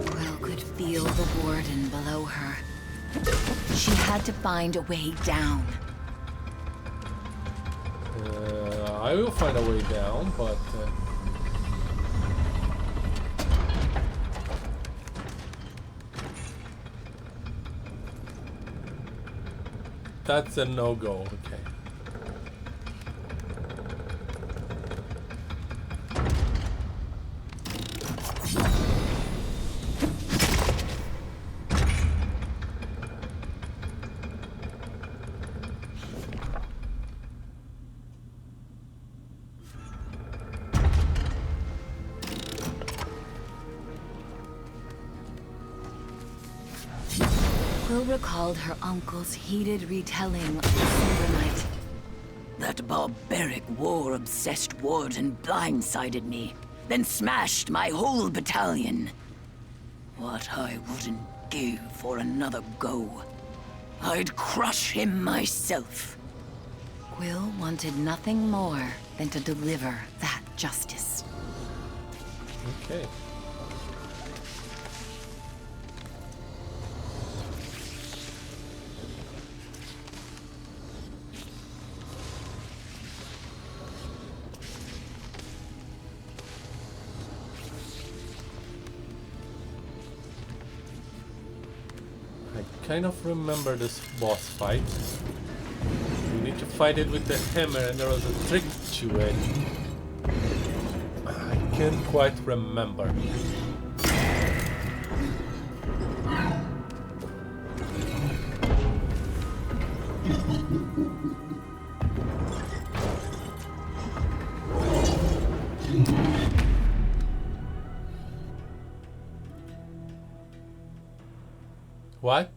Quill could feel the warden below her. She had to find a way down. I will find a way down, but... that's a no-go, okay. Quill recalled her uncle's heated retelling of the Silver Knight. That barbaric war-obsessed warden blindsided me, then smashed my whole battalion. What I wouldn't give for another go. I'd crush him myself. Quill wanted nothing more than to deliver that justice. Okay. I kind of remember this boss fight. You need to fight it with the hammer and there was a trick to it. I can't quite remember. What?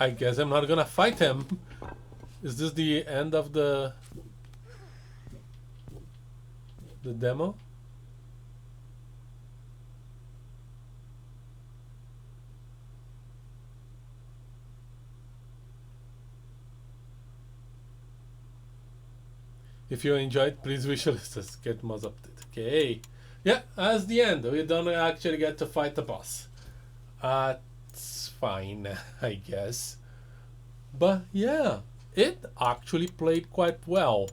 I guess I'm not gonna fight him. Is this the end of the demo? If you enjoyed, please visualize this. Get most updated. Okay. Yeah, that's the end. We don't actually get to fight the boss. It's fine, I guess. But yeah, it actually played quite well.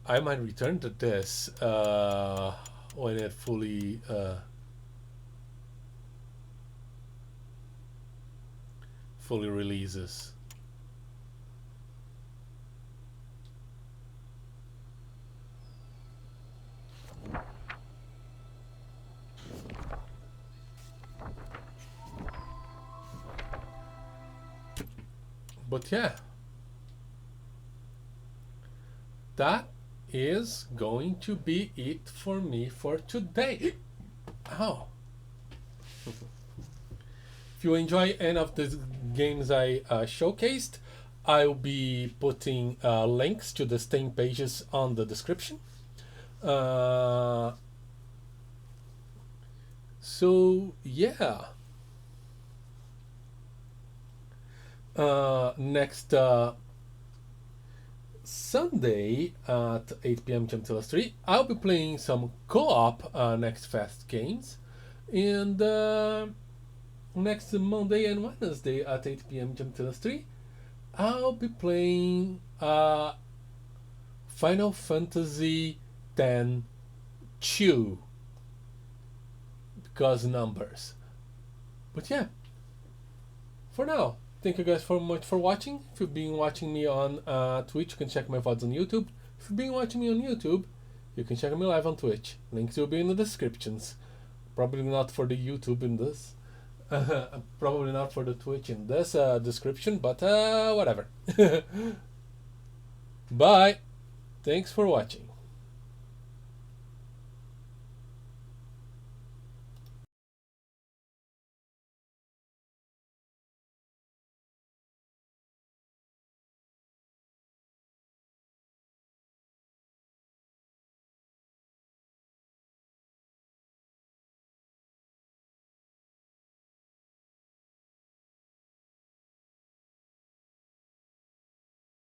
I might return to this when it fully releases. But yeah, that is going to be it for me for today. Ow. If you enjoy any of the games I showcased, I'll be putting links to the Steam pages on the description. So yeah. Next Sunday at 8 p.m. Chum 3, I'll be playing some co-op Next Fest games, and next Monday and Wednesday at 8 p.m. Chum 3, I'll be playing Final Fantasy X-2, because numbers. But yeah, for now, thank you guys so much for watching. If you've been watching me on Twitch, you can check my VODs on YouTube. If you've been watching me on YouTube, you can check me live on Twitch. Links will be in the descriptions. Probably not for the YouTube in this. Probably not for the Twitch in this description, but whatever. Bye. Thanks for watching.